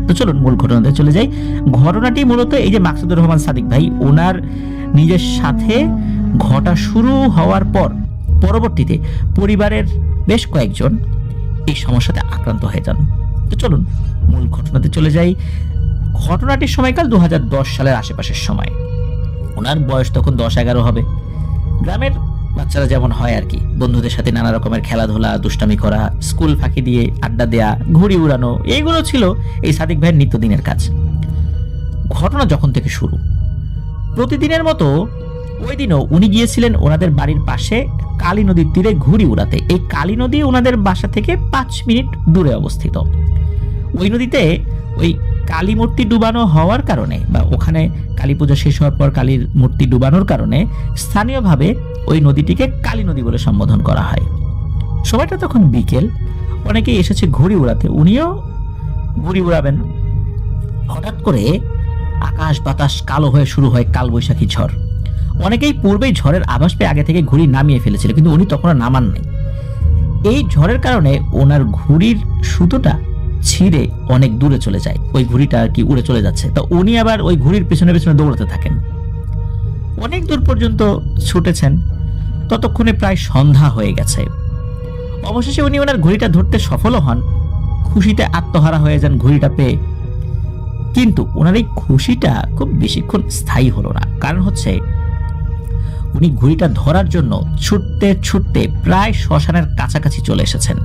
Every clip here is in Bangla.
তো চলুন মূল ঘটনাতে চলে যাই। ঘটনাটি মূলত এই যে মাকসুদুর রহমান সাদিক ভাই ওনার নিজের সাথে ঘটা শুরু হওয়ার পর পরবর্তীতে পরিবারের বেশ কয়েকজন এই সমস্যাতে আক্রান্ত হয়ে যান। তো চলুন মূল ঘটনাতে চলে যাই। ঘটনাটির সময়কাল 2010 সালের আশেপাশের সময়। ওনার বয়স তখন 10-11 হবে। গ্রামের বাচ্চারা যেমন হয় আর কি, বন্ধুদের সাথে নানা রকমের খেলাধুলা, দুষ্টামি করা, স্কুল ফাঁকি দিয়ে আড্ডা দেয়া, ঘুড়ি উড়ানো, এইগুলো ছিল এই সাদিক ভাইয়ের নিত্যদিনের কাজ। ঘটনা যখন থেকে শুরু, প্রতিদিনের মতো ওই দিনও উনি গিয়েছিলেন ওনাদের বাড়ির পাশে কালী নদীর তীরে ঘুড়ি উড়াতে। এই কালী নদী ওনাদের বাসা থেকে 5 মিনিট দূরে অবস্থিত। ওই নদীতে ওই কালী মূর্তি ডুবানো হওয়ার কারণে বা ওখানে কালী পূজা শেষ হওয়ার পর কালীর মূর্তি ডুবানোর কারণে স্থানীয়ভাবে ওই নদীটিকে কালী নদী বলে সম্বোধন করা হয়। সময়টা তখন বিকেল, অনেকেই এসেছে ঘুড়ি উড়াতে, উনিও ঘুড়ি উড়াবেন। হঠাৎ করে আকাশ বাতাস কালো হয়ে শুরু হয় কালবৈশাখী ঝড়। অনেকেই পূর্বেই ঝড়ের আভাস পেয়ে আগে থেকে ঘুড়ি নামিয়ে ফেলেছিল, কিন্তু উনি তখন আর নামান নাই। এই ঝড়ের কারণে ওনার ঘুড়ির সুতোটা ছিঁড়ে অনেক দূরে চলে যায়, ওই ঘুড়িটা আর কি উড়ে চলে যাচ্ছে। তো উনি আবার ওই ঘুড়ির পেছনে পেছনে দৌড়াতে থাকেন। অনেক দূর পর্যন্ত ছুটেছেন, ততক্ষণে প্রায় সন্ধ্যা হয়ে গেছে। অবশেষে উনি ওনার ঘুড়িটা ধরতে সফলও হন, খুশিতে আত্মহারা হয়ে যান ঘুড়িটা পেয়ে। কিন্তু ওনার এই খুশিটা খুব বেশিক্ষণ স্থায়ী হলো না। কারণ হচ্ছে উনি ঘুড়িটা ধরার জন্য ছুটতে ছুটতে প্রায় শ্মশানের কাছাকাছি চলে এসেছেন।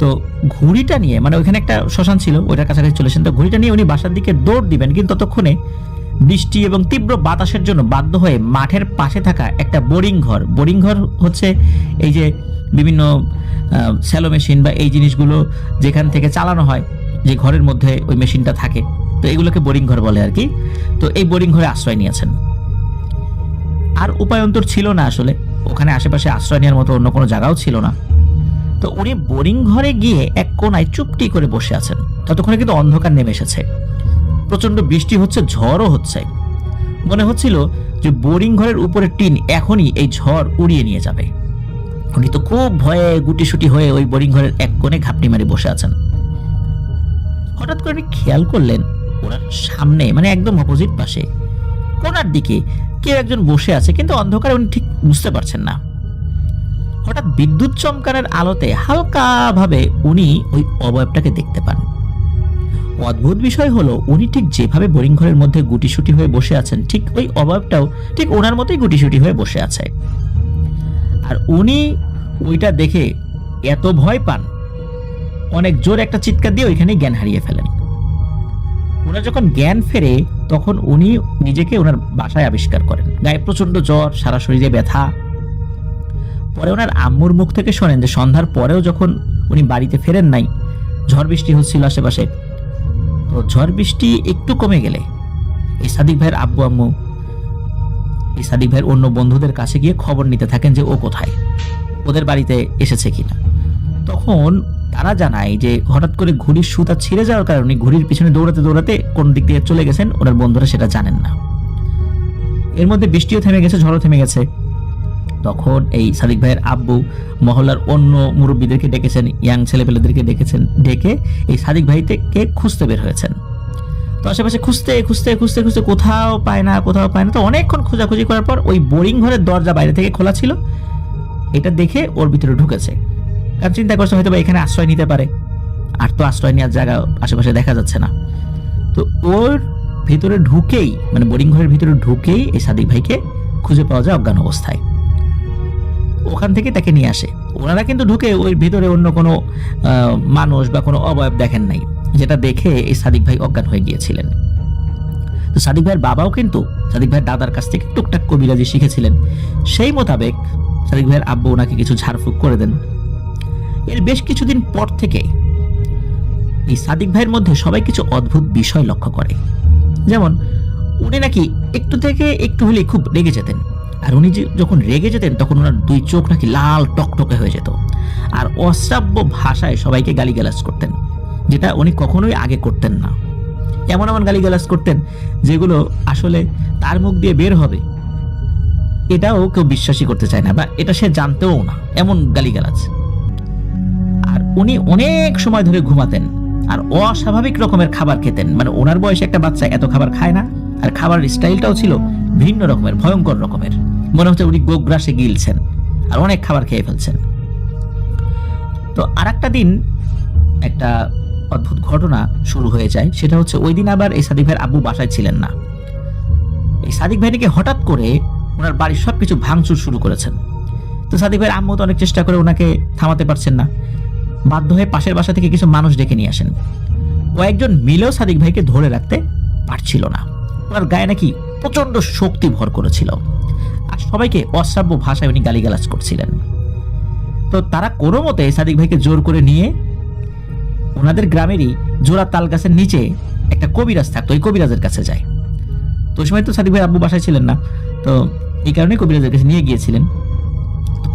তো ঘুড়িটা নিয়ে, মানে ওইখানে একটা শ্মশান ছিল, ওইটার কাছাকাছি চলে এসেছেন। তো ঘুড়িটা নিয়ে উনি বাসার দিকে দৌড় দিবেন, কিন্তু ততক্ষণে বৃষ্টি এবং তীব্র বাতাসের জন্য বাধ্য হয়ে মাঠের পাশে থাকা একটা বোরিং ঘর হচ্ছে এই যে বিভিন্ন স্যালো মেশিন বা এই জিনিসগুলো যেখান থেকে চালানো হয়, যে ঘরের মধ্যে ওই মেশিনটা থাকে, তো এগুলোকে বোরিং ঘর বলে আর কি। তো এই বোরিং ঘরে আশ্রয় নিয়েছেন। আর উপায়ন্তর ছিল না আসলে, ওখানে আশেপাশে আশ্রয় নেওয়ার মতো অন্য কোনো জায়গাও ছিল না। তো উনি বোরিং ঘরে গিয়ে এক কোনায় চুপটি করে বসে আছেন। ততক্ষণে কিন্তু অন্ধকার নেমে এসেছে, প্রচন্ড বৃষ্টি হচ্ছে, ঝড়ও হচ্ছে। মনে হচ্ছিল যে বোরিং ঘরের উপরে টিন এখনই এই ঝড় উড়িয়ে নিয়ে যাবে। উনি তো খুব ভয়ে গুটিসুটি হয়ে ওই বোরিং ঘরের এক কোণে ঘাপটি মারি বসে আছেন। হঠাৎ করে উনি খেয়াল করলেন ওনার সামনে, মানে একদম অপোজিট পাশে কোনার দিকে কেউ একজন বসে আছে, কিন্তু অন্ধকারে উনি ঠিক বুঝতে পারছেন না। হঠাৎ বিদ্যুৎ চমকানোর আলোতে হালকা ভাবে উনি ওই অবয়বটাকে দেখতে পান। অদ্ভুত বিষয় হলো, উনি ঠিক যেভাবে বোরিং ঘরের মধ্যে গুটিসুটি হয়ে বসে আছেন, ঠিক ওই অবয়বটাও ঠিক ওনার মতোই গুটিসুটি হয়ে বসে আছে। আর উনি ওইটা দেখে এত ভয় পান, অনেক জোর একটা চিৎকার দিয়ে ওইখানে জ্ঞান হারিয়ে ফেলেন। ওনার যখন জ্ঞান ফেরে তখন উনি নিজেকে ওনার বাসায় আবিষ্কার করেন। গায়ে প্রচন্ড জ্বর, সারা শরীরে ব্যথা। পরে ওনার আম্মুর মুখ থেকে শোনেন যে সন্ধ্যার পরেও যখন উনি বাড়িতে ফেরেন নাই, ঝড় বৃষ্টি হচ্ছিল আশেপাশে। তো ঝড় বৃষ্টি একটু কমে গেলে এই সাদিক ভাইয়ের আব্বু আম্মু এই সাদিক ভাইয়ের অন্য বন্ধুদের কাছে গিয়ে খবর নিতে থাকেন যে ও কোথায়, ওদের বাড়িতে এসেছে কিনা। তখন তারা জানায় যে হঠাৎ করে ঘুড়ির সুতা ছিঁড়ে যাওয়ার কারণে ঘুড়ির পিছনে দৌড়াতে দৌড়াতে কোন দিক দিয়ে চলে গেছেন, ওনার বন্ধুরা সেটা জানেন না। এর মধ্যে বৃষ্টিও থেমে গেছে, ঝড়ও থেমে গেছে। তখন এই সাদিক ভাইয়ের আব্বু মহল্লার অন্য মুরব্বীদেরকে ডেকেছেন, ইয়াং ছেলেপেলেদেরকে ডেকে এই সাদিক ভাইকে খুঁজতে বের হয়েছেন। তো আশেপাশে খুঁজতে খুঁজতে খুঁজতে খুঁজতে কোথাও পায় না। তো অনেকক্ষণ খোঁজাখুঁজি করার পর ওই বোরিং ঘরের দরজা বাইরে থেকে খোলা ছিল, এটা দেখে ওর ভিতরে ঢুকেছে। কারণ চিন্তা করছে হয়তো এখানে আশ্রয় নিতে পারে, আর তো আশ্রয় নেওয়ার জায়গা আশেপাশে দেখা যাচ্ছে না। তো ওর ভিতরে ঢুকেই, মানে বোরিং ঘরের ভিতরে ঢুকেই এই সাদিক ভাইকে খুঁজে পাওয়া যায় অজ্ঞান অবস্থায়। ওখান থেকে তাকে নিয়ে আসে। ওনারা কিন্তু ঢুকে ওই ভিতরে অন্য কোনো মানুষ বা কোনো অবয়ব দেখেন নাই, যেটা দেখে এই সাদিক ভাই অজ্ঞান হয়ে গিয়েছিলেন। তো সাদিক ভাইয়ের বাবাও কিন্তু সাদিক ভাইয়ের দাদার কাছ থেকে টুকটাক কবিরাজি শিখেছিলেন। সেই মোতাবেক সাদিক ভাইয়ের আব্বু ওনাকে কিছু ঝাড়ফুঁক করে দেন। এর বেশ কিছুদিন পর থেকে এই সাদিক ভাইয়ের মধ্যে সবাই কিছু অদ্ভুত বিষয় লক্ষ্য করে। যেমন উনি নাকি একটু থেকে একটু হলেই খুব রেগে যেতেন, আর উনি যখন রেগে যেতেন তখন ওনার দুই চোখ নাকি লাল টকটকে হয়ে যেত, আর অশ্রাব্য ভাষায় সবাইকে গালিগালাজ করতেন, যেটা উনি কখনোই আগে করতেন না। এমন এমন গালিগালাজ করতেন যেগুলো আসলে তার মুখ দিয়ে বের হবে এটাও কেউ বিশ্বাসই করতে চায় না, বা এটা সে জানতেও না, এমন গালিগালাজ। আর উনি অনেক সময় ধরে ঘুমাতেন, আর অস্বাভাবিক রকমের খাবার খেতেন। মানে ওনার বয়সে একটা বাচ্চা এত খাবার খায় না, আর খাবারের স্টাইলটাও ছিল ভিন্ন রকমের, ভয়ঙ্কর রকমের। মনে হচ্ছে উনি গোগ্রাসে গিলছেন আর অনেক খাবার খেয়ে ফেলছেন। তো আর একটা দিন একটা অদ্ভুত ঘটনা শুরু হয়ে যায়। সেটা হচ্ছে ওই দিন আবার এই সাদিক ভাইয়ের আব্বু বাসায় ছিলেন না। এই সাদিক ভাইকে হঠাৎ করে ওনার বাড়ির সবকিছু ভাঙচুর শুরু করেছেন। তো সাদিক ভাইয়ের আম্মু তো অনেক চেষ্টা করে ওনাকে থামাতে পারছেন না, বাধ্য হয়ে পাশের বাসা থেকে কিছু মানুষ ডেকে নিয়ে আসেন। কয়েকজন মিলেও সাদিক ভাইকে ধরে রাখতে পারছিল না। ওনার গায়ে নাকি প্রচন্ড শক্তি ভর করেছিল, আর সবাইকে অশ্রাব্য ভাষায় উনি গালিগালাজ করছিলেন। তো তারা কোনো মতে সাদিক ভাইকে জোর করে নিয়ে ওনাদের গ্রামেরই জোড়া তাল গাছের নিচে একটা কবিরাজ থাকতো, ওই কবিরাজের কাছে যায়। তো ওই সময় তো সাদিক ভাই আব্বু বাসায় ছিলেন না, তো এই কারণে কবিরাজের কাছে নিয়ে গিয়েছিলেন।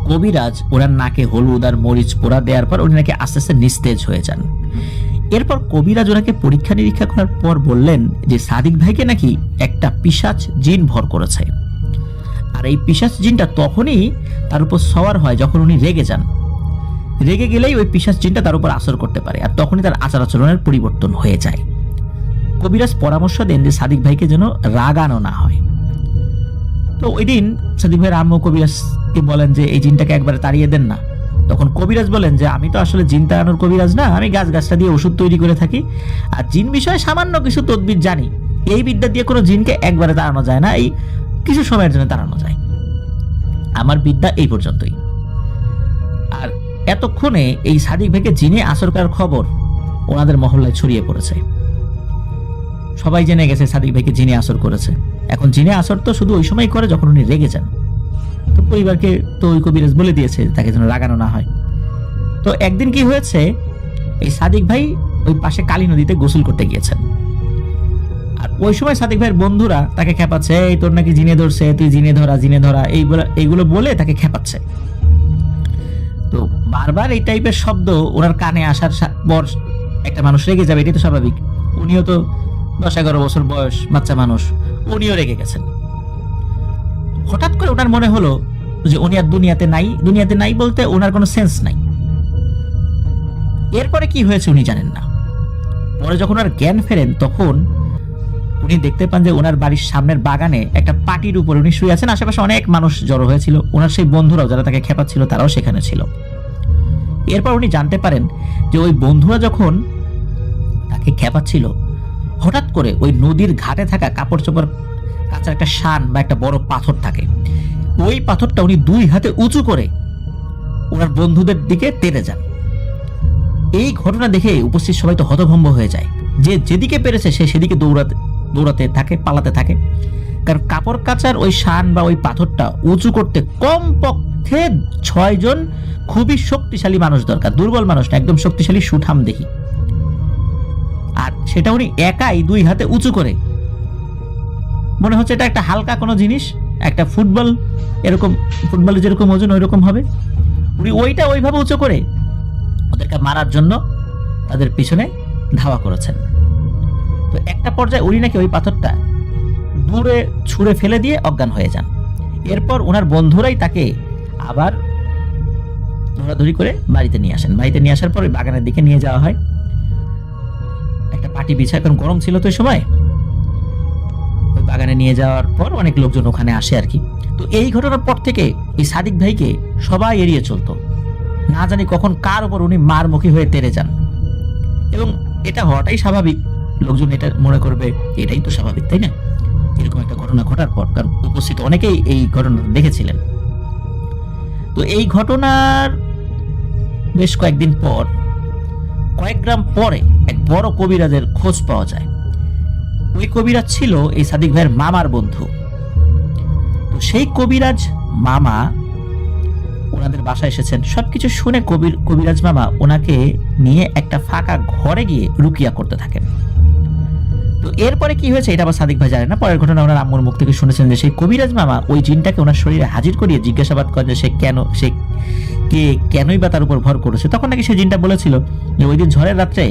কবিরাজ ওনার নাকে হলুদ আর মরিচ পোড়া দেওয়ার পর উনি নাকি আস্তে আস্তে নিস্তেজ হয়ে যান। এরপর কবিরাজ ওনাকে পরীক্ষা নিরীক্ষা করার পর বললেন যে সাদিক ভাইকে নাকি একটা পিশাচ জিন ভর করেছে, আর এই পিশাচ জিনটা তখনই তার উপর সওয়ার হয় যখন উনি রেগে যান। রেগে গেলেই ওই পিশাচ জিনটা তার উপর আসর করতে পারে, আর তখনই তার আচার আচরণের পরিবর্তন হয়ে যায়। কবিরাজ পরামর্শ দেন যে সাদিক ভাইকে যেন রাগানো না হয়। তো ওই দিন সাদিক ভাইয়ের আম্মু কবিরাজকে বলেন যে এই জিনটাকে একবারে তাড়িয়ে দেন না। তখন কবিরাজ বলেন যে আমি তো আসলে জিন তাড়ানোর কবিরাজ না, আমি গাছটা দিয়ে ওষুধ তৈরি করে থাকি, আর জিন বিষয়ে সামান্য কিছু তদবির জানি। এই বিদ্যা দিয়ে কোনো জিনকে একবারে তাড়ানো যায় না, এই কিছু সময়ের জন্য তাড়ানো যায়। আমার বিদ্যা এই পর্যন্তই। আর এতক্ষণে এই সাদিক ভাইকে জিনে আসর করার খবর ওনাদের মহল্লায় ছড়িয়ে পড়েছে। সবাই জেনে গেছে সাদিক ভাইকে জিনে আসর করেছে। এখন জিনে আসর তো শুধু ওই সময় করে যখন উনি রেগে যান। তো পরিবারকে তো ওই কবিরাজ বলে দিয়েছে তাকে যেন রাগানো না হয়। তো একদিন কি হয়েছে, এই সাদিক ভাই ওই পাশে কালী নদীতে গোসল করতে গিয়েছেন। আর ওই সময় সাদিক ভাইয়ের বন্ধুরা তাকে খেপাচ্ছে, এই তোর নাকি জিনে ধরছে, তুই জিনে ধরা এইগুলো বলে তাকে খেপাচ্ছে। তো বারবার এই টাইপের শব্দ ওনার কানে আসার পর একটা মানুষ রেগে যাবে, এটাই তো স্বাভাবিক। উনিও তো 10-11 বছর বয়স, বাচ্চা মানুষ, উনিও রেগে গেছেন। হঠাৎ করে ওনার মনে হলো যে উনি আর দুনিয়াতে নাই বলতে ওনার কোনো সেন্স নাই। এরপরে কি হয়েছে উনি জানেন না। পরে যখন ওনার জ্ঞান ফেরেন তখন উনি দেখতে পান যে ওনার বাড়ির সামনের বাগানে একটা পাটির উপর উনি শুয়ে আছেন। আশেপাশে অনেক মানুষ জড়ো হয়েছিল, ওনার সেই বন্ধুরাও যারা তাকে খেপাচ্ছিল তারাও সেখানে ছিল। এরপর উনি জানতে পারেন যে ওই বন্ধুরা যখন তাকে খেপাচ্ছিল, হঠাৎ করে ওই নদীর ঘাটে থাকা কাপড় চোপড় কাঁচার একটা শান বা একটা বড় পাথর থাকে, ওই পাথরটা উনি 2 হাতে উঁচু করে ওনার বন্ধুদের দিকে তেড়ে যান। এই ঘটনা দেখে উপস্থিত সবাই তো হতভম্ব হয়ে যায়, যে যেদিকে পেরেছে সে সেদিকে দৌড়াতে থাকে, পালাতে থাকে। কারণ কাপড় কাচার ওই শান বা ওই পাথরটা উঁচু করতে কমপক্ষে 6 জন খুবই শক্তিশালী মানুষ দরকার, দুর্বল মানুষ না, একদম শক্তিশালী সুঠাম দেখি। আর সেটা উনি একাই 2 হাতে উঁচু করে, মনে হচ্ছে এটা একটা হালকা কোনো জিনিস, একটা ফুটবলের যেরকম ওজন ওই রকম হবে, উনি ওইটা ওইভাবে উঁচু করে ওদেরকে মারার জন্য তাদের পিছনে ধাওয়া করেছেন। তো একটা পর্যায়ে উনি নাকি ওই পাথরটা দূরে ছুঁড়ে ফেলে দিয়ে অজ্ঞান হয়ে যান। এরপর ওনার বন্ধুরাই তাকে আবার ধরাধরি করে বাড়িতে নিয়ে আসেন। বাড়িতে নিয়ে আসার পর ওই বাগানের দিকে নিয়ে যাওয়া হয়, একটা পাটি বিছায়, কারণ গরম ছিল তো ওই সময়। ওই বাগানে নিয়ে যাওয়ার পর অনেক লোকজন ওখানে আসে আর কি। তো এই ঘটনার পর থেকে এই সাদিক ভাইকে সবাই এড়িয়ে চলতো, না জানি কখন কার উপর উনি মার মুখী হয়ে তেড়ে যান। এবং এটা হওয়াটাই স্বাভাবিক, লোকজন এটা মনে করবে এটাই তো স্বাভাবিক, তাই না? এরকম একটা ঘটনা ঘটার পর, কারণ উপস্থিত অনেকেই এই ঘটনা দেখেছিলেন। তো এই ঘটনার বেশ কয়েকদিন পর, কয়েক গ্রাম পরে এক বড় কবিরাজের খোঁজ পাওয়া যায়। ওই কবিরাজ ছিল এই সাদিক ভাইয়ের মামার বন্ধু। তো সেই কবিরাজ মামা ওনাদের বাসায় এসেছেন। সবকিছু শুনে কবিরাজ মামা ওনাকে নিয়ে একটা ফাঁকা ঘরে গিয়ে রুকিয়া করতে থাকেন। তো এরপরে কি হয়েছে এটা আবার সাদিক ভাই জানেন না। পরের ঘটনা ওনার আম্মুর মুখ থেকে শুনেছেন যে সেই কবিরাজ মামা ওই জিনটাকে ওনার শরীরে হাজির করিয়ে জিজ্ঞাসাবাদ করেন যে সে কেনই বা তার উপর ভর করেছে। তখন নাকি সেই জিনটা বলেছিল যে ওই দিন ঝড়ের রাত্রে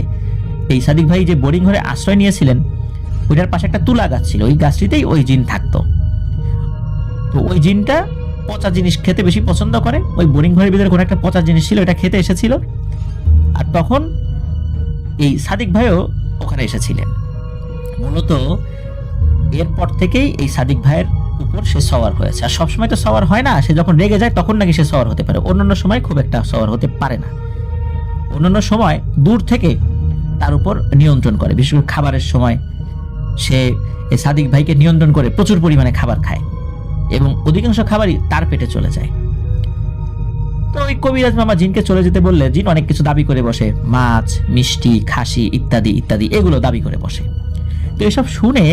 এই সাদিক ভাই যে বোরিং ঘরে আশ্রয় নিয়েছিলেন, ওইটার পাশে একটা তুলা গাছ ছিল, ওই গাছটিতেই ওই জিন থাকতো। তো ওই জিনটা পচা জিনিস খেতে বেশি পছন্দ করে, ওই বোরিং ঘরের ভিতরে কোনো একটা পচা জিনিস ছিল, এটা খেতে এসেছিল। আর তখন এই সাদিক ভাইও ওখানে এসেছিলেন। মূলত এরপর থেকেই এই সাদিক ভাইয়ের উপর সে সওয়ার হয়েছে। আর সবসময় তো সওয়ার হয় না, সে যখন রেগে যায় তখন নাকি সে সওয়ার হতে পারে, অন্যান্য সময় খুব একটা সওয়ার হতে পারে না। অন্যান্য সময় দূর থেকে তার উপর নিয়ন্ত্রণ করে, বিশেষ করে খাবারের সময় সে এই সাদিক ভাইকে নিয়ন্ত্রণ করে প্রচুর পরিমাণে খাবার খায় এবং অধিকাংশ খাবারই তার পেটে চলে যায়। তো ওই কবিরাজ মামা জিনকে চলে যেতে বললে জিন অনেক কিছু দাবি করে বসে, মাছ, মিষ্টি, খাসি ইত্যাদি ইত্যাদি, এগুলো দাবি করে বসে। তো এসব শুনে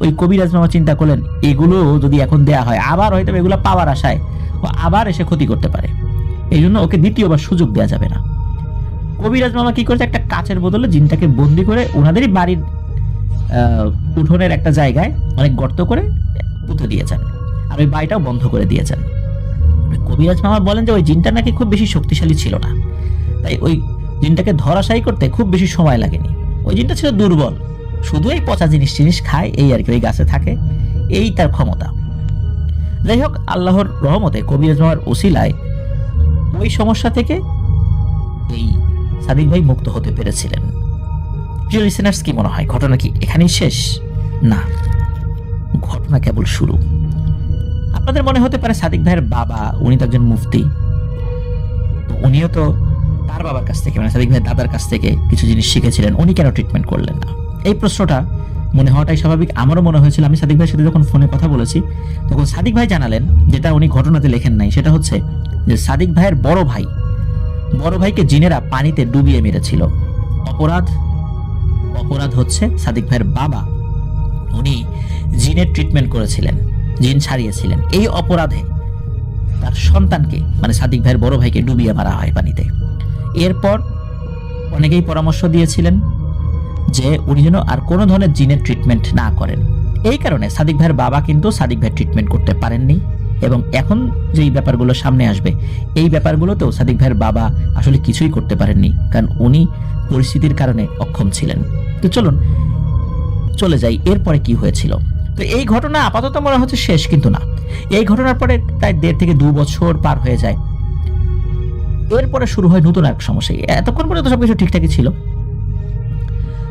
ওই কবিরাজ মামা চিন্তা করলেন, এগুলো যদি এখন দেয়া হয় আবার হয়তো এগুলো পাওয়ার আশায় ও আবার এসে ক্ষতি করতে পারে, এই জন্য ওকে দ্বিতীয়বার সুযোগ দেওয়া যাবে না। কবিরাজ মামা কি করেছে, একটা কাচের বোতলে জিনটাকে বন্দি করে ওনাদেরই বাড়ির উঠোনের একটা জায়গায় অনেক গর্ত করে পুঁতে দিয়েছেন, আর ওই বাড়িটাও বন্ধ করে দিয়েছেন। কবিরাজ মামা বলেন যে ওই জিনটা নাকি খুব বেশি শক্তিশালী ছিল না, তাই ওই জিনটাকে ধরাশায়ী করতে খুব বেশি সময় লাগেনি। ওই জিনটা ছিল দুর্বল, শুধু এই পচা জিনিস খায়, এই আর কি, ওই গাছে থাকে, এই তার ক্ষমতা। যাই হোক, আল্লাহর রহমতে কবিরাজ মামার ওসিলায় ওই সমস্যা থেকে এই সাদিক ভাই মুক্ত হতে পেরেছিলেন। প্রিয় লিসেনার্স, কি মনে হয় ঘটনা কি এখানেই শেষ? না, ঘটনা কেবল শুরু। আপনাদের মনে হতে পারে সাদিক ভাইয়ের বাবা, উনি তো একজন মুফতি, উনিও তো তার বাবার কাছ থেকে, মানে সাদিক ভাইয়ের দাদার কাছ থেকে কিছু জিনিস শিখেছিলেন, উনি কেন ট্রিটমেন্ট করলেন না? এই প্রশ্নটা মনে হওয়াটাই স্বাভাবিক। আমারও মনে হয়েছিল। আমি সাদিক ভাইয়ের সাথে যখন ফোনে কথা বলেছি তখন সাদিক ভাই জানালেন, যেটা উনি ঘটনাতে লেখেন নাই, সেটা হচ্ছে যে সাদিক ভাইয়ের বড় ভাইকে জিনেরা পানিতে ডুবিয়ে মেরেছিল। অপরাধ হচ্ছে সাদিক ভাইয়ের বাবা, উনি জিনের ট্রিটমেন্ট করেছিলেন, জিন ছাড়িয়েছিলেন। এই অপরাধে তার সন্তানকে, মানে সাদিক ভাইয়ের বড় ভাইকে ডুবিয়ে মারা হয় পানিতে। এরপর অনেকেই পরামর্শ দিয়েছিলেন যে উনি যেন আর কোনো ধরনের জিনের ট্রিটমেন্ট না করেন। এই কারণে সাদিক ভাইয়ের বাবা কিন্তু সাদিক ভাই ট্রিটমেন্ট করতে পারেননি, এবং এখন যেই ব্যাপারগুলো সামনে আসবে এই ব্যাপারগুলোতেও সাদিক ভাইয়ের বাবা আসলে কিছুই করতে পারেননি, কারণ উনি পরিস্থিতির কারণে অক্ষম ছিলেন। তো চলুন চলে যাই এরপরে কি হয়েছিল। তো এই ঘটনা আপাতত মনে হচ্ছে শেষ, কিন্তু না। এই ঘটনার পরে প্রায় 1.5 থেকে 2 বছর পার হয়ে যায়। এরপরে শুরু হয় নতুন এক সমস্যা। এতক্ষণ পর্যন্ত সবকিছু ঠিকঠাকই ছিল।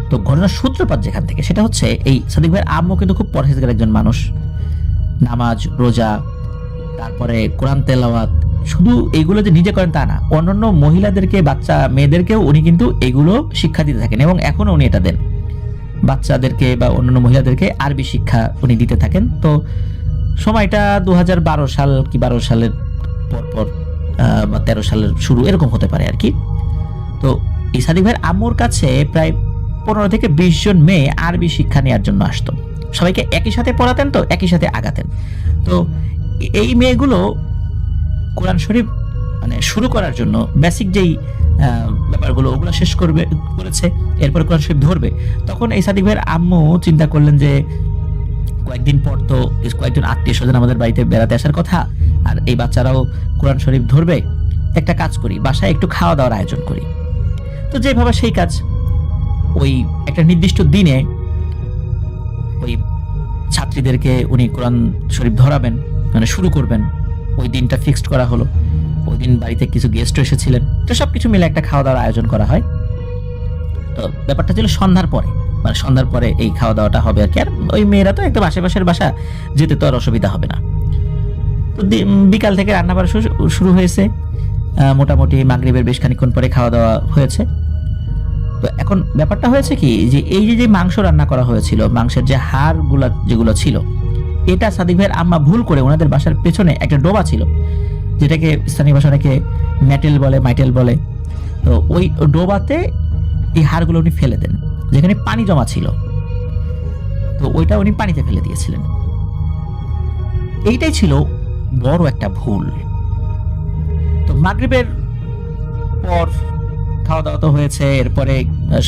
তো ঘটনার সূত্রপাত যেখান থেকে, সেটা হচ্ছে এই সাদিক ভাইয়ের আম্মু কিন্তু খুব পরহেজগার একজন মানুষ, নামাজ, রোজা, তারপরে কোরআন তেলাওয়াত, শুধু এইগুলো যে নিজে করেন তা না, অন্যান্য মহিলাদেরকে, বাচ্চা মেয়েদেরকেও উনি কিন্তু এগুলো শিক্ষা দিতে থাকেন, এবং এখনো উনি এটা দেন। বাচ্চাদেরকে বা অন্যান্য মহিলাদেরকে আরবি শিক্ষা উনি দিতে থাকেন। তো সময়টা 2012 সাল কি 12 সালের পর বা 13 সালের শুরু, এরকম হতে পারে আর কি। তো এই সাদিক ভাইয়ের আম্মুর কাছে প্রায় 15 থেকে 20 জন মেয়ে আরবি শিক্ষা নেওয়ার জন্য আসতো। সবাইকে একই সাথে পড়াতেন, তো একই সাথে আগাতেন। তো এই মেয়েগুলো কোরআন শরীফ মানে শুরু করার জন্য বেসিক যেই ব্যাপারগুলো ওগুলো শেষ করেছে, এরপর কোরআন শরীফ ধরবে। তখন এই সাদিক ভাইয়ের আম্মু চিন্তা করলেন যে কয়েকদিন পর তো কয়েকজন আত্মীয় স্বজন আমাদের বাড়িতে বেড়াতে আসার কথা, আর এই বাচ্চারাও কোরআন শরীফ ধরবে, একটা কাজ করি, বাসায় একটু খাওয়া দাওয়ার আয়োজন করি। তো যেভাবে সেই কাজ, ওই একটা নির্দিষ্ট দিনে ওই ছাত্রীদেরকে উনি কোরআন শরীফ ধরাবেন, মানে শুরু করবেন। ওই দিনটা ফিক্সড করা হলো। ওই দিন বাড়িতে কিছু গেস্টও এসেছিলেন। তো সবকিছু মিলে একটা খাওয়া দাওয়ার আয়োজন করা হয়। তো ব্যাপারটা ছিল সন্ধ্যার পরে, মানে সন্ধ্যার পরে এই খাওয়া দাওয়াটা হবে আর কি। আর ওই মেয়েরা তো একদম আশেপাশের বাসা, যেতে তো আর অসুবিধা হবে না। তো বিকাল থেকে রান্না বাড়া শুরু হয়েছে। মোটামুটি মাগরিবের বেশ খানিকক্ষণ পরে খাওয়া দাওয়া হয়েছে। তো এখন ব্যাপারটা হয়েছে কি, যে এই যে মাংস রান্না করা হয়েছিল, মাংসের যে হাড়গুলা যেগুলো ছিল, এটা সাদিক ভাইয়ের আম্মা ভুল করে ওনাদের বাসার পেছনে একটা ডোবা ছিল, যেটাকে স্থানীয় ভাষা অনেকে মাইটেল বলে। তো ওই ডোবাতে এই হাড়গুলো উনি ফেলে দেন, যেখানে পানি জমা ছিল। তো ওইটা উনি পানিতে ফেলে দিয়েছিলেন। এইটাই ছিল বড় একটা ভুল। তো মাগরিবের পর খাওয়া দাওয়া তো হয়েছে, এরপরে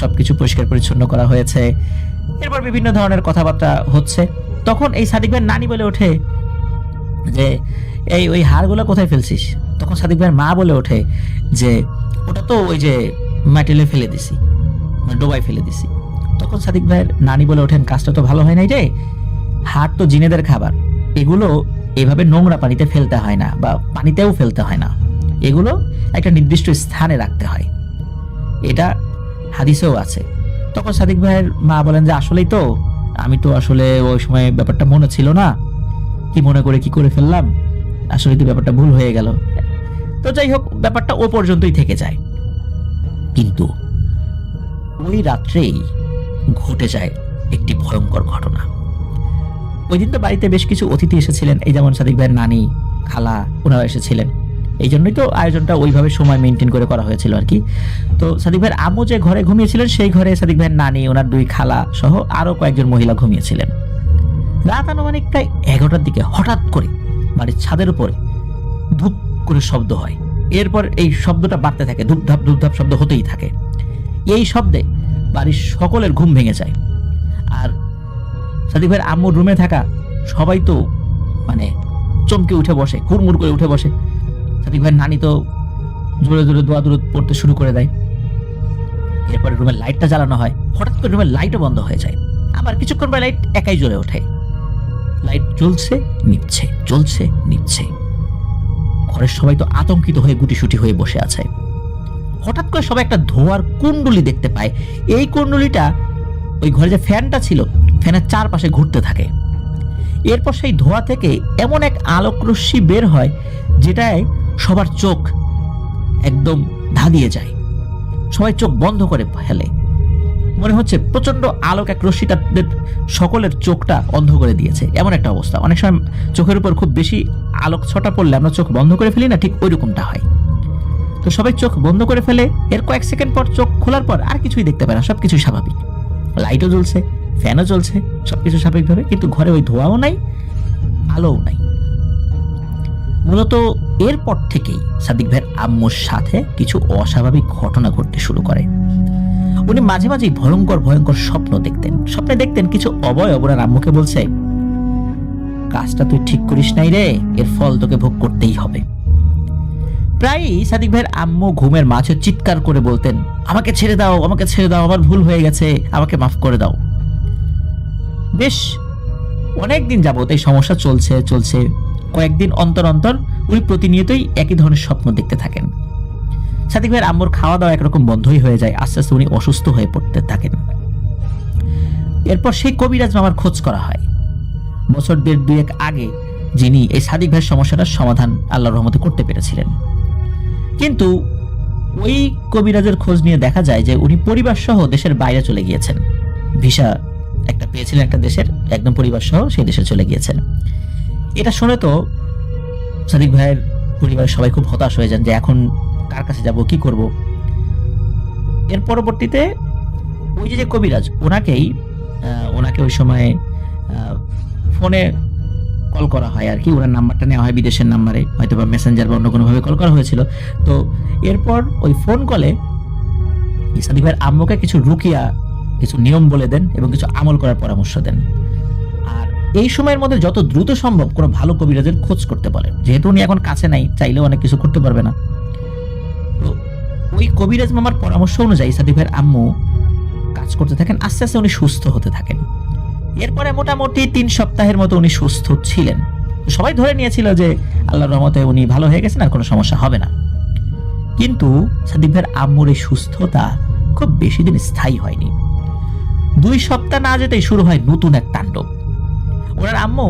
সবকিছু পরিষ্কার পরিচ্ছন্ন করা হয়েছে, এরপর বিভিন্ন ধরনের কথাবার্তা হচ্ছে। তখন এই সাদিক ভাইয়ের নানি বলে ওঠে যে ওই হাড়গুলো কোথায় ফেলছিস? তখন সাদিক ভাইয়ের মা বলে ওঠে যে ওটা তো ওই যে মাটিলে ফেলে দিছি, ডোবায় ফেলে দিছি। তখন সাদিক ভাইয়ের নানি বলে ওঠেন, কাজটা তো ভালো হয় নাই রে, হাড় তো জিনেদের খাবার, এগুলো এভাবে নোংরা পানিতে ফেলতে হয় না, বা পানিতেও ফেলতে হয় না, এগুলো একটা নির্দিষ্ট স্থানে রাখতে হয়। এটা হাদিসেও আছে। তখন সাদিক ভাইয়ের মা বলেন যে আসলেই তো, আমি তো আসলে ওই সময় ব্যাপারটা মনে ছিল না, কি মনে করে কি করে ফেললাম, আসলে তো ব্যাপারটা ভুল হয়ে গেল। তো যাই হোক, ব্যাপারটা ও পর্যন্তই থেকে যায়। কিন্তু ওই রাত্রেই ঘটে যায় একটি ভয়ঙ্কর ঘটনা। ওই দিন তো বাড়িতে বেশ কিছু অতিথি এসেছিলেন, এই যেমন সাদিক ভাইয়ের নানি, খালা, ওনারা এসেছিলেন। এই জন্যই তো আয়োজনটা ওইভাবে সময় মেনটেন করে করা হয়েছিল আর কি। তো সাদিক ভাইয়ের আম্মু যে ঘরে ঘুমিয়েছিলেন, সেই ঘরে সাদিক ভাইয়ের নানি, ওনার 2 খালা সহ আরো কয়েকজন মহিলা ঘুমিয়েছিলেন। রাত আনুমানিক প্রায় 11টার দিকে হঠাৎ করে বাড়ির ছাদের উপরে ধূপ করে শব্দ হয়। এরপর এই শব্দটা বাড়তে থাকে, ধূপধাপ ধূপধাপ শব্দ হতেই থাকে। এই শব্দে বাড়ির সকলের ঘুম ভেঙে যায়। আর সাদিক ভাইয়ের আম্মুর রুমে থাকা সবাই তো মানে চমকে উঠে বসে, হুড়মুড় করে উঠে বসে। সাদিক ভাইয়ের নানি তো জোরে জোরে দোয়া দরুদ পড়তে শুরু করে দেয়। এরপরে রুমের লাইটটা জ্বালানো হয়, হঠাৎ করে রুমের লাইটও বন্ধ হয়ে যায়। আবার কিছুক্ষণ পরে লাইট একাই জ্বলে ওঠে। লাইট জ্বলছে নিচ্ছে, জ্বলছে নিচ্ছে। ঘরের সবাই তো আতঙ্কিত হয়ে গুটিসুটি হয়ে বসে আছে। হঠাৎ করে সবাই একটা ধোঁয়ার কুণ্ডলি দেখতে পায়। এই কুণ্ডলিটা ওই ঘরে যে ফ্যানটা ছিল, ফ্যানের চারপাশে ঘুরতে থাকে। এরপর সেই ধোঁয়া থেকে এমন এক আলোক রশ্মি বের হয়, যেটায় সবার চোখ একদম ধাঁধিয়ে যায়। সবাই চোখ বন্ধ করে ফেলে। মনে হচ্ছে প্রচন্ড আলোক এক রশ্মি তাদের সকলের চোখটা অন্ধ করে দিয়েছে, এমন একটা অবস্থা। অনেক সময় চোখের উপর খুব বেশি আলোক ছটা পড়লে আমরা চোখ বন্ধ করে ফেলি না, ঠিক ওই রকমটা হয়। তো সবাই চোখ বন্ধ করে ফেলে। এর কয়েক সেকেন্ড পর চোখ খোলার পর আর কিছুই দেখতে পায় না, সবকিছুই স্বাভাবিক। লাইটও জ্বলছে, ফ্যানও চলছে, সবকিছু স্বাভাবিকভাবে। কিন্তু ঘরে ওই ধোঁয়াও নাই, আলোও নাই। মূলত এরপর থেকেই সাদিক ভাইয়ের আম্মুর সাথে কিছু অস্বাভাবিক ঘটনা ঘটতে শুরু করে। উনি মাঝে মাঝেই ভয়ঙ্কর ভয়ঙ্কর স্বপ্ন দেখতেন। স্বপ্নে দেখতেন কিছু অবয়ব ওনার আম্মুকে বলছে, কাজটা তুই ঠিক করিস নাই রে, এর ফল তোকে ভোগ করতেই হবে। প্রায়ই সাদিক ভাইয়ের আম্মু ঘুমের মাঝে চিৎকার করে বলতেন, আমাকে ছেড়ে দাও, আমাকে ছেড়ে দাও, আমার ভুল হয়ে গেছে, আমাকে মাফ করে দাও। বেশ অনেকদিন যাবত এই সমস্যা চলছে চলছে। কয়েকদিন অন্তর অন্তর উনি প্রতিনিয়তই একই ধরনের স্বপ্ন দেখতে থাকেন। সাদিক ভাইয়ের আম্মুর খাওয়া দাওয়া একরকম বন্ধই হয়ে যায়। আস্তে আস্তে উনি অসুস্থ হয়ে পড়তে থাকেন। এরপর সেই কবিরাজ মামার খোঁজ করা হয় বছর 1.5-2 আগে, যিনি এই সাদিক ভাইয়ের সমস্যাটার সমাধান আল্লাহর রহমতে করতে পেরেছিলেন। কিন্তু ওই কবিরাজের খোঁজ নিয়ে দেখা যায় যে উনি পরিবার সহ দেশের বাইরে চলে গিয়েছেন। ভিসা একটা পেয়েছিলেন একটা দেশের, একদম পরিবার সহ সেই দেশে চলে গিয়েছেন। এটা শুনে তো সাদিক ভাইয়ের পরিবারের সবাই খুব হতাশ হয়ে যান যে এখন কার কাছে যাব, কি করব। এর পরবর্তীতে ওই যে কবিরাজ, ওনাকে ওই সময় ফোনে কল করা হয় আর কি। ওনার নাম্বারটা নেওয়া হয় বিদেশের নাম্বারে, হয়তো বা মেসেঞ্জার বা অন্য কোনোভাবে কল করা হয়েছিল। তো এরপর ওই ফোন কলে সাদিক ভাইয়ের আম্মুকে কিছু রুকিয়া, কিছু নিয়ম বলে দেন এবং কিছু আমল করার পরামর্শ দেন। আর এই সময়ের মধ্যে যত দ্রুত সম্ভব কোনো ভালো কবিরাজের খোঁজ করতে বলেন, যেহেতু উনি এখন কাছে নাই, চাইলেও অনেক কিছু করতে পারবে না। তো ওই কবিরাজ মামার পরামর্শ অনুযায়ী সাদিক ভাইয়ের আম্মু কাজ করতে থাকেন। আস্তে আস্তে উনি সুস্থ হতে থাকেন। এরপরে মোটামুটি 3 সপ্তাহের মতো উনি সুস্থ ছিলেন। সবাই ধরে নিয়েছিল যে আল্লাহর রহমতে উনি ভালো হয়ে গেছেন, আর কোনো সমস্যা হবে না। কিন্তু সাদিক ভাইয়ের আম্মুর এই সুস্থতা খুব বেশি দিন স্থায়ী হয়নি। 2 সপ্তাহ না যেতেই শুরু হয় নতুন এক তাণ্ডব। ওনার আম্মু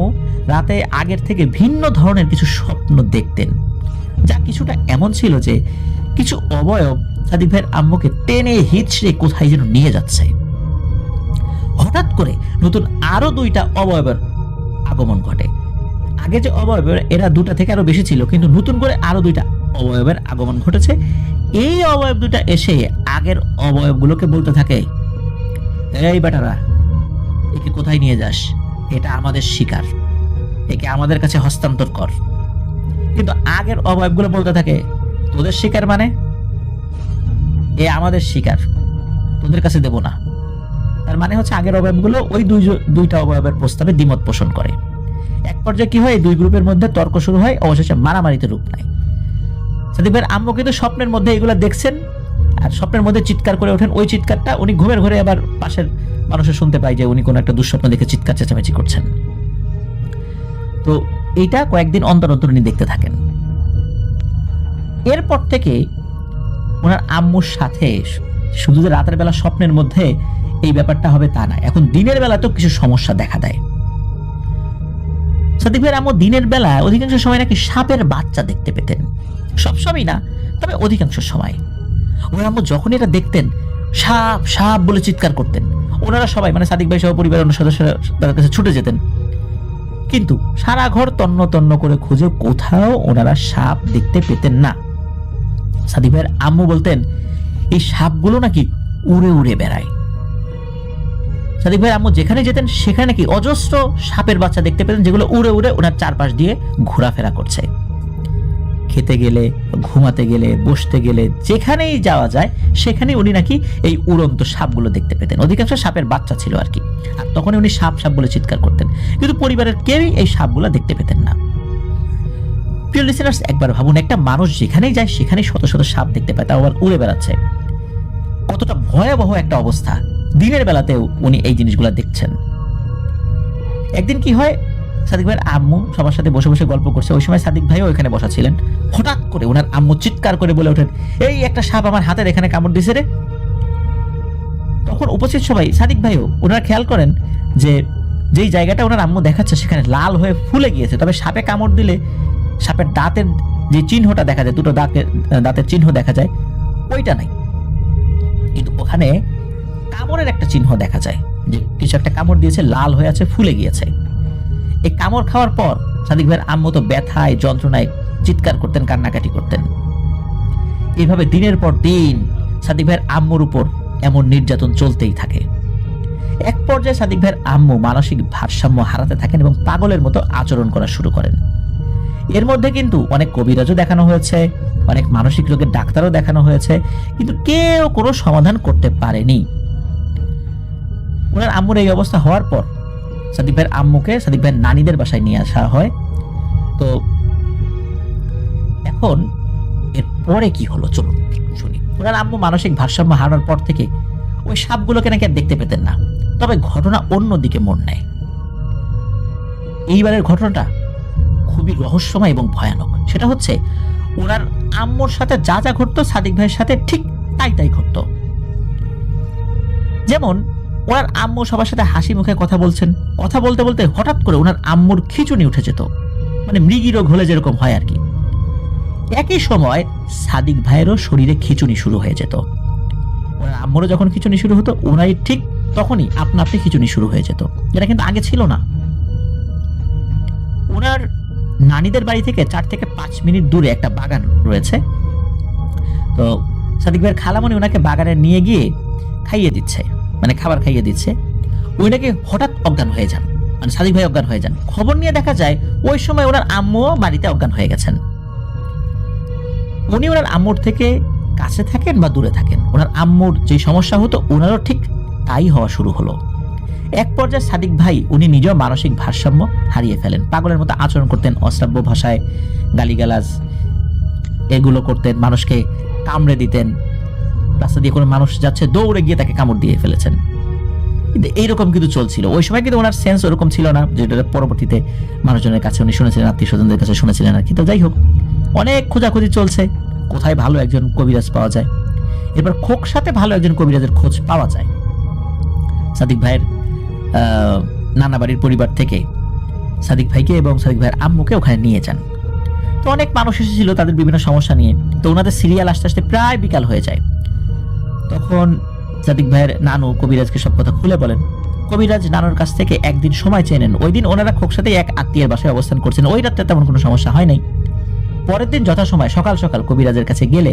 রাতে আগের থেকে ভিন্ন ধরনের কিছু স্বপ্ন দেখতেন, যা কিছুটা এমন ছিল যে কিছু অবয়ব সাদিক ভাইয়ের আম্মুকে টেনে হিচড়ে কোথায় যেন নিয়ে যাচ্ছে। হঠাৎ করে নতুন আরো 2টা অবয়বের আগমন ঘটে। আগে যে অবয়ব এরা 2টা থেকে আরো বেশি ছিল, কিন্তু নতুন করে আরো 2টা অবয়বের আগমন ঘটেছে। এই অবয়ব 2টা এসে আগের অবয়বগুলোকে বলতে থাকে, এই বেটারা, একে কোথায় নিয়ে যাস? এটা আমাদের শিকার, একে আমাদের কাছে হস্তান্তর কর। কিন্তু আগের অবয়বগুলো বলতে থাকে, তোদের শিকার মানে? এ আমাদের শিকার, তোদের কাছে দেব না। তার মানে হচ্ছে আগের অবয়বগুলো ওই 2টা অবয়বের প্রস্তাবে দ্বিমত পোষণ করে। এক পর্যায়ে কি হয়, 2 গ্রুপের মধ্যে তর্ক শুরু হয়, অবশেষে মারামারিতে রূপ নেয়। সাদিক ভাইয়ের আম্মু কিন্তু স্বপ্নের মধ্যে এগুলো দেখছেন, আর স্বপ্নের মধ্যে চিৎকার করে ওঠেন। ওই চিৎকারটা উনি ঘুমের ঘরে আবার পাশের মানুষের শুনতে পায় যে উনি কোনো একটা দুঃস্বপ্ন দেখে চিৎকার চেঁচামেচি করছেন। তো এইটা কয়েকদিন অন্তর অন্তর উনি দেখতে থাকেন। এরপর থেকে ওনার আম্মুর সাথে শুধু যে রাতের বেলা স্বপ্নের মধ্যে এই ব্যাপারটা হবে তা না, এখন দিনের বেলা তো কিছু সমস্যা দেখা দেয়। সাদিক ভাইয়ের আম্মু দিনের বেলা অধিকাংশ সময় নাকি সাপের বাচ্চা দেখতে পেতেন, সবসময় না তবে অধিকাংশ সময়। ওনার আম্মু যখন এটা দেখতেন সাপ সাপ বলে চিৎকার করতেন। ওনারা সবাই মানে সাদিক ভাই সহ পরিবারের অন্য সদস্যরা তার কাছে ছুটে যেতেন, কিন্তু সারা ঘর তন্ন তন্ন করে খুঁজে কোথাও ওনারা সাপ দেখতে পেতেন না। সাদিক ভাইয়ের আম্মু বলতেন এই সাপগুলো নাকি উড়ে উড়ে বেড়ায়। সাদিক ভাইয়ের আম্মু যেখানে যেতেন সেখানে নাকি অজস্র সাপের বাচ্চা দেখতে পেতেন, যেগুলো উড়ে উড়ে ওনার চারপাশ দিয়ে ঘোরাফেরা করছে। খেতে গেলে, ঘুমাতে গেলে, বসতে গেলে, যেখানেই যাওয়া যায় সেখানেই উনি নাকি এই উড়ন্ত সাপগুলো দেখতে পেতেন। অধিকাংশ সাপের বাচ্চা ছিল আর কি, আর তখন উনি সাপ সাপ বলে চিৎকার করতেন, কিন্তু পরিবারের কেউই এই সাপগুলো দেখতে পেতেন না। প্রিয় লিসেনার্স, একবার ভাবুন, একটা মানুষ যেখানেই যায় সেখানেই শত শত সাপ দেখতে পায়, তাও আবার উড়ে বেড়াচ্ছে। কতটা ভয়াবহ একটা অবস্থা। দিনের বেলাতেও উনি এই জিনিসগুলো দেখছেন। একদিন কি হয়, সাদিক ভাইয়ের আম্মু সবার সাথে বসে বসে গল্প করছে, ওই সময় সাদিক ভাইও এখানে বসা ছিলেন। হঠাৎ করে ওনার আম্মু চিৎকার করে বলে ওঠেন, এই একটা সাপ আমার হাতের এখানে কামড় দিছে রে। তখন উপস্থিত সবাই, সাদিক ভাইও, ওনারা খেয়াল করেন যে যেই জায়গাটা ওনার আম্মু দেখাচ্ছে সেখানে লাল হয়ে ফুলে গিয়েছে, তবে সাপে কামড় দিলে সাপের দাঁতের যে চিহ্নটা দেখা যায়, দুটো দাঁতের চিহ্ন দেখা যায়, ওইটা নাই, কিন্তু ওখানে কামড়ের একটা চিহ্ন দেখা যায়, যে কিছু একটা কামড় দিয়েছে, লাল হয়ে আছে, ফুলে গিয়েছে। এই কামড় খাওয়ার পর সাদিক ভাইয়ের আম্মু তো ব্যথায় যন্ত্রণায় চিৎকার করতেন, কান্নাকাটি করতেন। এইভাবে দিনের পর দিন সাদিক ভাইয়ের আম্মুর উপর এমন নির্যাতন চলতেই থাকে। এক পর্যায়ে সাদিক ভাইয়ের আম্মু মানসিক ভারসাম্য হারাতে থাকেন এবং পাগলের মতো আচরণ করা শুরু করেন। এর মধ্যে কিন্তু অনেক কবিরাজও দেখানো হয়েছে, অনেক মানসিক রোগের ডাক্তারও দেখানো হয়েছে, কিন্তু কেউ কোনো সমাধান করতে পারেনি। ওনার আম্মুর এই অবস্থা হওয়ার পর সাদিক ভাইয়ের আম্মুকে সাদিক ভাইয়ের নানিদের বাসায় নিয়ে আসা হয়। তো এখন এর পরে কি হলো চলুন শুনি। ওনার আম্মু মানসিক ভারসাম্য হারানোর পর থেকে ওই সাপগুলোকে নাকি আর দেখতে পেতেন না, তবে ঘটনা অন্যদিকে মোড় নেয়। এইবারের ঘটনাটা খুবই রহস্যময় এবং ভয়ানক। সেটা হচ্ছে ওনার আম্মুর সাথে যা যা ঘটতো সাদিক ভাইয়ের সাথে ঠিক তাই তাই ঘটতো। যেমন ওনার আম্মু সবার সাথে হাসি মুখে কথা বলছেন, কথা বলতে বলতে হঠাৎ করে ওনার আম্মুর খিঁচুনি উঠে যেত, মানে মৃগী রোগ হলে যেরকম হয় আর কি। একই সময় সাদিক ভাইয়েরও শরীরে খিঁচুনি শুরু হয়ে যেত। ওনার আম্মুরও যখন খিঁচুনি শুরু হতো, ওনারই ঠিক তখনই আপনা আপনি খিঁচুনি শুরু হয়ে যেত, যেটা কিন্তু আগে ছিল না। ওনার নানিদের বাড়ি থেকে 4 থেকে 5 মিনিট দূরে একটা বাগান রয়েছে। তো সাদিক ভাইয়ের খালামণি ওনাকে বাগানে নিয়ে গিয়ে খাইয়ে দিচ্ছে, মানে খাবার খাইয়ে দিচ্ছে। ওই নাকি হঠাৎ অজ্ঞান হয়ে যান, মানে সাদিক ভাই অজ্ঞান হয়ে যান। খবর নিয়ে দেখা যায় ওই সময় ওনার আম্মুও বাড়িতে অজ্ঞান হয়ে গেছেন। উনি ওনার আম্মুর থেকে কাছে থাকেন বা দূরে থাকেন, ওনার আম্মুর যে সমস্যা হতো ওনারও ঠিক তাই হওয়া শুরু হলো। এক পর্যায়ে সাদিক ভাই উনি নিজেও মানসিক ভারসাম্য হারিয়ে ফেলেন, পাগলের মতো আচরণ করতেন, অশ্রাব্য ভাষায় গালিগালাজ এগুলো করতেন, মানুষকে কামড়ে দিতেন। রাস্তা দিয়ে কোনো মানুষ যাচ্ছে দৌড়ে গিয়ে তাকে কামড় দিয়ে ফেলেছেন। কিন্তু এইরকম কিন্তু চলছিল ওই সময়, কিন্তু ওনার সেন্স ওরকম ছিল না, যেটা পরবর্তীতে মানুষজনের কাছে উনি শুনেছিলেন, আত্মীয় স্বজনদের কাছে শুনেছিলেন আর কি। তো যাই হোক, অনেক খোঁজাখুঁজি চলছে কোথায় ভালো একজন কবিরাজ পাওয়া যায়। এবার খোকসাতে ভালো একজন কবিরাজের খোঁজ পাওয়া যায়। সাদিক ভাইয়ের নানা বাড়ির পরিবার থেকে সাদিক ভাইকে এবং সাদিক ভাইয়ের আম্মুকে ওখানে নিয়ে যান। তো অনেক মানুষ এসেছিল তাদের বিভিন্ন সমস্যা নিয়ে। তো ওনাদের সিরিয়াল আস্তে আস্তে প্রায় বিকাল হয়ে যায়। তখন সাদিক ভাইয়ের নানু কবিরাজকে সব কথা খুলে বলেন। কবিরাজ নানুর কাছ থেকে একদিন সময় চেয়ে নেন। ওই দিন ওনারা খোকসাতেই এক আত্মীয়ের বাসায় অবস্থান করছেন, ওই রাতে তেমন কোনো সমস্যা হয় নাই। পরের দিন যথাসময় সকাল সকাল কবিরাজের কাছে গেলে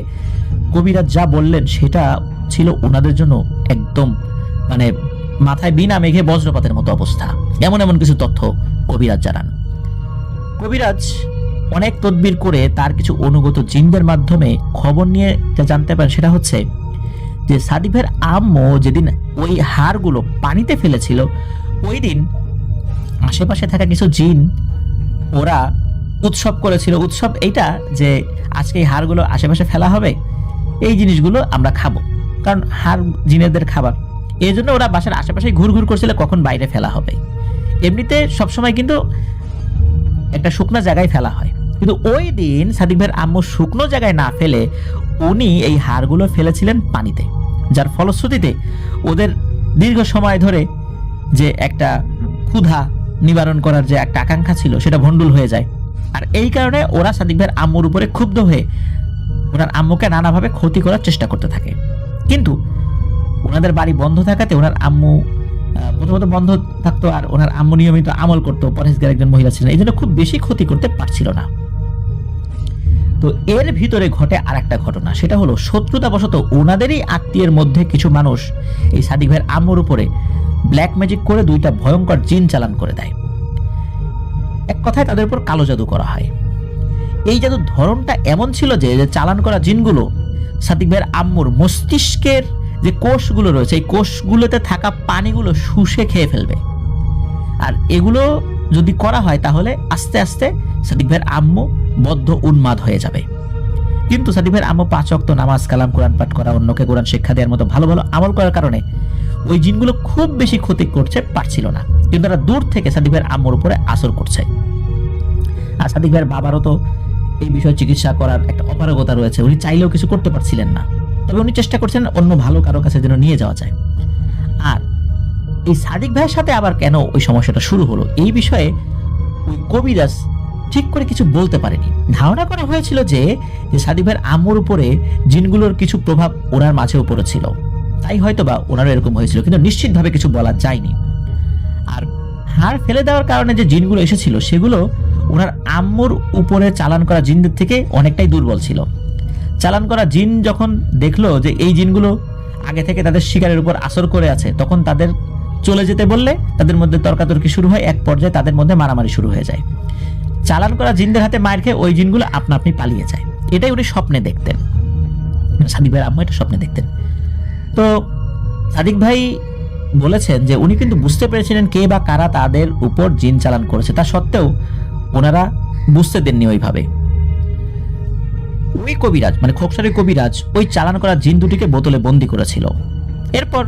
কবিরাজ যা বললেন সেটা ছিল ওনাদের জন্য একদম মানে মাথায় বিনা মেঘে বজ্রপাতের মতো অবস্থা। এমন এমন কিছু তথ্য কবিরাজ জানান। কবিরাজ অনেক তদবির করে তার কিছু অনুগত জিনদের মাধ্যমে খবর নিয়ে যা জানতে পারেন সেটা হচ্ছে যে সাদিক ভাইয়ের আম্মু যেদিন ওই হাড়গুলো পানিতে ফেলেছিল, ওই দিন আশেপাশে থাকা কিছু জিন ওরা উৎসব করেছিল। উৎসব এইটা যে আজকে এই হাড়গুলো আশেপাশে ফেলা হবে, এই জিনিসগুলো আমরা খাবো, কারণ হাড় জিনেদের খাবার। এই জন্য ওরা বাসার আশেপাশে ঘুরঘুর করছিল কখন বাইরে ফেলা হবে। এমনিতে সবসময় কিন্তু একটা শুকনো জায়গায় ফেলা হয়, কিন্তু ওই দিন সাদিক ভাইয়ের আম্মু শুকনো জায়গায় না ফেলে উনি এই হাড়গুলো ফেলেছিলেন পানিতে। যার ফলশ্রুতিতে ওদের দীর্ঘ সময় ধরে যে একটা ক্ষুধা নিবারণ করার যে একটা আকাঙ্ক্ষা ছিল সেটা ভণ্ডুল হয়ে যায়। আর এই কারণে ওরা সাদিক ভাইয়ের আম্মুর উপরে ক্ষুব্ধ হয়ে ওনার আম্মুকে নানাভাবে ক্ষতি করার চেষ্টা করতে থাকে। কিন্তু ওনাদের বাড়ি বন্ধ থাকাতে ওনার আম্মু প্রথমত বন্ধ থাকতো, আর ওনার আম্মু নিয়মিত আমল করতো, পরহেজগার একজন মহিলা ছিলেন, এই জন্য খুব বেশি ক্ষতি করতে পারছিল না। তো এর ভিতরে ঘটে আর একটা ঘটনা, সেটা হলো শত্রুতাবশত ওনাদেরই আত্মীয়ের মধ্যে কিছু মানুষ এই সাদিক ভাইয়ের আম্মুর উপরে ব্ল্যাক ম্যাজিক করে 2টা ভয়ঙ্কর জিন চালান করে দেয়। এক কথায় তাদের উপর কালো জাদু করা হয়। এই জাদুর ধরনটা এমন ছিল যে চালান করা জিনগুলো সাদিক ভাইয়ের আম্মুর মস্তিষ্কের যে কোষগুলো রয়েছে এই কোষগুলোতে থাকা পানিগুলো শুষে খেয়ে ফেলবে। আর এগুলো যদি করা হয় তাহলে আস্তে আস্তে সাদিক ভাইয়ের আম্মু বদ্ধ উন্মাদ হয়ে যাবে। কিন্তু সাদিক ভাইয়ের আম্মু 5 ওয়াক্ত নামাজ, কালাম, কোরআন পাঠ করা, অন্যকে কোরআন শিক্ষা দেওয়ার মতো ভালো ভালো আমল করার কারণে ওই জিনগুলো খুব বেশি ক্ষতি করতে পারছিল না, কিন্তু তারা দূর থেকে সাদিক ভাইয়ের আম্মুর উপরে আসর করছে। আর সাদিক ভাইয়ের বাবারও তো এই বিষয়ে চিকিৎসা করার একটা অপারগতা রয়েছে, উনি চাইলেও কিছু করতে পারছিলেন না, তবে উনি চেষ্টা করছেন অন্য ভালো কারো কাছে যেন নিয়ে যাওয়া যায়। আর এই সাদিক ভাইয়ের সাথে আবার কেন ওই সমস্যাটা শুরু হলো এই বিষয়ে ওই কবিরাজ ঠিক করে কিছু বলতে পারেনি। ধারণা করা হয়েছিল যে সাদিক ভাইয়ের আম্মুর উপরে জিনগুলোর কিছু প্রভাব ওনার মাঝেও পড়েছিল, তাই হয়তো বা ওনারও এরকম হয়েছিল, কিন্তু নিশ্চিতভাবে কিছু বলা যায়নি। আর হাড় ফেলে দেওয়ার কারণে যে জিনগুলো এসেছিল সেগুলো ওনার আম্মুর উপরে চালান করা জিনদের থেকে অনেকটাই দুর্বল ছিল। চালান করা জিন যখন দেখলো যে এই জিনগুলো আগে থেকে তাদের শিকারের উপর আসর করে আছে, তখন তাদের চলে যেতে বললে তাদের মধ্যে তর্কাতর্কি শুরু হয়, এক পর্যায়ে তাদের মধ্যে মারামারি শুরু হয়ে যায়। চালান করা জিনদের হাতে মার খেয়ে ওই জিনগুলো আপনা আপনি পালিয়ে যায়। এটাই উনি স্বপ্নে দেখতেন, সাদিক ভাইয়ের আম্মু এটা স্বপ্নে দেখতেন। তো সাদিক ভাই বলেছেন যে উনি কিন্তু বুঝতে পেরেছিলেন কে বা কারা তাদের উপর জিন চালান করেছে, তা সত্ত্বেও ওনারা বুঝতে দেননি ওইভাবে। ওই কবিরাজ মানে খোকসারি কবিরাজ ওই চালান করা জিন দুটিকে বোতলে বন্দি করেছিল। এরপর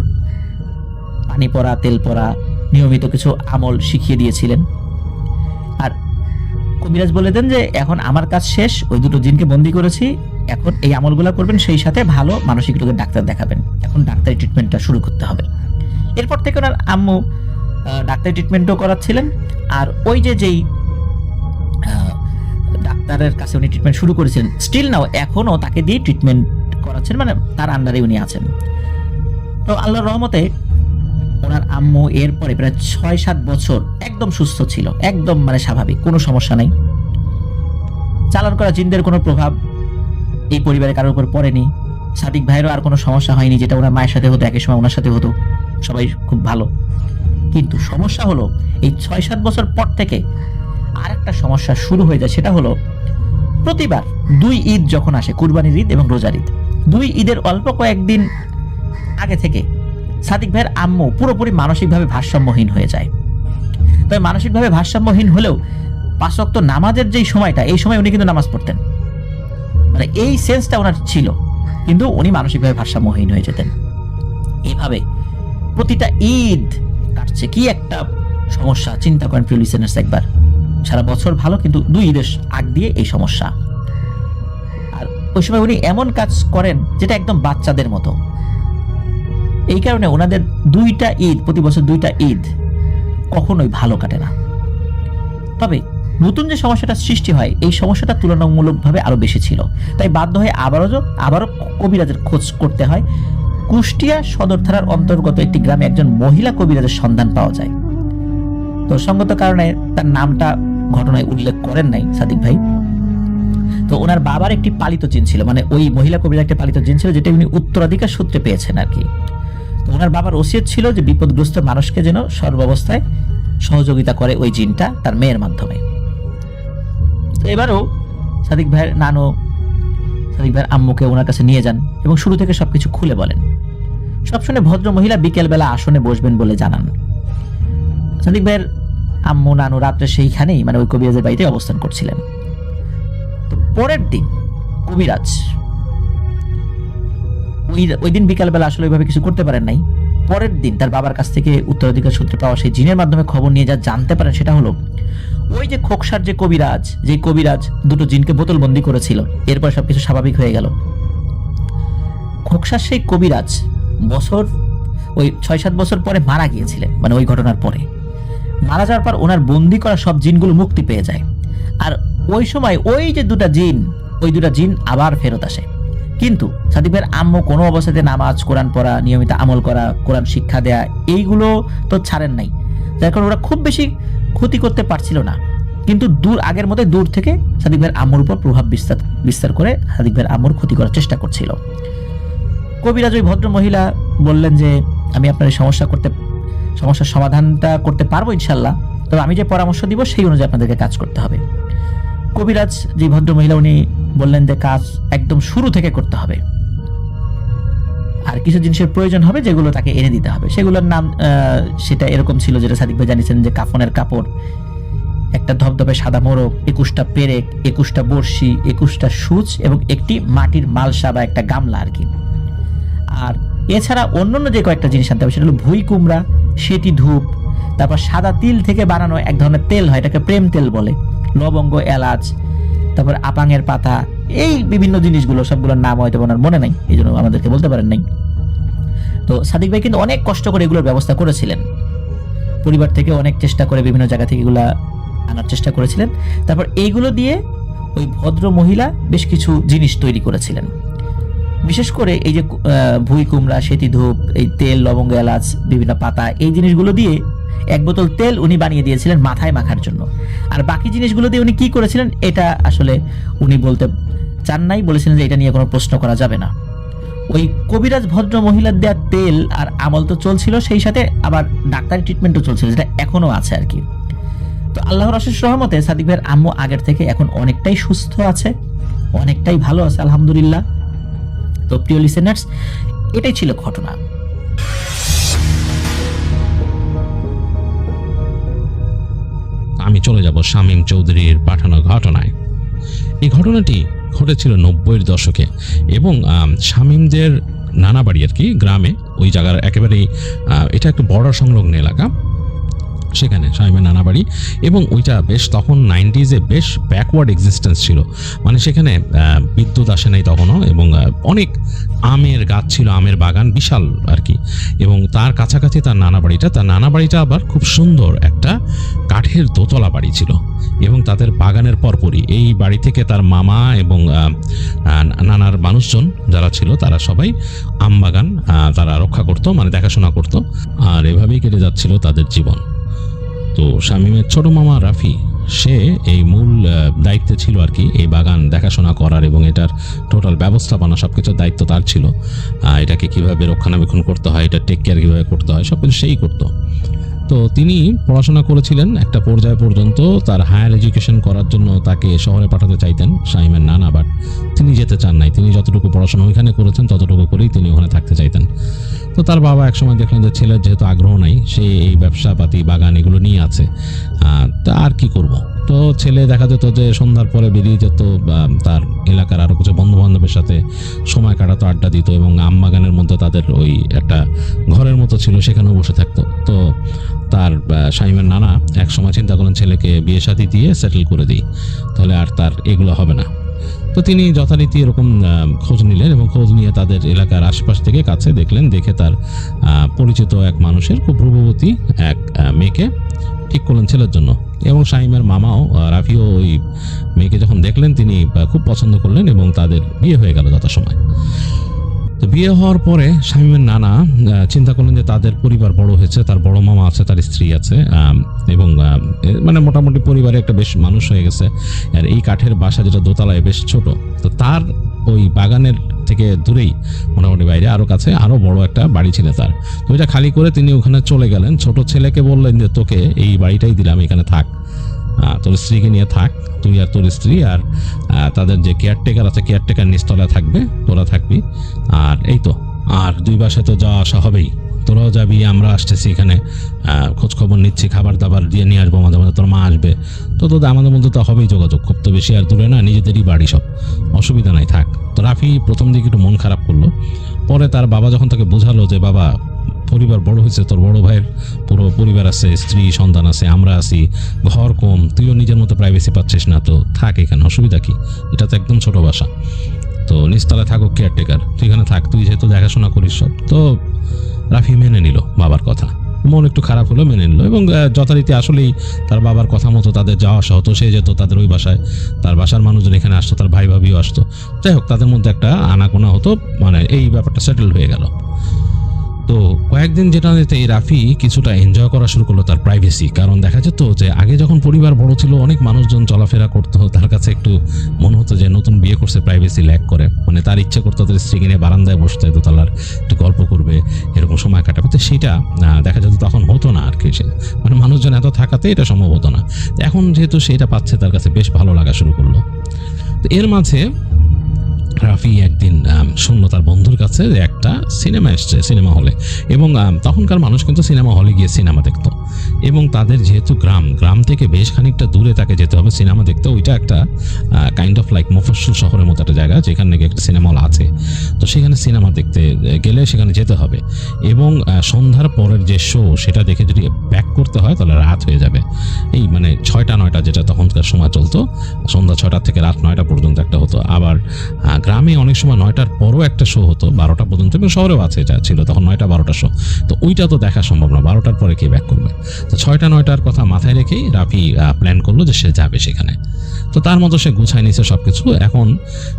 পানি পড়া, তেল পড়া, নিয়মিত কিছু আমল শিখিয়ে দিয়েছিলেন। আর কবিরাজ বলে দেন যে এখন আমার কাজ শেষ, ওই 2টো জিনকে বন্দি করেছি, এখন এই আমলগুলো করবেন, সেই সাথে ভালো মানসিক রোগের ডাক্তার দেখাবেন, এখন ডাক্তারি ট্রিটমেন্টটা শুরু করতে হবে। এরপর থেকে ওনার আম্মু ডাক্তারি ট্রিটমেন্টও করাচ্ছিলেন। আর ওই যেই ডাক্তারের কাছে উনি ট্রিটমেন্ট শুরু করেছেন, স্টিল নাও এখনো তাকে দিয়ে ট্রিটমেন্ট করাচ্ছেন, মানে তার আন্ডারে উনি আছেন। তো আল্লাহর রহমতে ওনার আম্মু এরপরে প্রায় 6-7 বছর একদম সুস্থ ছিল, একদম মানে স্বাভাবিক, কোনো সমস্যা নাই। চালান করা জিনদের কোনো প্রভাব এই পরিবারে কারোর উপর পড়েনি। সাদিক ভাইয়েরও আর কোনো সমস্যা হয়নি, যেটা ওনার মায়ের সাথে হতো একই সময় ওনার সাথে হতো, সবাই খুব ভালো। কিন্তু সমস্যা হলো এই 6-7 বছর পর থেকে আর একটা সমস্যা শুরু হয়ে যায়, সেটা হলো প্রতিবার 2 ঈদ যখন আসে, কুরবানির ঈদ এবং রোজার ঈদ, 2 ঈদের অল্প কয়েকদিন আগে থেকে সাদিক ভাইয়ের আম্মু পুরোপুরি মানসিকভাবে ভারসাম্যহীন হয়ে যায়। তবে মানসিকভাবে ভারসাম্যহীন হলেও 5 ওয়াক্ত নামাজের যেই সময়টা, এই সময় উনি কিন্তু নামাজ পড়তেন, মানে এই সেন্সটা ওনার ছিল, কিন্তু উনি মানসিকভাবে ভারসাম্যহীন হয়ে যেতেন। এভাবে প্রতিটা ঈদ কাটছে, কি একটা সমস্যা চিন্তা করেন প্রিয় লিসেনার্স একবার। সারা বছর ভালো, কিন্তু 2 ঈদের আগ দিয়ে এই সমস্যা। আর ওই সময় উনি এমন কাজ করেন যেটা একদম বাচ্চাদের মতো। এই কারণে ওনাদের 2টা ঈদ, প্রতি বছর 2টা ঈদ কখনোই ভালো কাটে না। তবে নতুন যে সমস্যাটা সৃষ্টি হয়, এই সমস্যাটা তুলনামূলকভাবে আরো বেশি ছিল, তাই বাধ্য হয়ে আবারও কবিরাজের খোঁজ করতে হয়। কুষ্টিয়া সদর থানার অন্তর্গত একটি গ্রামে একজন মহিলা কবিরাজের সন্ধান পাওয়া যায়। তো সঙ্গত কারণে তার নামটা ঘটনায় উল্লেখ করেন নাই সাদিক ভাই। তো ওনার বাবার একটি পালিত জিন ছিল, মানে ওই মহিলা কবিরাজ একটা পালিত জিন ছিল, যেটা উনি উত্তরাধিকার সূত্রে পেয়েছেন আর কি। তো ওনার বাবার ওসিয়ত ছিল যে বিপদগ্রস্ত মানুষকে যেন সর্বাবস্থায় সহযোগিতা করে ওই জিনটা তার মেয়ের মাধ্যমে। তো এবারও সাদিক ভাইয়ের নানু সাদিক ভাইয়ের আম্মুকে ওনার কাছে নিয়ে যান এবং শুরু থেকে সবকিছু খুলে বলেন। সব শুনে ভদ্র মহিলা বিকেলবেলা আসনে বসবেন বলে জানান। সাদিক ভাইয়ের আম্মু নানু রাত্রে সেইখানেই, মানে ওই কবিরাজের বাড়িতে অবস্থান করছিলেন। তো পরের দিন কবিরাজ ওই দিন বিকালবেলা আসলে ওইভাবে কিছু করতে পারেন নাই। পরের দিন তার বাবার কাছ থেকে উত্তরাধিকার সূত্রে পাওয়া সেই জিনের মাধ্যমে খবর নিয়ে যা জানতে পারেন, সেটা হলো ওই যে খোকসার যে কবিরাজ 2টো জিনকে বোতলবন্দি করেছিল, এরপর সবকিছু স্বাভাবিক হয়ে গেল। খোকসার সেই কবিরাজ বছর, ওই 6-7 বছর পরে মারা গিয়েছিলেন, মানে ওই ঘটনার পরে মারা যাওয়ার পর ওনার বন্দি করা সব জিনগুলো মুক্তি পেয়ে যায়। আর ওই সময় ওই যে ওই দুটা জিন আবার ফেরত আসে। কিন্তু সাদিক ভাইয়ের আম্মু কোনো অবস্থাতে নামাজ, কোরআন পড়া, নিয়মিত আমল করা, কোরআন শিক্ষা দেয়া, এইগুলো তো ছাড়েন নাই, যার কারণে ওরা খুব বেশি ক্ষতি করতে পারছিল না। কিন্তু আগের মতো দূর থেকে সাদিক ভাইয়ের আম্মুর উপর প্রভাব বিস্তার করে সাদিক ভাইয়ের আম্মুর ক্ষতি করার চেষ্টা করছিল। কবিরাজ ওই ভদ্র মহিলা বললেন যে আমি আপনার এই সমস্যার সমাধানটা করতে পারবো ইনশাল্লাহ, তবে আমি যে পরামর্শ দিব সেই অনুযায়ী আপনাদেরকে কাজ করতে হবে। কবিরাজ যে ভদ্র মহিলা উনি বললেন যে কাজ একদম শুরু থেকে করতে হবে, আর কিছু জিনিসের প্রয়োজন হবে যেগুলো তাকে এনে দিতে হবে। সেগুলোর নাম সেটা এরকম ছিল, যেটা সাদিক ভাই জানিয়েছেন, যে কাফনের কাপড়, একটা ধবধবে সাদা মোরগ, 21টা পেরেক, 21টা বড়শি, 21টা সূচ এবং একটি মাটির মালসা বা একটা গামলা আর কি। আর এছাড়া অন্যান্য যে কয়েকটা জিনিস আনতে হবে সেটা হলো ভুঁই কুমড়া, সেটি ধূপ, তারপর সাদা তিল থেকে বানানো এক ধরনের তেল হয়, এটাকে প্রেম তেল বলে, লবঙ্গ, এলাচ, তারপর আপাঙের পাতা, এই বিভিন্ন জিনিসগুলো সবগুলোর নাম হয়তো ওনার মনে নাই, এই জন্য আমাদেরকে বলতে পারেন নাই। তো সাদিক ভাই কিন্তু অনেক কষ্ট করে এগুলোর ব্যবস্থা করেছিলেন, পরিবার থেকে অনেক চেষ্টা করে বিভিন্ন জায়গা থেকে এগুলা আনার চেষ্টা করেছিলেন। তারপর এইগুলো দিয়ে ওই ভদ্র মহিলা বেশ কিছু জিনিস তৈরি করেছিলেন। বিশেষ করে এই যে ভুঁই কুমড়া, সেতি ধূপ, এই তেল, লবঙ্গ, এলাচ, বিভিন্ন পাতা, এই জিনিসগুলো দিয়ে এক বোতল তেল উনি বানিয়ে দিয়েছিলেন মাথায় মাখার জন্য। আর বাকি জিনিসগুলো দিয়ে উনি কি করেছিলেন এটা আসলে উনি বলতে চান নাই, বলেছিলেন যে এটা নিয়ে কোনো প্রশ্ন করা যাবে না। ওই কবিরাজ ভদ্র মহিলার দেওয়া তেল আর আমল তো চলছিল, সেই সাথে আবার ডাক্তারি ট্রিটমেন্টও চলছিল, যেটা এখনো আছে আর কি। তো আল্লাহর অশেষ রহমতে সাদিক ভাইয়ের আম্মু আগের থেকে এখন অনেকটাই সুস্থ আছে, অনেকটাই ভালো আছে আলহামদুলিল্লাহ। তো প্রিয় লিসেনার্স, এটাই ছিল ঘটনা। আমি চলে যাব শামীম চৌধুরীর পাঠানো ঘটনায়। এই ঘটনাটি ঘটেছিল 90-এর দশকে এবং শামীমদের নানা বাড়ি আর কি গ্রামে, ওই জায়গার একেবারেই এটা একটা বর্ডার সংলগ্ন এলাকা, সেখানে শামীমের নানা বাড়ি। এবং ওইটা বেশ তখন 90s বেশ ব্যাকওয়ার্ড এক্সিস্টেন্স ছিল, মানে সেখানে বিদ্যুৎ আসে নাই তখনও, এবং অনেক আমের গাছ ছিল, আমের বাগান বিশাল আর কি। এবং তার কাছাকাছি তার নানা বাড়িটা আবার খুব সুন্দর একটা কাঠের দোতলা বাড়ি ছিল। এবং তাদের বাগানের পরপরই এই বাড়ি থেকে তার মামা এবং নানার মানুষজন যারা ছিল তারা সবাই আম বাগান তারা রক্ষা করতো, মানে দেখাশোনা করতো। আর এভাবেই কেটে যাচ্ছিল তাদের জীবন। তো শামীমের ছোট মামা রাফি, সে এই মূল দায়িত্বে ছিল আর কি, এই বাগান দেখাশোনা করার এবং এটার টোটাল ব্যবস্থাপনা সবকিছুর দায়িত্ব তার ছিল। এটাকে কিভাবে রক্ষণাবেক্ষণ করতে হয়, এটা টেক কেয়ার কীভাবে করতে হয়, সবকিছু সেই করতো। তো তিনি পড়াশোনা করেছিলেন একটা পর্যায় পর্যন্ত, তার হায়ার এডুকেশন করার জন্য তাকে শহরে পাঠাতে চাইতেন শামীমের নানা, বাট তিনি যেতে চান নাই। তিনি যতটুকু পড়াশোনা ওইখানে করেছেন ততটুকু করেই তিনি ওখানে থাকতে চাইতেন। তো তার বাবা একসময় দেখলেন যে ছেলের যেহেতু আগ্রহ নাই, সে এই ব্যবসাপাতি বাগান এগুলো নিয়ে আছে, তা আর কি করব। তো ছেলে দেখা যেত যে সন্ধ্যার পরে বেরিয়ে যেত, তার এলাকার আরও কিছু বন্ধুবান্ধবের সাথে সময় কাটাতো, আড্ডা দিত, এবং আম বাগানের মধ্যে তাদের ওই একটা ঘরের মতো ছিল, সেখানেও বসে থাকতো। তো তার শামীমের নানা এক সময় চিন্তা করলেন ছেলেকে বিয়ে শাদী দিয়ে সেটেল করে দিই, তাহলে আর তার এগুলো হবে না। তো তিনি যথারীতি এরকম খোঁজ নিলেন এবং খোঁজ নিয়ে তাদের এলাকার আশপাশ থেকে কাছে দেখে তার পরিচিত এক মানুষের খুব রূপবতী এক মেয়েকে ঠিক করলেন ছেলের জন্য। এবং শামীমের মামাও রাফিও ওই মেয়েকে যখন দেখলেন তিনি খুব পছন্দ করলেন এবং তাদের বিয়ে হয়ে গেল যথাসময়। তো বিয়ে হওয়ার পরে শামীমের নানা চিন্তা করলেন যে তাদের পরিবার বড় হয়েছে, তার বড় মামা আছে, তার স্ত্রী আছে, এবং মানে মোটামুটি পরিবারে একটা বেশ মানুষ হয়ে গেছে। আর এই কাঠের বাসা যেটা দোতলায় বেশ ছোট, তো তার ওই বাগানের থেকে দূরেই মোটামুটি বাইরে আরও কাছে আরও বড় একটা বাড়ি ছিল তার। তো এটা খালি করে তিনি ওখানে চলে গেলেন। ছোট ছেলেকে বললেন যে তোকে এই বাড়িটাই দিলাম, এখানে থাক, তোর স্ত্রীকে নিয়ে থাক, তুই আর তোর স্ত্রী, আর তাদের যে কেয়ারটেকার আছে কেয়ারটেকার নিচতলায় থাকবে, তোরা থাকবি। আর এই তো, আর দুই বাসায় তো যাওয়া আসা হবেই, তোরাও যাবি, আমরা আসতেছি এখানে খোঁজ খবর নিচ্ছি, খাবার দাবার দিয়ে নিয়ে আসবো, মাঝে মাঝে তোর মা আসবে, তো তোদের আমাদের মধ্যে তো হবেই যোগাযোগ, খুব তো বেশি আর দূরে না, নিজেদেরই বাড়ি, সব অসুবিধা নাই, থাক। তো রাফি প্রথম দিকে একটু মন খারাপ করলো। পরে তার বাবা যখন তাকে বোঝালো যে বাবা পরিবার বড় হয়েছে, তোর বড় ভাইয়ের পুরো পরিবার আছে, স্ত্রী সন্তান আছে, আমরা আছি, ঘর কম, তুইও নিজের মতো প্রাইভেসি পাচ্ছিস না, তো থাক এখানে, অসুবিধা কি, এটা তো একদম ছোট বাসা। তো নিচতলায় থাকুক কেয়ারটেকার, তুই এখানে থাক, তুই যেহেতু দেখাশোনা করিস সব। তো রাফি মেনে নিল বাবার কথা, মন একটু খারাপ হলো, মেনে নিল এবং যথারীতি আসলেই তার বাবার কথা মতো তাদের যাওয়া আসা হতো। সে যেত তাদের ওই বাসায়, তার বাসার মানুষজন এখানে আসতো, তার ভাই ভাবিও আসতো। যাই হোক, তাদের মধ্যে একটা আনাগোনা হতো, মানে এই ব্যাপারটা সেটেল হয়ে গেল। তো কয়েকদিন যেটা এই রাফি কিছুটা এনজয় করা শুরু করলো তার প্রাইভেসি। কারণ দেখা যেত যে আগে যখন পরিবার বড় ছিল, অনেক মানুষজন চলাফেরা করতো, তার কাছে একটু মনে হতো যে নতুন বিয়ে করছে, প্রাইভেসি ল্যাক করে। মানে তার ইচ্ছে করতো তাদের স্ত্রীকে নিয়ে বারান্দায় বসতে, দোতলার একটু গল্প করবে, এরকম সময় কাটাবে। তো সেটা দেখা যেত তখন হতো না আর কি। মানে মানুষজন এত থাকাতে এটা সম্ভব হতো না। এখন যেহেতু সেটা পাচ্ছে, তার কাছে বেশ ভালো লাগা শুরু করলো। তো এর মাঝে রাফি একদিন শুনলো তার বন্ধুর কাছে যে একটা সিনেমা এসছে সিনেমা হলে, এবং তখনকার মানুষ কিন্তু সিনেমা হলে গিয়ে সিনেমা দেখতো। এবং তাদের যেহেতু গ্রাম থেকে বেশ খানিকটা দূরে তাকে যেতে হবে সিনেমা দেখতে। ওইটা একটা কাইন্ড অফ লাইক মফস্বল শহরের মতো একটা জায়গা, যেখানে নাকি একটা সিনেমা হল আছে। তো সেখানে সিনেমা দেখতে গেলে সেখানে যেতে হবে, এবং সন্ধ্যার পরের যে শো সেটা দেখে যদি ব্যাক করতে হয় তাহলে রাত হয়ে যাবে। এই মানে 6টা-9টা যেটা তখনকার সময় চলতো, সন্ধ্যা 6টা থেকে রাত 9টা পর্যন্ত একটা হতো। আবার গ্রামে অনেক সময় 9টার পরও একটা শো হতো 12টা পর্যন্ত, এবং শহরেও আছে, এটা ছিল তখন 9টা-12টা শো। তো ওইটা তো দেখা সম্ভব না, 12টার পরে কে ব্যাক করবে। তো 6টা-9টার কথা মাথায় রেখেই রাফি প্ল্যান করলো যে সে যাবে সেখানে। তো তার মতো সে গুছায় নিছে সবকিছু। এখন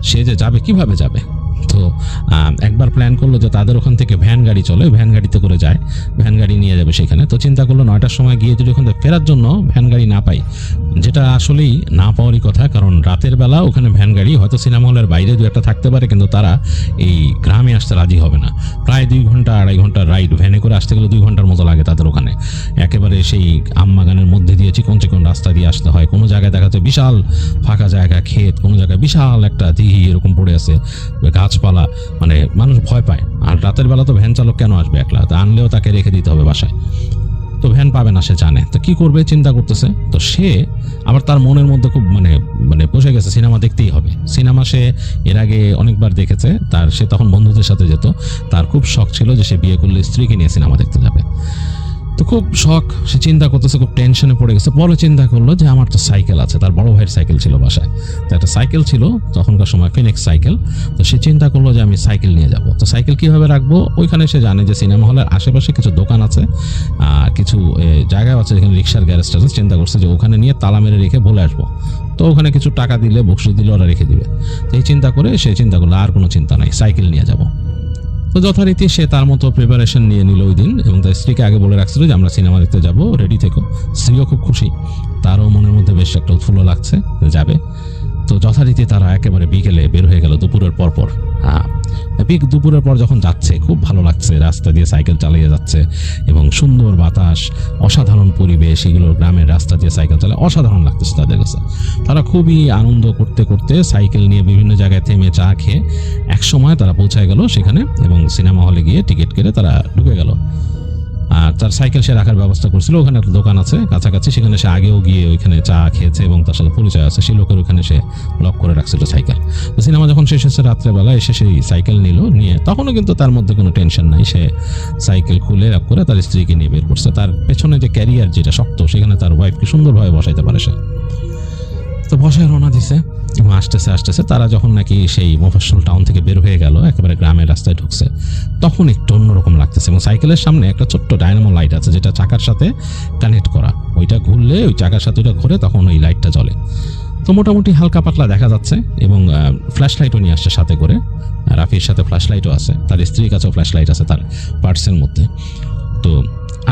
সে যে যাবে, কিভাবে যাবে? তো একবার প্ল্যান করলো যে তাদের ওখান থেকে ভ্যান গাড়ি চলে, ভ্যান গাড়িতে করে যায়, ভ্যান গাড়ি নিয়ে যাবে সেখানে। তো চিন্তা করলো 9টার সময় গিয়ে যদি ওখান থেকে ফেরার জন্য ভ্যান গাড়ি না পাই, যেটা আসলেই না পাওয়ারই কথা, কারণ রাতের বেলা ওখানে ভ্যান গাড়ি হয়তো সিনেমা হলের বাইরে দু একটা থাকতে পারে, কিন্তু তারা এই গ্রামে আসতে রাজি হবে না। প্রায় 2 ঘন্টা 2.5 ঘন্টার রাইড, ভ্যানে করে আসতে গেলে 2 ঘন্টার মতো লাগে তাদের ওখানে। একেবারে সেই আমবাগানের মধ্যে দিয়ে চিকন চিকন রাস্তা দিয়ে আসতে হয়। কোনো জায়গায় দেখা যাচ্ছে বিশাল ফাঁকা জায়গা, ক্ষেত, কোনো জায়গায় বিশাল একটা দিঘি এরকম পড়ে আছে, গাছপালা, মানে মানুষ ভয় পায়। আর রাতের বেলা তো ভ্যান চালক কেন আসবে একলা, তা আনলেও তাকে রেখে দিতে হবে বাসায়। তো ভ্যান পাবে না, সে জানে। তো কি করবে চিন্তা করতেছে। তো সে আবার তার মনের মধ্যে খুব মানে বসে গেছে সিনেমা দেখতেই হবে। সিনেমা সে এর আগে অনেকবার দেখেছে, সে তখন বন্ধুদের সাথে যেত। তার খুব শখ ছিল যে সে বিয়ে করলে স্ত্রীকে নিয়ে সিনেমা দেখতে যাবে। তো খুব শখ, সে চিন্তা করতেছে, খুব টেনশনে পড়ে গেছে। পরে চিন্তা করলো যে আমার তো সাইকেল আছে, তার বড় ভাইয়ের সাইকেল ছিল বাসায়। তো একটা সাইকেল ছিল তখনকার সময়, ফিনিক্স সাইকেল। তো সে চিন্তা করলো যে আমি সাইকেল নিয়ে যাব। তো সাইকেল কিভাবে রাখবো? ওইখানে সে জানে যে সিনেমা হলের আশেপাশে কিছু দোকান আছে, কিছু জায়গা আছে যেখানে রিক্সার গ্যারেজটা আছে। চিন্তা করছে যে ওখানে নিয়ে তালা মেরে রেখে বলে আসবো, তো ওখানে কিছু টাকা দিলে, বকশিশ দিলে ওরা রেখে দিবে। তো এই চিন্তা করে সে চিন্তা করলো আর কোনো চিন্তা নাই, সাইকেল নিয়ে যাব। তো যথারীতি সে তার মতো প্রিপারেশন নিয়ে নিল ওই দিন, এবং তার স্ত্রীকে আগে বলে রাখছিল যে আমরা সিনেমা দেখতে যাব, রেডি থেকো। স্ত্রীও খুব খুশি, তারও মনের মধ্যে বেশ একটা উৎফুল্ল লাগছে যাবে। তো যথারীতি তারা একেবারে বিকেলে বের হয়ে গেল, দুপুরের পর। দুপুরের পর যখন যাচ্ছে, খুব ভালো লাগছে, রাস্তা দিয়ে সাইকেল চালিয়ে যাচ্ছে এবং সুন্দর বাতাস, অসাধারণ পরিবেশ, এগুলো গ্রামের রাস্তা দিয়ে সাইকেল চালায় অসাধারণ লাগতেছে তাদের কাছে। তারা খুবই আনন্দ করতে করতে সাইকেল নিয়ে বিভিন্ন জায়গায় থেমে চা খেয়ে এক সময় তারা পৌঁছায় গেল সেখানে, এবং সিনেমা হলে গিয়ে টিকিট কেটে তারা ঢুকে গেল। আর তার সাইকেল সে রাখার ব্যবস্থা করছিল, ওখানে একটা দোকান আছে কাছাকাছি, সেখানে সে আগেও গিয়ে ওইখানে চা খেয়েছে এবং তার সাথে পরিচয় আছে, সেই লোকের ওখানে সে লক করে রাখছিল সাইকেল। তো সিনেমা যখন শেষ হচ্ছে রাত্রেবেলা, এসে সেই সাইকেল নিয়ে, তখনও কিন্তু তার মধ্যে কোনো টেনশন নাই। সে সাইকেল খুলে লক করে তার স্ত্রীকে নিয়ে বের করছে। তার পেছনে যে ক্যারিয়ার যেটা শক্ত, সেখানে তার ওয়াইফকে সুন্দরভাবে বসাইতে পারে সে। তো বসায় রওনা দিছে, এবং আসতেছে তারা যখন নাকি সেই মফস্বল টাউন থেকে বের হয়ে গেল, একেবারে গ্রামের রাস্তায় ঢুকছে, তখন একটু অন্যরকম লাগতেছে। এবং সাইকেলের সামনে একটা ছোট্ট ডায়নামো লাইট আছে, যেটা চাকার সাথে কানেক্ট করা। ওইটা ঘুরলে, ওই চাকার সাথে ওইটা ঘুরে, তখন ওই লাইটটা জ্বলে। তো মোটামুটি হালকা পাতলা দেখা যাচ্ছে, এবং ফ্ল্যাশ লাইটও নিয়ে আসছে সাথে করে। রাফির সাথে ফ্ল্যাশ লাইটও আছে, তার স্ত্রীর কাছেও ফ্ল্যাশ লাইট আছে তার পার্সের মধ্যে। তো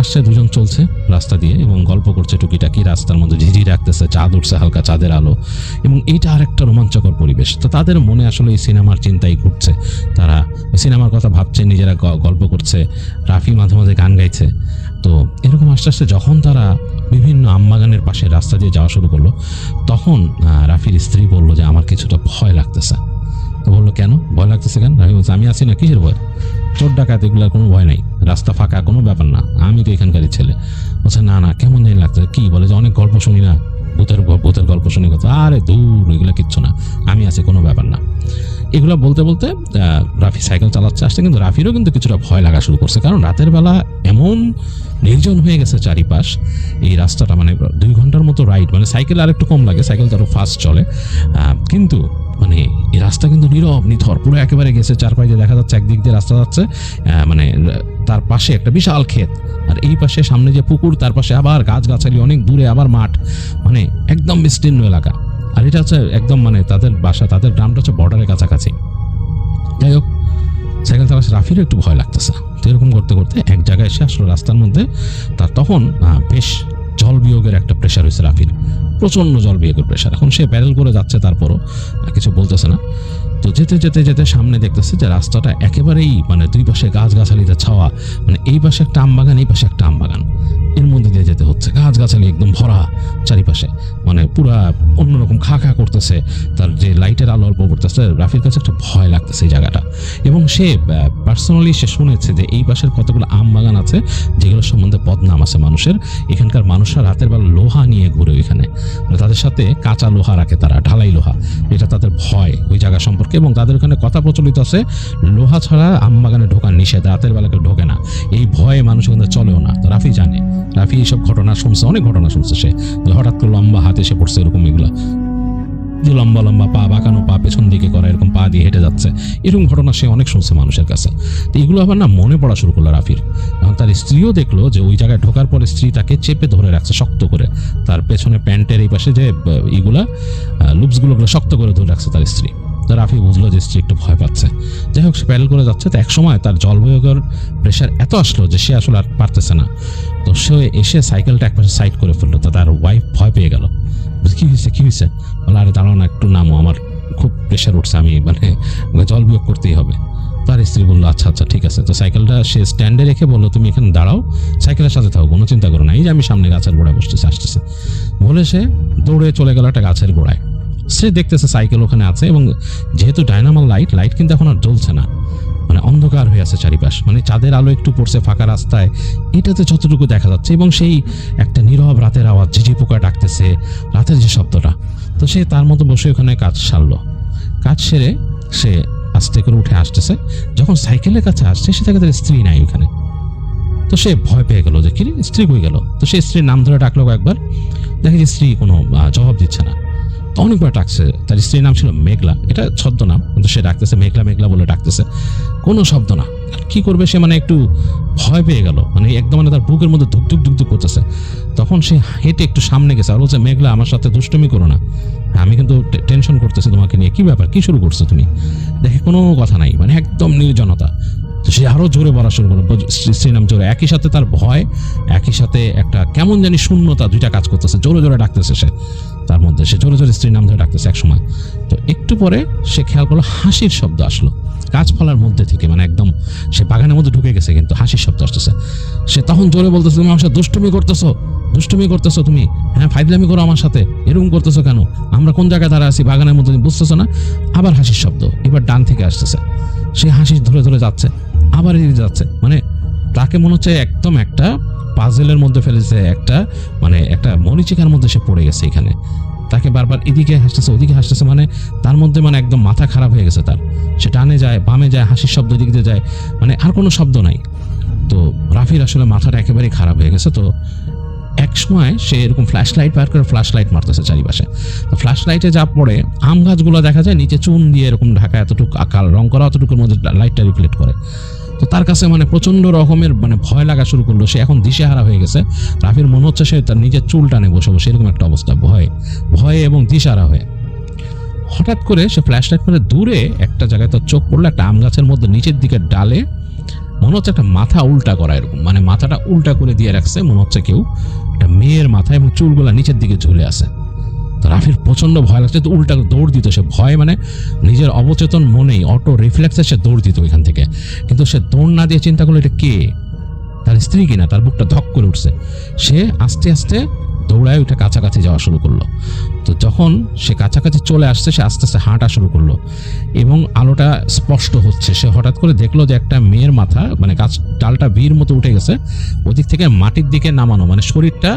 আসছে, দুজন চলছে রাস্তা দিয়ে এবং গল্প করছে টুকিটাকি। রাস্তার মধ্যে ঝিঝি রাখতেছে, চাঁদ উঠছে, হালকা চাঁদের আলো, এবং এইটা আর একটা রোমাঞ্চকর পরিবেশ। তো তাদের মনে আসলে এই সিনেমার চিন্তাই ঘুরছে, তারা সিনেমার কথা ভাবছে, নিজেরা গল্প করছে, রাফি মাঝে মাঝে গান গাইছে। তো এরকম আস্তে আস্তে যখন তারা বিভিন্ন আমবাগানের পাশে রাস্তা দিয়ে যাওয়া শুরু করলো, তখন রাফির স্ত্রী বললো যে আমার কিছুটা ভয় লাগতেছে। তো বললো কেন ভয় লাগতেছে কেন? রাফি বলছে আমি আছি না, কিসের ভয়? চোর ডাকাত এগুলোর কোনো ভয় নাই, রাস্তা ফাঁকা, কোনো ব্যাপার না, আমি তো এখানকারই ছেলে। বলছে না কেমন জানি লাগছে। কি বলে যে অনেক গল্প শুনি না, ভূতের গল্প শুনি কথা। আরে দূর, এগুলো কিচ্ছু না, আমি আছি, কোনো ব্যাপার না। এগুলো বলতে বলতে রাফি সাইকেল চালাচ্ছে আসছে, কিন্তু রাফিরও কিন্তু কিছুটা ভয় লাগা শুরু করছে, কারণ রাতের বেলা এমন নির্জন হয়ে গেছে চারিপাশ। এই রাস্তাটা মানে 2 ঘন্টার মতো রাইড, মানে সাইকেল আর একটু কম লাগে, সাইকেল তো আরো ফাস্ট চলে, কিন্তু মানে এই রাস্তা কিন্তু নীরব নিথর, পুরো একেবারে গেছে, চারপাশে দেখা যাচ্ছে একদিক দিয়ে রাস্তা যাচ্ছে, মানে তার পাশে একটা বিশাল ক্ষেত, আর এই পাশে সামনে যে পুকুর, তার পাশে আবার গাছগাছালি, অনেক দূরে আবার মাঠ, মানে একদম বিস্তীর্ণ এলাকা। আর এটা হচ্ছে একদম মানে তাদের বাসা, তাদের গ্রামটা হচ্ছে বর্ডারের কাছাকাছি। যাই হোক, সাইকেল চালাচ্ছে, রাফিরও একটু ভয় লাগতেছে। তো এরকম করতে করতে এক জায়গায় এসে আসলো রাস্তার মধ্যে, তার তখন বেশ জল বিয়োগের একটা প্রেশার হয়েছে রাফির, প্রচণ্ড জল বিয়োগের প্রেশার। এখন সে প্যাডেল করে যাচ্ছে, তারপরও কিছু বলতেছে না। তো যেতে যেতে যেতে সামনে দেখতেছে যে রাস্তাটা একেবারেই মানে দুই পাশে গাছগাছালিতে ছাওয়া, মানে এই পাশে একটা আম বাগান, এই পাশে একটা আম বাগান, এর মধ্যে দিয়ে যেতে হচ্ছে, গাছগাছালি একদম ভরা চারিপাশে, মানে পুরা অন্যরকম খা খা করতেছে, তার যে লাইটের আলো অল্প পড়তেছে। রাফির কাছে একটা ভয় লাগতেছে এই জায়গাটা, এবং সে পার্সোনালি সে শুনেছে যে এই পাশের কতগুলো আম বাগান আছে যেগুলোর সম্বন্ধে বদনাম আছে মানুষের। এখানকার মানুষরা রাতের বেলা লোহা নিয়ে ঘুরে ওইখানে, তাদের সাথে কাঁচা লোহা রাখে, তারা ঢালাই লোহা, এটা তাদের ভয় ওই জায়গা সম্পর্কে। এবং তাদের ওখানে কথা প্রচলিত আছে, লোহা ছাড়া আম বাগানে ঢোকার নিষেধ, রাতের বেলা কেউ ঢোকে না, এই ভয়ে মানুষ ওখানে চলেও না। তো রাফি জানে, রাফি এইসব ঘটনা শুনছে, অনেক ঘটনা শুনছে সে, হঠাৎ করে লম্বা হাতে এসে পড়ছে এরকম, এগুলা যে লম্বা লম্বা পা, বাঁকানো পা, পেছন দিকে করা, এরকম পা দিয়ে হেঁটে যাচ্ছে, এরকম ঘটনা সে অনেক শুনছে মানুষের কাছে। তো এগুলো আবার না মনে পড়া শুরু করলো রাফির। এখন তার স্ত্রীও দেখলো যে ওই জায়গায় ঢোকার পরে স্ত্রী তাকে চেপে ধরে রাখছে শক্ত করে, তার পেছনে প্যান্টের এই পাশে যে ইগুলা লুপসগুলো শক্ত করে ধরে রাখছে তার স্ত্রী। তো রাফি বুঝলো যে স্ত্রী একটু ভয় পাচ্ছে। যাই হোক, সে প্যাডেল করে যাচ্ছে। তো এক সময় তার জলবিয়োগের প্রেশার এত আসলো যে সে আসলে আর পারতেছে না। তো সে এসে সাইকেলটা একপাশে সাইড করে ফেললো। তো তার ওয়াইফ ভয় পেয়ে গেল, কি হয়েছে কি হয়েছে, বলে আরে দাঁড়াও না, একটু নামো, আমার খুব প্রেশার উঠছে, আমি মানে জল বিয়োগ করতেই হবে। তার স্ত্রী বললো আচ্ছা আচ্ছা ঠিক আছে। তো সাইকেলটা সে স্ট্যান্ডে রেখে বললো তুমি এখানে দাঁড়াও, সাইকেলের সাথে থাকো, কোনো চিন্তা করো না, এই যে আমি সামনে গাছের গোড়ায় বসতেছে, আসতেছে বলে সে দৌড়ে চলে গেল একটা গাছের গোড়ায়। সে দেখতেছে সাইকেল ওখানে আছে, এবং যেহেতু ডায়নামাল লাইট কিন্তু এখন আর জ্বলছে না, মানে অন্ধকার হয়ে আছে চারিপাশ, মানে চাঁদের আলো একটু পড়ছে ফাঁকা রাস্তায়, এটাতে যতটুকু দেখা যাচ্ছে, এবং সেই একটা নীরব রাতের আওয়াজ, ঝিঝি পোকা ডাকতেছে, রাতের যে শব্দটা। তো সে তার মতো বসে ওখানে কাজ সারলো। কাজ সেরে সে আস্তে করে উঠে আসতেছে, যখন সাইকেলের কাছে আসছে সে দেখে তার স্ত্রী নাই ওখানে। তো সে ভয় পেয়ে গেল যে কি স্ত্রী কই গেল। তো সে স্ত্রীর নাম ধরে ডাকলো কয়েকবার, দেখে যে স্ত্রী কোনো জবাব দিচ্ছে না। তো অনেকবার ডাকছে, তার স্ত্রীর নাম ছিল মেঘলা, এটা ছদ্মনাম, কিন্তু সে ডাকতেছে মেঘলা মেঘলা বলে ডাকতেছে, কোনো শব্দ না। কি করবে সে, মানে একটু ভয় পেয়ে গেল, মানে একদম মানে তার বুকের মধ্যে ধুকধুক ধুকধুক করতেছে। তখন সে হেঁটে একটু সামনে গেছে আর বলছে মেঘলা আমার সাথে দুষ্টুমি করো না, আমি কিন্তু টেনশন করতেছি তোমাকে নিয়ে, কি ব্যাপার, কি শুরু করছো তুমি। দেখে কোনো কথা নাই, মানে একদম নির্জনতা। তো সে আরো জোরে বলা শুরু করলো, স্ত্রীর নাম জোরে, একই সাথে তার ভয়, একই সাথে একটা কেমন জানি শূন্যতা, দুইটা কাজ করতেছে, জোরে জোরে ডাকতেছে সে, তার মধ্যে সে জোরে জোরে স্ত্রীর নাম ধরে ডাকতেছে এক সময়। তো একটু পরে সে খেয়াল করলো হাসির শব্দ আসলো গাছপালার মধ্যে থেকে, মানে একদম সে বাগানের মধ্যে ঢুকে গেছে, কিন্তু হাসির শব্দ আসতেছে। সে তখন জোরে বলতেছে তুমি আমার সাথে দুষ্টুমি করতেছো তুমি, হ্যাঁ ফাইজলামি করো আমার সাথে, এরকম করতেছো কেন, আমরা কোন জায়গায় দাঁড়া আছি বাগানের মধ্যে, বুঝতেছো না। আবার হাসির শব্দ, এবার ডান থেকে আসতেছে, সে হাসি ধরে ধরে যাচ্ছে, আবার এদিকে যাচ্ছে, মানে তাকে মনে হচ্ছে একদম একটা পাজেলের মধ্যে ফেলেছে, একটা মানে একটা মরিচিকার মধ্যে সে পড়ে গেছে এখানে। তাকে বারবার এদিকে হাসতেছে ওদিকে হাসতেছে, মানে তার মধ্যে মানে একদম মাথা খারাপ হয়ে গেছে তার। সে ডানে যায় বামে যায়, হাসির শব্দ দিক দিয়ে যায়, মানে আর কোনো শব্দ নাই। তো রাফির আসলে মাথাটা একেবারেই খারাপ হয়ে গেছে। তো এক সময় সে এরকম ফ্ল্যাশ লাইট বার করে ফ্ল্যাশ লাইট মারতেছে চারিপাশে। তো ফ্ল্যাশ লাইটে যা পড়ে আম গাছগুলো দেখা যায় নিচে চুন দিয়ে এরকম ঢাকা, এতটুকু আকার রং করা, অতটুকুর মধ্যে লাইটটা রিফ্লেক্ট করে। তো তার কাছে মানে প্রচন্ড রকমের মানে ভয় লাগা শুরু করলো, সে এখন দিশেহারা হয়ে গেছে। রাফির মনে হচ্ছে সে তার নিজের চুল টানে বসে বসে, এরকম একটা অবস্থা, ভয়ে এবং দিশেহারা হয়ে। হঠাৎ করে সে ফ্ল্যাশ লাইট করে দূরে একটা জায়গায় তার চোখ পড়লো, একটা আম গাছের মধ্যে নিচের দিকে ডালে মনে হচ্ছে একটা মাথা উল্টা করা, এরকম মানে মাথাটা উল্টা করে দিয়ে রাখছে, মনে হচ্ছে কেউ একটা মেয়ের মাথা, এবং চুলগুলা নিচের দিকে ঝুলে আছে। তো রাফির প্রচন্ড ভয় লাগছে, তো উল্টা দৌড় দিত সে, ভয় মানে নিজের অবচেতন মনেই অটো রিফ্লেক্সে সে দৌড় দিত ওইখান থেকে। কিন্তু সে দৌড় না দিয়ে চিন্তা করলো এটা কে, তার স্ত্রী কিনা। তার বুকটা ধক করে উঠছে, সে আস্তে আস্তে দৌড়ায় ওইটা কাছাকাছি যাওয়া শুরু করলো। তো যখন সে কাছাকাছি চলে আসছে, সে আস্তে আস্তে হাঁটা শুরু করলো এবং আলোটা স্পষ্ট হচ্ছে। সে হঠাৎ করে দেখলো যে একটা মেয়ের মাথা, মানে গাছ ডালটা ভিড় মতো উঠে গেছে, ওদিক থেকে মাটির দিকে নামানো, মানে শরীরটা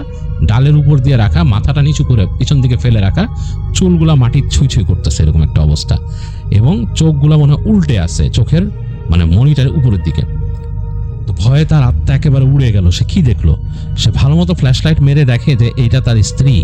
ডালের উপর দিয়ে রাখা, মাথাটা নিচু করে পিছন দিকে ফেলে রাখা, চুলগুলা মাটির ছুঁই ছুঁই করতেছে, এরকম একটা অবস্থা, এবং চোখগুলা মনে উল্টে আছে চোখের মানে মনিটার উপরের দিকে। তো ভয়ে তার আত্মা একেবারে উড়ে গেল। সে কি দেখলো, সে ভালো মতো ফ্ল্যাশ লাইট মেরে দেখে যে এইটা তার স্ত্রী।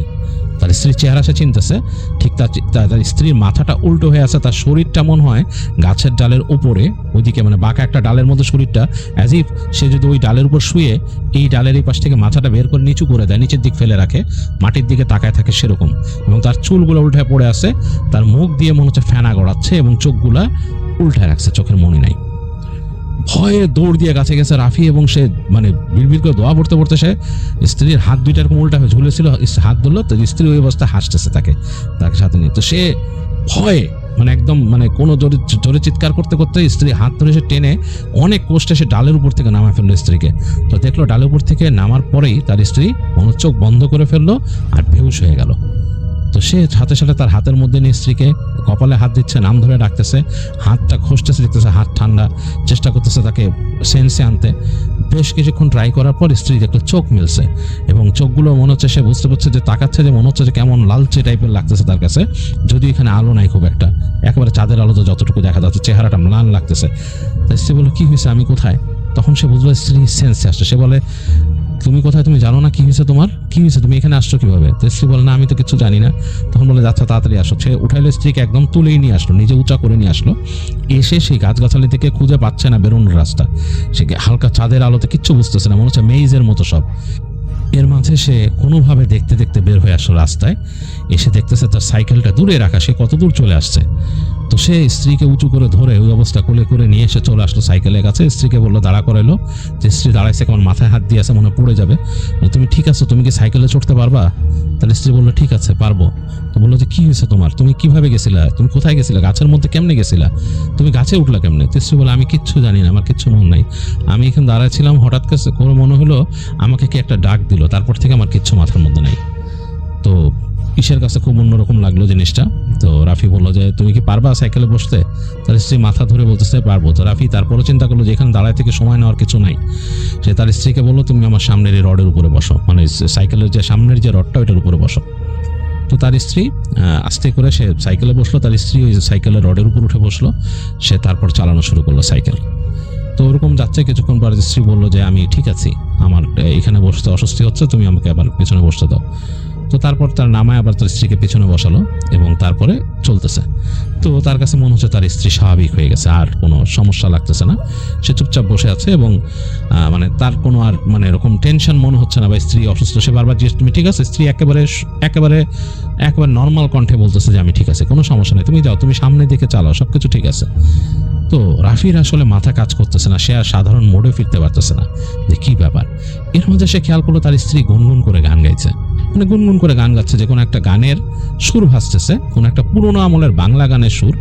তার স্ত্রীর চেহারা সে চিনতেছে, ঠিক তার স্ত্রীর মাথাটা উল্টো হয়ে আছে, তার শরীরটা মনে হয় গাছের ডালের উপরে, ওইদিকে মানে বাঁকা একটা ডালের মধ্যে শরীরটা, অ্যাজ ইফ সে যদি ওই ডালের উপর শুয়ে এই ডালের এই পাশ থেকে মাথাটা বের করে নিচু করে দেয়, নিচের দিক ফেলে রাখে, মাটির দিকে তাকায় থাকে সেরকম, এবং তার চুলগুলো উল্টে পড়ে আছে, তার মুখ দিয়ে মনে হচ্ছে ফেনা গড়াচ্ছে এবং চোখগুলা উল্টায় রাখছে, চোখের মনি নাই। ভয়ে দৌড় দিয়ে কাছে গেছে রাফি, এবং সে মানে বিড়বিড় করে দোয়া পড়তে পড়তে সে স্ত্রীর হাত দুইটা এরকম উল্টা হয়ে ঝুলেছিল, হাত ধরলো, তো স্ত্রী ওই অবস্থায় হাসতেছে তাকে সাথে নিয়ে। তো সে ভয়ে মানে একদম মানে কোনো জোরে চিৎকার করতে করতে স্ত্রী হাত ধরে সে টেনে অনেক কষ্টে সে ডালের উপর থেকে নামা ফেললো স্ত্রীকে। তো দেখলো ডালের উপর থেকে নামার পরেই তার স্ত্রী চোখ বন্ধ করে ফেললো আর বেহুশ হয়ে গেল। তো সে সাথে সাথে তার হাতের মধ্যে নিয়ে স্ত্রীকে কপালে হাত দিচ্ছে, নাম ধরে ডাকতেছে, হাতটা ঘষতেছে, দেখতেছে হাত ঠান্ডা, চেষ্টা করতেছে তাকে সেন্সে আনতে। বেশ কিছুক্ষণ ট্রাই করার পর স্ত্রী দেখলো চোখ মিলছে, এবং চোখগুলো মনে হচ্ছে সে বুঝতে পারছে যে তাকাচ্ছে, যে মনে হচ্ছে যে কেমন লালচে টাইপের লাগতেছে তার কাছে, যদিও এখানে আলো নাই খুব একটা, একেবারে চাঁদের আলো তো যতটুকু দেখা যাচ্ছে, চেহারাটা ম্লান লাগতেছে। তাই স্ত্রী বললো কি হয়েছে, আমি কোথায়? তখন সে বুঝলো স্ত্রী সেন্সে আসছে। সে বলে তুমি কোথায়, তুমি জানো না কি হয়েছে, তোমার কি হয়েছে, তুমি এখানে আসছো কিভাবে? তো স্ত্রী বলে না আমি তো কিছু জানি না। তখন বলে আচ্ছা তাড়াতাড়ি আসো। সে উঠাইলে স্ত্রীকে একদম তুলেই নিয়ে আসলো, নিজে উঁচা করে নিয়ে আসলো। এসে সেই গাছগাছালি থেকে খুঁজে পাচ্ছে না বেরোনোর রাস্তা, সে হালকা চাঁদের আলোতে কিচ্ছু বুঝতেছে না, মনে হচ্ছে মেইজের মতো সব। এর মাঝে সে কোনোভাবে দেখতে দেখতে বের হয়ে আসলো রাস্তায়, এসে দেখতেছে তার সাইকেলটা দূরে রাখা, সে কত দূর চলে আসছে। তো সে স্ত্রীকে উঁচু করে ধরে ওই অবস্থা কোলে করে নিয়ে এসে চলে আসলো সাইকেলের কাছে, স্ত্রীকে বললো দাঁড়া করাইলো। যে স্ত্রী দাঁড়াইছে, কেমন মাথায় হাত দিয়ে আছে, মনে পড়ে যাবে। তুমি ঠিক আছো, তুমি কি সাইকেলে চড়তে পারবা? তাহলে স্ত্রী বললো ঠিক আছে পারবো। তো বললো যে কি হয়েছে তোমার, তুমি কিভাবে গেছিলা, তুমি কোথায় গেছিলা, গাছের মধ্যে কেমনে গেছিলা, তুমি গাছে উঠলা কেমনে? তো স্ত্রী বলে আমি কিচ্ছু জানি না, আমার কিচ্ছু মন নাই, আমি এখানে দাঁড়াইছিলাম, হঠাৎ করে মনে হলো আমাকে কি একটা ডাক দিল, তারপর থেকে আমার কিচ্ছু মাথার মধ্যে নাই। তো ঈশের কাছে খুব অন্যরকম লাগলো জিনিসটা। তো রাফি বললো যে তুমি কি পারবা সাইকেলে বসতে? তার স্ত্রী মাথা ধরে বলতেছে পারবো। তো রাফি তারপরও চিন্তা করলো যে এখানে দাঁড়ায় থেকে সময় নেওয়ার কিছু নাই। সে তার স্ত্রীকে বললো তুমি আমার সামনের এই রডের উপরে বসো, মানে সাইকেলের যে সামনের যে রডটা ওইটার উপরে বসো। তো তার স্ত্রী আস্তে করে সে সাইকেলে বসলো, তার স্ত্রী ওই সাইকেলের রডের উপর উঠে বসলো, সে তারপর চালানো শুরু করলো সাইকেল। তো ওরকম যাচ্ছে, কিছুক্ষণ পর স্ত্রী বললো যে আমি ঠিক আছি, আমার এখানে বসতে অস্বস্তি হচ্ছে, তুমি আমাকে আবার পেছনে বসতে দাও। তো তারপর তার নামায় আবার তার স্ত্রীকে পেছনে বসালো এবং তারপরে চলতেছে। তো তার কাছে মনে হচ্ছে তার স্ত্রী স্বাভাবিক হয়ে গেছে, আর কোনো সমস্যা লাগতেছে না, সে চুপচাপ বসে আছে এবং মানে তার কোনো আর মানে এরকম টেনশন মনে হচ্ছে না বা স্ত্রী অসুস্থ। সে বারবার জিজ্ঞেস তুমি ঠিক আছে? স্ত্রী একেবারে একেবারে একেবারে নর্মাল কণ্ঠে বলতেছে যে আমি ঠিক আছে, কোনো সমস্যা নেই, তুমি যাও, তুমি সামনের দিকে চালাও, সব কিছু ঠিক আছে। তো রাফির আসলে মাথা কাজ করতেছে না, সে আর সাধারণ মোড়ে ফিরতে পারতেছে না যে কি ব্যাপার। এর মধ্যে সে খেয়াল করলো তার স্ত্রী গুনগুন করে গান গাইছে, মানে গুনগুন করে গান গাচ্ছে, যে কোনো একটা গানের সুর ভাসতেছে, কোনো একটা পুরোনো আমলের বাংলা গানের সুর,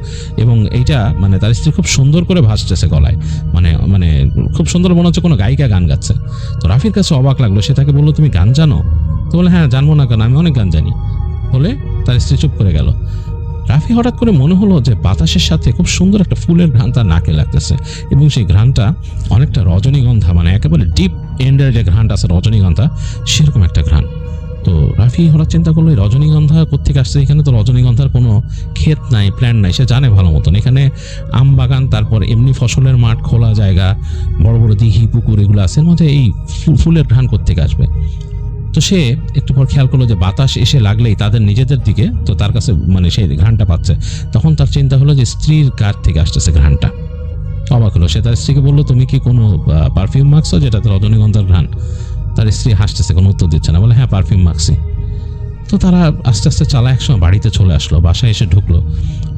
এবং এইটা মানে তার স্ত্রী খুব সুন্দর করে ভাসতেছে গলায়, মানে মানে খুব সুন্দর, মনে হচ্ছে কোনো গায়িকা গান গাচ্ছে। তো রাফির কাছে অবাক লাগলো, সে তাকে বললো তুমি গান জানো? তো বলে হ্যাঁ জানবো না কেন, আমি অনেক গান জানি। বলে তার স্ত্রী চুপ করে গেল। রাফি হঠাৎ করে মনে হলো যে বাতাসের সাথে খুব সুন্দর একটা ফুলের ঘ্রাণ তার নাকে লাগতেছে, এবং সেই ঘ্রাণটা অনেকটা রজনীগন্ধা, মানে একেবারে ডিপ এন্ডের যে ঘ্রাণটা আছে রজনীগন্ধা, সেরকম একটা ঘ্রাণ। তো রাফি হঠাৎ চিন্তা করলো এই রজনীগন্ধা কোত্থেকে আসছে, এখানে তো রজনীগন্ধার কোনো ক্ষেত নাই, প্ল্যান নাই, সে জানে ভালো মতন এখানে আম বাগান, তারপর এমনি ফসলের মাঠ, খোলা জায়গা, বড় বড় দিঘি পুকুর এগুলো আছে, এর মধ্যে এই ফুলের ঘ্রাণ কোত্থেকে আসবে? তো সে একটু পর খেয়াল করলো যে বাতাস এসে লাগলেই তাদের নিজেদের দিকে, তো তার কাছে মানে সেই ঘ্রাণটা পাচ্ছে। তখন তার চিন্তা হলো যে স্ত্রীর কাছ থেকে আসতেছে ঘ্রাণটা। অবাক হলো, সে তার স্ত্রীকে বললো তুমি কি কোনো পারফিউম মাখছো যেটাতে রজনীগন্ধার ঘ্রাণ? তার স্ত্রী হাসতেছে, কোনো উত্তর দিচ্ছে না, বলে হ্যাঁ পারফিউম মাখছি। তো তারা আস্তে আস্তে চালা একসময় বাড়িতে চলে আসলো, বাসায় এসে ঢুকলো।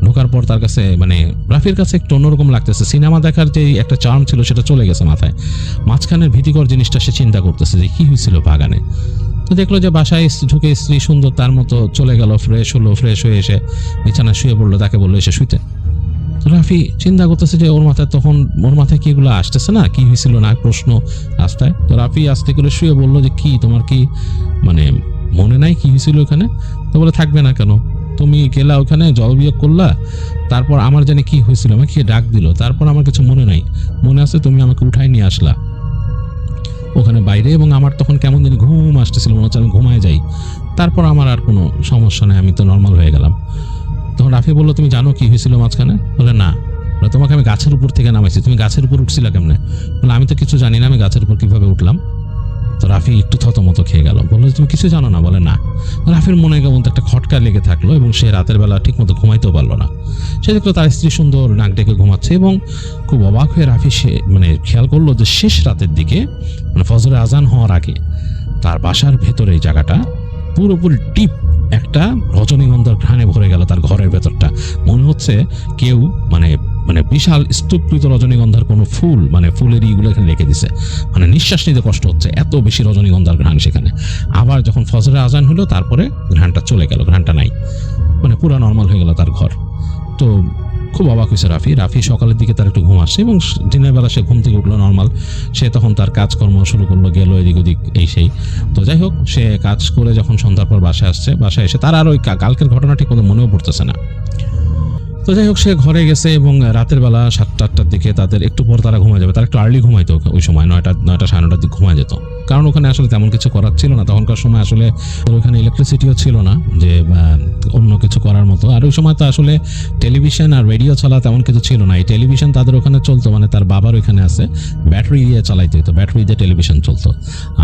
ঢোকার পর তার কাছে মানে রাফির কাছে একটু অন্যরকম লাগতেছে, সিনেমা দেখার যে একটা চার্ম ছিল সেটা চলে গেছে মাথায়। মাঝখানের ভীতিকর জিনিসটা সে চিন্তা করতেছে যে কি হয়েছিল বাগানে। তো দেখলো যে বাসায় ঢুকে স্ত্রী সুন্দর তার মতো চলে গেল, ফ্রেশ হলো, ফ্রেশ হয়ে এসে বিছানায় শুয়ে পড়লো, তাকে বললো এসে শুইতে। তো রাফি চিন্তা করতেছে যে ওর মাথায় কি এগুলো আসতেছে না, কি হয়েছিল না প্রশ্ন রাস্তায়। তো রাফি আস্তে করে শুয়ে বললো যে কি তোমার কি মানে মনে নাই কি হয়েছিল ওখানে? তো বলে থাকবে না কেন, তুমি গেলা ওখানে জল বিয়োগ করলা, তারপর আমার জানি কি হয়েছিল, আমাকে কে ডাক দিল, তারপর আমার কিছু মনে নাই, মনে আছে তুমি আমাকে উঠায় নিয়ে আসলা ওখানে বাইরে, এবং আমার তখন কেমন জানি ঘুম আসতেছিল, মনে হচ্ছে আমি ঘুমায় যাই, তারপর আমার আর কোনো সমস্যা নেই, আমি তো নর্মাল হয়ে গেলাম। তখন রাফি বললো তুমি জানো কি হয়েছিল মাঝখানে? বলে না। বলে তোমাকে আমি গাছের উপর থেকে নামাইছি, তুমি গাছের উপর উঠছিলা কেমনে? বলে আমি তো কিছু জানি না, আমি গাছের উপর কিভাবে উঠলাম। তো রাফি একটু থতমত খেয়ে গেল, বললো তুমি কিছু জানো না? বলে না। রাফির মনে কেমন একটা খটকা লেগে থাকলো এবং সে রাতের বেলা ঠিক মতো ঘুমাইতেও পারলো না। সে দেখলো তার স্ত্রী সুন্দর নাক ডেকে ঘুমাচ্ছে এবং খুব অবাক হয়ে রাফি সে খেয়াল করলো যে শেষ রাতের দিকে ফজরের আজান হওয়ার আগে তার বাসার ভেতরে এই জায়গাটা পুরোপুরি ডিপ একটা রজনীগন্ধার ঘ্রাণে ভরে গেল। তার ঘরের ভেতরটা মনে হচ্ছে কেউ বিশাল স্তূপকৃত রজনীগন্ধার কোনো ফুল ফুলের ইগুলো এখানে রেখে দিছে। নিঃশ্বাস নিতে কষ্ট হচ্ছে, এত বেশি রজনীগন্ধার ঘ্রাণ সেখানে। আবার যখন ফজরের আজান হলো তারপরে ঘ্রাণটা চলে গেল, ঘ্রাণটা নাই, পুরো নর্মাল হয়ে গেল তার ঘর। তো খুব অবাক হয়েছে রাফি। সকালের দিকে তার একটু ঘুম আসছে এবং দিনের বেলা সে ঘুম থেকে উঠলো নর্মাল। সে তখন তার কাজকর্ম শুরু করলো, গেল এদিক ওদিক এই সেই। তো যাই হোক, সে কাজ করে যখন সন্ধ্যার পর বাসায় আসছে, বাসায় এসে তার আর ওই কালকের ঘটনা ঠিক মতো মনেও পড়তেছে না। তো যাই হোক, সে ঘরে গেছে এবং রাতের বেলা 7টা-8টার দিকে তাদের একটু পর তারা ঘুমায় যাবে। তারা একটু আর্লি ঘুমাইতো ওই সময়, 9টা 9:30টার দিকে ঘুমায় যেত, কারণ ওখানে আসলে তেমন কিছু করার ছিল না তখনকার সময়। আসলে ওখানে ইলেকট্রিসিটিও ছিল না যে অন্য কিছু করার মতো। আর ওই সময় তো আসলে টেলিভিশন আর রেডিও ছাড়া তেমন কিছু ছিল না। এই টেলিভিশন তাদের ওখানে চলতো, তার বাবার ওইখানে আছে, ব্যাটারি দিয়ে চালাইতে হতো, ব্যাটারি দিয়ে টেলিভিশন চলতো।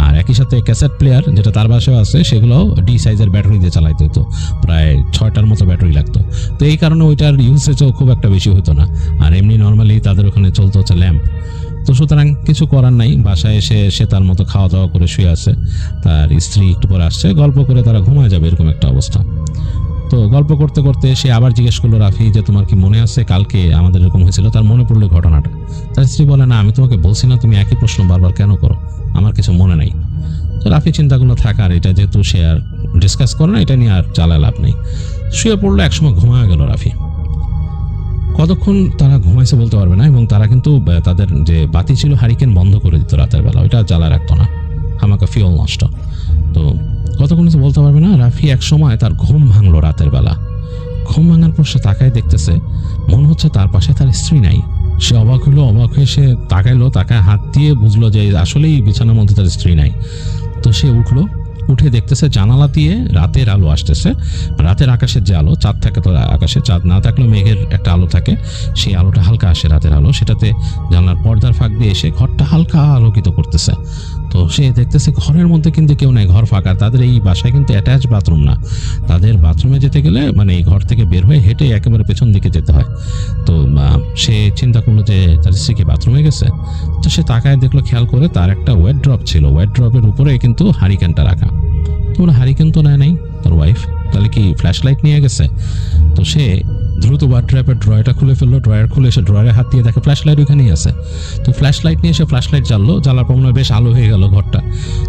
আর একই সাথে ক্যাসেট প্লেয়ার যেটা তার বাসায় আছে, সেগুলো ডি সাইজের ব্যাটারি দিয়ে চালাইতে হতো, প্রায় 6টার মতো ব্যাটারি লাগতো। তো এই কারণে ওইটার ইউসেজও খুব একটা বেশি হতো না। আর এমনি নর্মালি তাদের ওখানে চলতো হচ্ছে ল্যাম্প। তো সুতরাং কিছু করার নাই, বাসায় এসে সে তার মতো খাওয়া দাওয়া করে শুয়ে আছে। তার স্ত্রী একটু পরে আসছে, গল্প করে তারা ঘুমায় যাবে, এরকম একটা অবস্থা। তো গল্প করতে করতে সে আবার জিজ্ঞেস করলো রাফি যে তোমার কি মনে আছে কালকে আমাদের এরকম হয়েছিল? তার মনে পড়লো ঘটনাটা। তার স্ত্রী বলে না, আমি তোমাকে বলছি না, তুমি একই প্রশ্ন বারবার কেন করো? আমার কিছু মনে নাই। তো রাফি চিন্তাগুলো থাকার, এটা যেহেতু সে আর ডিসকাস করে না, এটা নিয়ে আর চালায় লাভ নেই। শুয়ে পড়লো, একসময় ঘুমায় গেল রাফি। কতক্ষণ তারা ঘুমাইছে বলতে পারবে না, এবং তারা কিন্তু তাদের যে বাতি ছিল হারিকেন বন্ধ করে দিত রাতের বেলা, ওইটা জ্বালা রাখতো না, হামাকা ফিউল নষ্ট। তো কতক্ষণ বলতে পারবে না। রাফি এক সময় তার ঘুম ভাঙলো রাতের বেলা। ঘুম ভাঙার পর সে তাকায়, দেখতেছে মনে হচ্ছে তার পাশে তার স্ত্রী নাই। সে অবাক হলো, অবাক হয়ে সে তাকায় হাত দিয়ে বুঝলো যে আসলেই বিছানার মধ্যে তার স্ত্রী নাই। তো সে উঠলো, উঠে দেখতেছে জানালা দিয়ে রাতের আলো আসতেছে। রাতের আকাশের যে আলো, চাঁদ থাকে তো আকাশে, চাঁদ না থাকলেও মেঘের একটা আলো থাকে, সেই আলোটা হালকা আসে, রাতের আলো, সেটাতে জানলার পর্দার ফাঁক দিয়ে এসে ঘরটা হালকা আলোকিত করতেছে। তো সে দেখতেছে ঘরের মধ্যে কিন্তু কেউ নাই, ঘর ফাঁকা। তাদের এই বাসায় কিন্তু অ্যাটাচ বাথরুম না, তাদের বাথরুমে যেতে গেলে এই ঘর থেকে বের হয়ে হেঁটে একেবারে পেছন দিকে যেতে হয়। তো সে চিন্তা করলো যে তার স্ত্রীকে বাথরুমে গেছে। তো সে তাকায় দেখলো, খেয়াল করে তার একটা ওয়েট ড্রপ ছিল, ওয়েট ড্রপের উপরে কিন্তু হারিকেনটা রাখা। তোমরা হারিকেন তো নেয় নাই তার ওয়াইফ, তাহলে কি ফ্ল্যাশ লাইট নিয়ে গেছে? তো সে দ্রুত ওয়ার্ড্রপের ড্রয়ারটা খুলে ফেললো, ড্রয়ার খুলে এসে ড্রয়ারে হাত দিয়ে দেখে ফ্ল্যাশ লাইট ওইখানেই আছে। তো ফ্ল্যাশ লাইট নিয়ে এসে ফ্ল্যাশ লাইট জ্বাললো, জ্বালার পর বেশ আলো হয়ে গেল ঘরটা।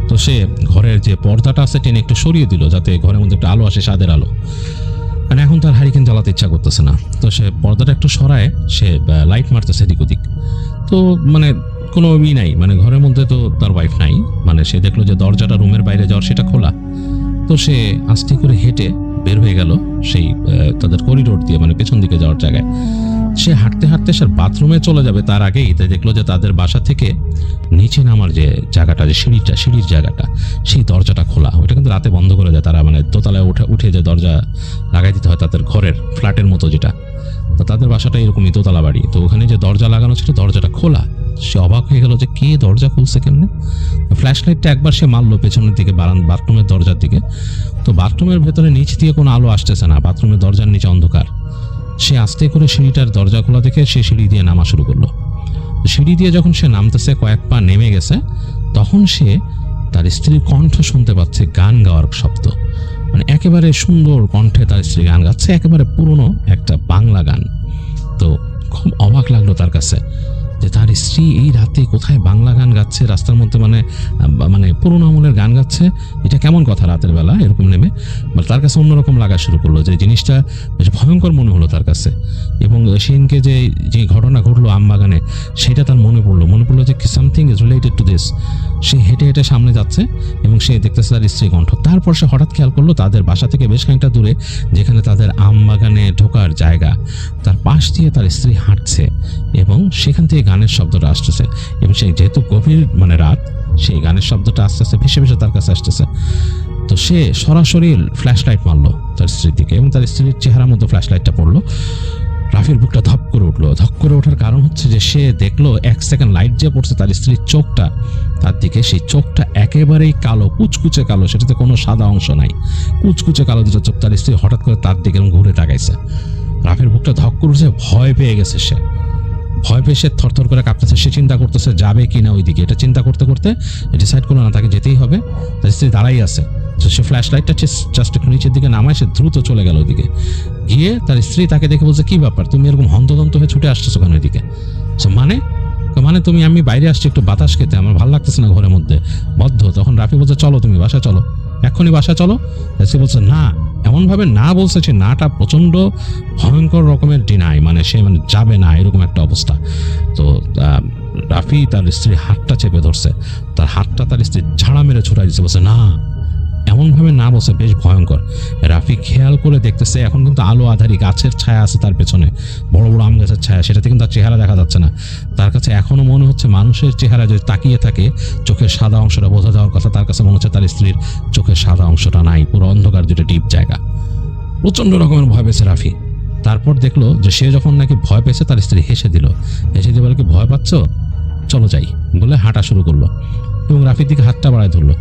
তো সে ঘরের যে পর্দাটা আছে টেনে একটু সরিয়ে দিল, যাতে ঘরের মধ্যে একটা আলো আসে, স্বাদের আলো। এখন তার হারিকেন জ্বালাতে ইচ্ছা করতেছে না। তো সে পর্দাটা একটু সরায়, সে লাইট মারতেছে এদিক ওদিক। তো কোনো নাই, ঘরের মধ্যে তো তার ওয়াইফ নাই। সে দেখলো যে দরজাটা রুমের বাইরে যাওয়ার সেটা খোলা। তো সে আস্তে করে হেঁটে বের হয়ে গেল সেই তাদের করিডোর দিয়ে, পেছন দিকে যাওয়ার জায়গায়। সে হাঁটতে হাঁটতে সে বাথরুমে চলে যাবে, তার আগেই দেখলো যে তাদের বাসা থেকে নিচে নামার যে জায়গাটা, যে সিঁড়ির জায়গাটা, সেই দরজাটা খোলা। ওইটা কিন্তু রাতে বন্ধ করে দেয় তারা, দোতলায় উঠে যে দরজা লাগাই দিতে হয় তাদের ঘরের ফ্ল্যাটের মতো যেটা। তো তাদের বাসাটা এরকমই দোতলা বাড়ি। তো ওখানে যে দরজা লাগানো ছিল, দরজাটা খোলা। সে অবাক হয়ে গেল যে কে দরজা খুলছে কেমনে। ফ্ল্যাশ লাইটটা একবার সে মারলো পেছনের দিকে, বাথরুমের দরজার দিকে। তো বাথরুমের ভেতরে নিচ দিয়ে কোনো আলো আসতেছে না, বাথরুমের দরজার নিচে অন্ধকার। সে আস্তে করে সিঁড়িটার দরজা খোলা দেখে সে সিঁড়ি দিয়ে নামা শুরু করলো। সিঁড়ি দিয়ে যখন সে নামতেছে, কয়েক পা নেমে গেছে, তখন সে তার স্ত্রীর কণ্ঠ শুনতে পাচ্ছে, গান গাওয়ার শব্দ। একেবারে সুন্দর কণ্ঠে তার স্ত্রী গান গাচ্ছে, একেবারে পুরনো একটা বাংলা গান। তো খুব অবাক লাগলো তার কাছে যে তার স্ত্রী এই রাতে কোথায় বাংলা গান গাচ্ছে, রাস্তার মধ্যে পুরোনো আমলের গান গাচ্ছে। এটা কেমন কথা রাতের বেলা এরকম নেমে? তার কাছে অন্যরকম লাগা শুরু করলো, যে জিনিসটা বেশ ভয়ঙ্কর মনে হলো তার কাছে। এবং সেদিনকে যে ঘটনা ঘটলো আমবাগানে, সেটা তার মনে পড়লো যে something is related to this. সে হেঁটে হেঁটে সামনে যাচ্ছে এবং সে দেখতেছে তার স্ত্রী কণ্ঠ। তারপর সে হঠাৎ খেয়াল করলো তাদের বাসা থেকে বেশ খানিকটা দূরে, যেখানে তাদের আমবাগানে ঢোকার জায়গা, তার পাশ দিয়ে তার স্ত্রী হাঁটছে এবং সেখান থেকে গানের শব্দটা আসতেছে। এবং সেই যেহেতু গভীর রাত, সেই গানের শব্দটা আস্তে আস্তে ভেসে ভেসে তার কাছে আসতেছে। তো সে সরাসরি ফ্ল্যাশ লাইট মারলো তার স্ত্রীর দিকে এবং তার স্ত্রীর চেহারার মধ্যে ফ্ল্যাশ লাইটটা পড়লো। রাফির বুকটা ধপ করে উঠলো। ধপ করে ওঠার কারণ হচ্ছে যে সে দেখলো 1 সেকেন্ড লাইট যে পড়ছে তার স্ত্রীর চোখটা তার দিকে, সেই চোখটা একেবারেই কালো, কুচকুচে কালো, সেটাতে কোনো সাদা অংশ নাই, কুচকুচে কালো দুটো চোখ। তার স্ত্রী হঠাৎ করে তার দিকে ঘুরে তাকাইছে। রাফির বুকটা ধপ করে উঠছে, ভয় পেয়ে গেছে সে। ভয় পেয়ে সে থরথর করে কাঁপতেছে। সে চিন্তা করতেছে যাবে কিনা ওইদিকে। এটা চিন্তা করতে করতে ডিসাইড করলো না, তাকে যেতেই হবে। তার স্ত্রী দাঁড়াই আছে। সে ফ্ল্যাশ লাইটটা জাস্ট একটু নিচের দিকে নামায় সে দ্রুত চলে গেল ওইদিকে। গিয়ে তার স্ত্রী তাকে দেখে বলছে, কি ব্যাপার, তুমি এরকম হন্তদন্ত হয়ে ছুটে আসতেছো কেন ওইদিকে? মানে আমি বাইরে আসছি একটু বাতাস খেতে, আমার ভালো লাগতেছে না ঘরের মধ্যে বদ্ধ। তখন রাফি বলছে, চলো তুমি বাসায় চলো, এক্ষুনি বাসায় চলো। সে বলছে না, এমনভাবে না বলছে, সে নাটা প্রচণ্ড ভয়ঙ্কর রকমের ডিনাই, মানে সে যাবে না এরকম একটা অবস্থা। তো রাফি তার স্ত্রীর হাতটা চেপে ধরছে, তার হাতটা তার স্ত্রী ঝাড়া মেরে ছুটাই দিচ্ছে, বলছে না, এমনভাবে না বলছে, বেশ ভয়ঙ্কর। রাফি খেয়াল করে দেখতেছে এখন কিন্তু আলো আধারি, গাছের ছায়া আছে তার পেছনে, বড় বড় আম গাছের ছায়া, সেটাতে কিন্তু তার চেহারা দেখা যাচ্ছে না। তার কাছে এখনো মনে হচ্ছে মানুষের চেহারা যদি তাকিয়ে থাকে চোখের সাদা অংশটা বোঝা যাওয়ার কথা, তার কাছে মনে হচ্ছে তার স্ত্রীর চোখের সাদা অংশটা নাই, পুরো অন্ধকার, যেটা ডিপ জায়গা। প্রচণ্ড রকমের ভয় পেয়েছে রাফি। তারপর দেখলো যে সে যখন নাকি ভয় পেয়েছে তার স্ত্রী হেসে দিল। হেসে দিয়ে বলে, কি ভয় পাচ্ছ, চলো যাই বলে হাঁটা শুরু করলো এবং রাফির দিকে হাতটা বাড়ায় ধরলো।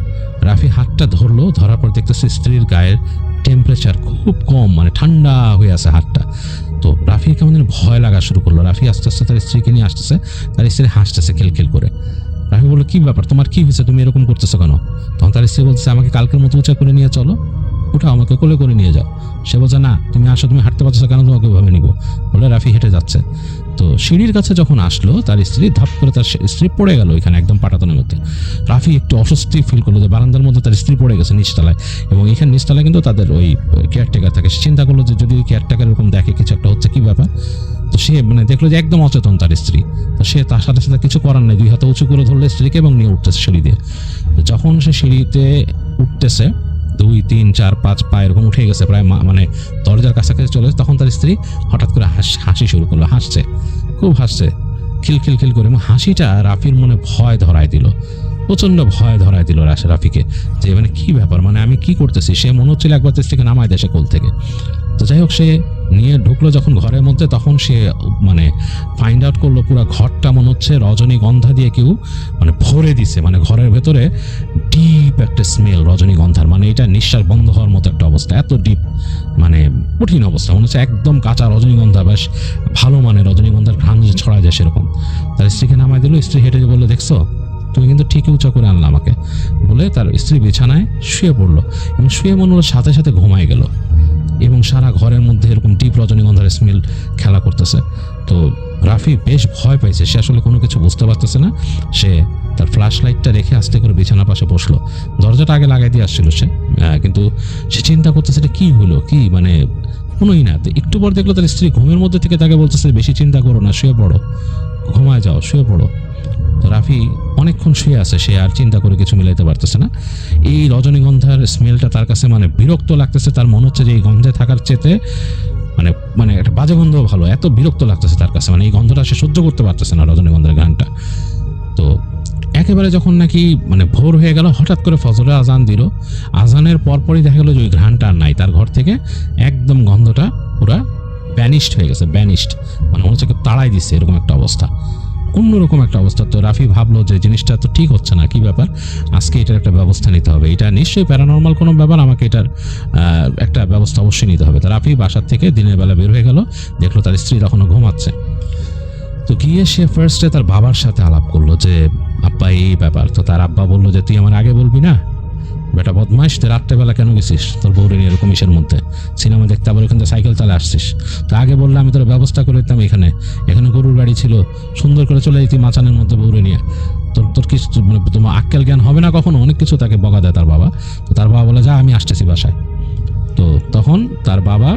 রাফি হাতটা ধরলো, ধরার পর দেখতেছে স্ত্রীর গায়ের টেম্পারেচার খুব কম, মানে ঠান্ডা হয়ে আছে হাতটা। তো রাফির কেমন যেন ভয় লাগা শুরু করলো। রাফি আস্তে আস্তে তার স্ত্রীকে নিয়ে আসতেছে, তার স্ত্রী হাসতেছে খিলখিল করে। রাফি বললো, কি ব্যাপার, তোমার কি হয়েছে, তুমি এরকম করতেছো কেন? তখন তার স্ত্রী বলছে, আমাকে কালকের মতো উঁচা করে নিয়ে চলো, উঠা আমাকে কোলে করে নিয়ে যাও। সে বলছে, না তুমি আসো, তুমি হাঁটতে পারছো কেন, তোমাকে ভাবে নিবো বলে রাফি হেঁটে যাচ্ছে। তো সিঁড়ির কাছে যখন আসলো তার স্ত্রী ধাপ করে, তার স্ত্রী পড়ে গেল এখানে একদম পাটাতনের মধ্যে। রাফি একটু অস্বস্তি ফিল করলো যে বারান্দার মধ্যে তার স্ত্রী পড়ে গেছে নিচতলায়, এবং এখানে নিচতলায় কিন্তু তাদের ওই কেয়ারটেকার থাকে। সে চিন্তা করলো যে যদি কেয়ারটেকার এরকম দেখে কিছু একটা হচ্ছে, কি ব্যাপার। তো সে দেখলো যে একদম অচেতন তার স্ত্রী। তো সে তার সাথে সাথে কিছু করার নেই, 2 হাতে উঁচু করে ধরলো স্ত্রীকে এবং নিয়ে উঠতেছে সিঁড়ি দিয়ে। যখন সে সিঁড়িতে উঠতেছে 2, 3, 4, 5 পা এরকম উঠে গেছে, প্রায় দরজার কাছাকাছি চলে, তখন তার স্ত্রী হঠাৎ করে হাসি শুরু করলো। হাসছে, খুব হাসছে, খিলখিল করে, এবং হাসিটা রাফির মনে ভয় ধরায় দিল, প্রচন্ড ভয় ধরায় দিল রাফিকে, যে কি ব্যাপার, আমি কি করতেছি। সে মনে হচ্ছিল একবার স্ত্রীকে নামায় দেয় সে কোল থেকে। তো যাই হোক, সে নিয়ে ঢুকলো যখন ঘরের মধ্যে, তখন সে ফাইন্ড আউট করলো পুরো ঘরটা মনে হচ্ছে রজনীগন্ধা দিয়ে কেউ ভরে দিছে। ঘরের ভেতরে ডিপ একটা স্মেল রজনীগন্ধার, এটা নিঃশ্বাস বন্ধ হওয়ার মতো একটা অবস্থা, এত ডিপ, কঠিন অবস্থা। মনে হচ্ছে একদম কাঁচা রজনীগন্ধা, বেশ ভালো রজনীগন্ধার ঘ্রাণ যে ছড়া যায় সেরকম। তার স্ত্রীকে নামায় দিল। স্ত্রী হেঁটে যে বললো, দেখছো তুমি কিন্তু ঠিকই উঁচা করে আনলা আমাকে বলে তার স্ত্রী বিছানায় শুয়ে পড়লো, এবং শুয়ে মনে হলো সাথে সাথে ঘুমায় গেল, এবং সারা ঘরের মধ্যে এরকম ডিপ রজনীগন্ধার স্মেল খেলা করতেছে। তো রাফি বেশ ভয় পাইছে, সে আসলে কোনো কিছু বুঝতে পারতেছে না। সে তার ফ্ল্যাশ লাইটটা রেখে আস্তে করে বিছানার পাশে বসলো। দরজাটা আগে লাগাই দিয়ে আসছিল সে, কিন্তু সে চিন্তা করতেছে এটা কি হলো, কি কোনোই না। তো একটু পর দেখলো তার স্ত্রী ঘুমের মধ্যে থেকে তাকে বলতেছে, বেশি চিন্তা করো না, শুয়ে পড়ো, ঘুমায় যাও, শুয়ে পড়ো। তো রাফি অনেকক্ষণ শুয়ে আছে, সে আর চিন্তা করে কিছু মিলাইতে পারতেছে না। এই রজনীগন্ধার স্মেলটা তার কাছে বিরক্ত লাগতেছে। তার মনে হচ্ছে যে এই গন্ধে থাকার চেতে একটা বাজে গন্ধ ভালো, এত বিরক্ত লাগতেছে তার কাছে, এই গন্ধটা সে সহ্য করতে পারতেছে না, রজনীগন্ধার গানটা। তো একেবারে যখন নাকি ভোর হয়ে গেল, হঠাৎ করে ফজরের আজান দিল। আজানের পরপরই দেখা গেলো যে ওই ঘ্রাণটা আর নাই তার ঘর থেকে, একদম গন্ধটা পুরা ব্যানিশড হয়ে গেছে, ব্যানিশড, মনে হচ্ছে তাড়াই দিচ্ছে, এরকম একটা অবস্থা, অন্যরকম একটা অবস্থা। তো রাফি ভাবলো যে জিনিসটা তো ঠিক হচ্ছে না, কি ব্যাপার, আজকে এটার একটা ব্যবস্থা নিতে হবে, এটা নিশ্চয়ই প্যারানর্মাল কোনো ব্যাপার, আমাকে এটার একটা ব্যবস্থা অবশ্যই নিতে হবে। তো রাফি বাসার থেকে দিনের বেলা বের হয়ে গেল, দেখলো তার স্ত্রী তখনও ঘুমাচ্ছে। তো গিয়ে সে ফার্স্টে তার বাবার সাথে আলাপ করলো যে আব্বা এই ব্যাপার। তো তার আব্বা বললো যে তুই আমার আগে বলবি না, বেটা বদমাইশ, তুই রাত্রেবেলা কেন গেছিস তোর বউরে নিয়ে এরকম ইসের মধ্যে সিনেমা দেখতে, আবার ওখান থেকে সাইকেল চালে আসছিস। তো আগে বললে আমি তোর ব্যবস্থা করে দিতাম, এখানে গরুর বাড়ি ছিল, সুন্দর করে চলে যেতি মাচানের মধ্যে বউরে নিয়ে, তোর কি তোমার আক্কেল জ্ঞান হবে না কখনো, অনেক কিছু তাকে বকা দেয় তার বাবা। তো তার বাবা বলে, যা আমি আসতেছি বাসায়। তো তখন তার বাবা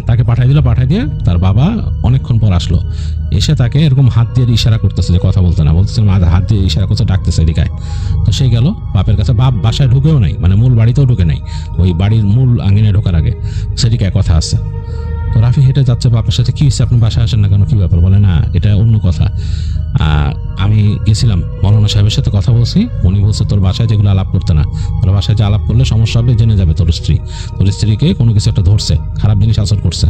তাকে পাঠাই দিয়ে তার বাবা অনেকক্ষণ পর আসলো, এসে তাকে এরকম হাত দিয়ে ইশারা করতেছে যে কথা বলতে না, বলতেছে হাত দিয়ে ইশারা করতে, ডাকতেছে এদিকায়। তো সে গেল বাপের কাছে, বাপ বাসায় ঢুকেও নাই, মূল বাড়িতেও ঢুকে নাই, ওই বাড়ির মূল আঙিনে ঢোকার আগে সেদিকে কথা আছে। তো রাফি হেঁটে যাচ্ছে বাপের সাথে, কি হচ্ছে আপনি বাসায় আসেন না কেন, কি ব্যাপার, বলে না এটা অন্য কথা। আমি গেছিলাম মৌলানা সাহেবের সাথে কথা বলছি, উনি বলছে তোর বাসায় যেগুলো আলাপ করতে না, তোর বাসায় যে আলাপ করলে সমস্যা হবে, জেনে যাবে তোর স্ত্রীকে কোনো কিছু একটা ধরছে, খারাপ জিনিস আসর করছে।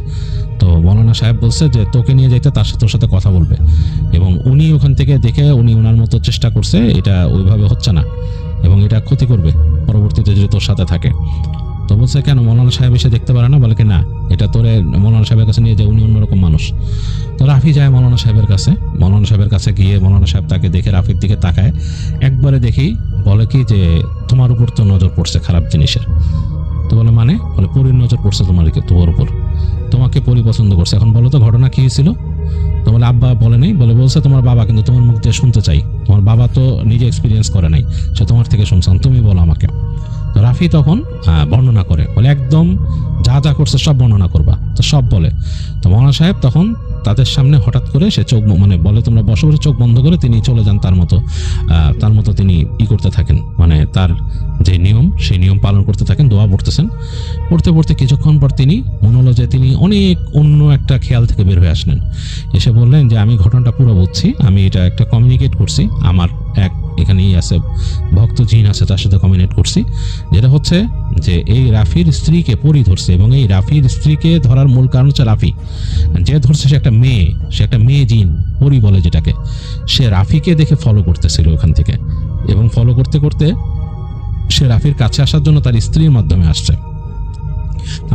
তো মৌলানা সাহেব বলছে যে তোকে নিয়ে যাইতে তোর সাথে কথা বলবে, এবং উনি ওখান থেকে দেখে উনি ওনার মতো চেষ্টা করছে, এটা ওইভাবে হচ্ছে না এবং এটা ক্ষতি করবে পরবর্তীতে যদি তোর সাথে থাকে। তো বলছে কেন, মৌলানা সাহেব এসে দেখতে পারে না? বলে কি না, এটা তোরে মৌলানা সাহেবের কাছে নিয়ে যায়, উনি অন্যরকম মানুষ। তো রাফি যায় মৌলানা সাহেবের কাছে, মৌলানা সাহেবের কাছে গিয়ে মৌলানা সাহেব তাকে দেখে রাফির দিকে তাকায়, একবারে দেখেই বলে কি যে তোমার উপর তো নজর পড়ছে খারাপ জিনিসের। তো বলে মানে? বলে পরীর নজর পড়ছে তোমার উপর, তোমাকে পরী পছন্দ করছে। এখন বলো তো ঘটনা কি হয়েছিল? তো বলে আব্বা বলে নেই, বলছে তোমার বাবা, কিন্তু তোমার মুখ দিয়ে শুনতে চাই, তোমার বাবা তো নিজে এক্সপিরিয়েন্স করে নাই, সে তোমার থেকে শুনছেন, তুমি বলো আমাকে। তো রাফি তখন বর্ণনা করে, বলে একদম যা যা করছে সব বর্ণনা করবা। তো সব বলে। তো মৌলানা সাহেব তখন তাদের সামনে হঠাৎ করে সে চোখ মানে বলে তোমরা বসে বসে, চোখ বন্ধ করে তিনি চলে যান তার মতো তিনি করতে থাকেন, মানে তার যে নিয়ম সেই নিয়ম পালন করতে থাকেন, দোয়া পড়তেছেন। পড়তে পড়তে কিছুক্ষণ পর তিনি মনে হলো যে তিনি অনেক অন্য একটা খেয়াল থেকে বের হয়ে আসলেন। এসে বললেন যে আমি ঘটনাটা পুরো বুঝছি, আমি এটা একটা কমিউনিকেট করছি, আমার এক এখানেই আছে ভক্ত জিন আছে, তার সাথে কমিউনিকেট করছি, যেটা হচ্ছে যে এই রাফির স্ত্রীকে পরী ধরছে, এবং এই রাফির স্ত্রীকে ধরার মূল কারণ হচ্ছে রাফি যে ধরছে, সে একটা মেয়ে জিন, পরী বলে যেটাকে। সে রাফিকে দেখে ফলো করতেছিল ওখান থেকে, এবং ফলো করতে করতে সে রাফির কাছে আসার জন্য তার স্ত্রীর মাধ্যমে আসছে।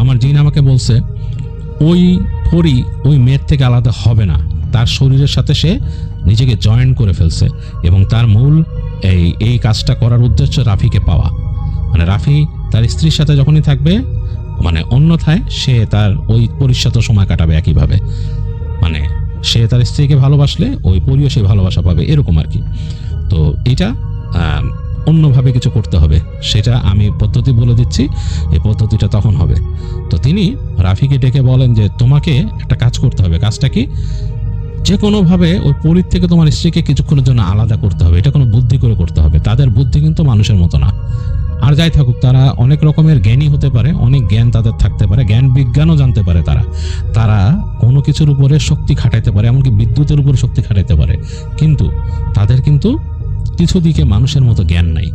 আমার জিন আমাকে বলছে ওই পরী ওই মেয়ের থেকে আলাদা হবে না, তার শরীরের সাথে সে নিজেকে জয়েন করে ফেলছে, এবং তার মূল এই কাজটা করার উদ্দেশ্য রাফিকে পাওয়া। মানে রাফি তার স্ত্রীর সাথে যখনই থাকবে, মানে অন্যথায় সে তার ওই পরীর সাথে সময় কাটাবে একইভাবে, মানে সে তার স্ত্রীকে ভালোবাসলে ওই পরীও সে ভালোবাসা পাবে, এরকম আর কি। তো এটা অন্যভাবে কিছু করতে হবে, সেটা আমি পদ্ধতি বলে দিচ্ছি, এই পদ্ধতিটা তখন হবে। তো তিনি রাফিকে ডেকে বলেন যে তোমাকে একটা কাজ করতে হবে। কাজটা কি? যে কোনোভাবে ওই পরীর থেকে তোমার স্ত্রীকে কিছুক্ষণের জন্য আলাদা করতে হবে, এটা কোনো বুদ্ধি করে করতে হবে। তাদের বুদ্ধি কিন্তু মানুষের মতো না। আর যাই থাকুক, তারা অনেক রকমের জ্ঞানী হতে পারে, অনেক জ্ঞান তাদের থাকতে পারে, জ্ঞান বিজ্ঞানও জানতে পারে, তারা কোনো কিছুর উপরে শক্তি খাটাইতে পারে, এমনকি বিদ্যুতের উপরে শক্তি খাটাইতে পারে, কিন্তু তাদের কিন্তু কিছু দিকে মানুষের মতো জ্ঞান নাই,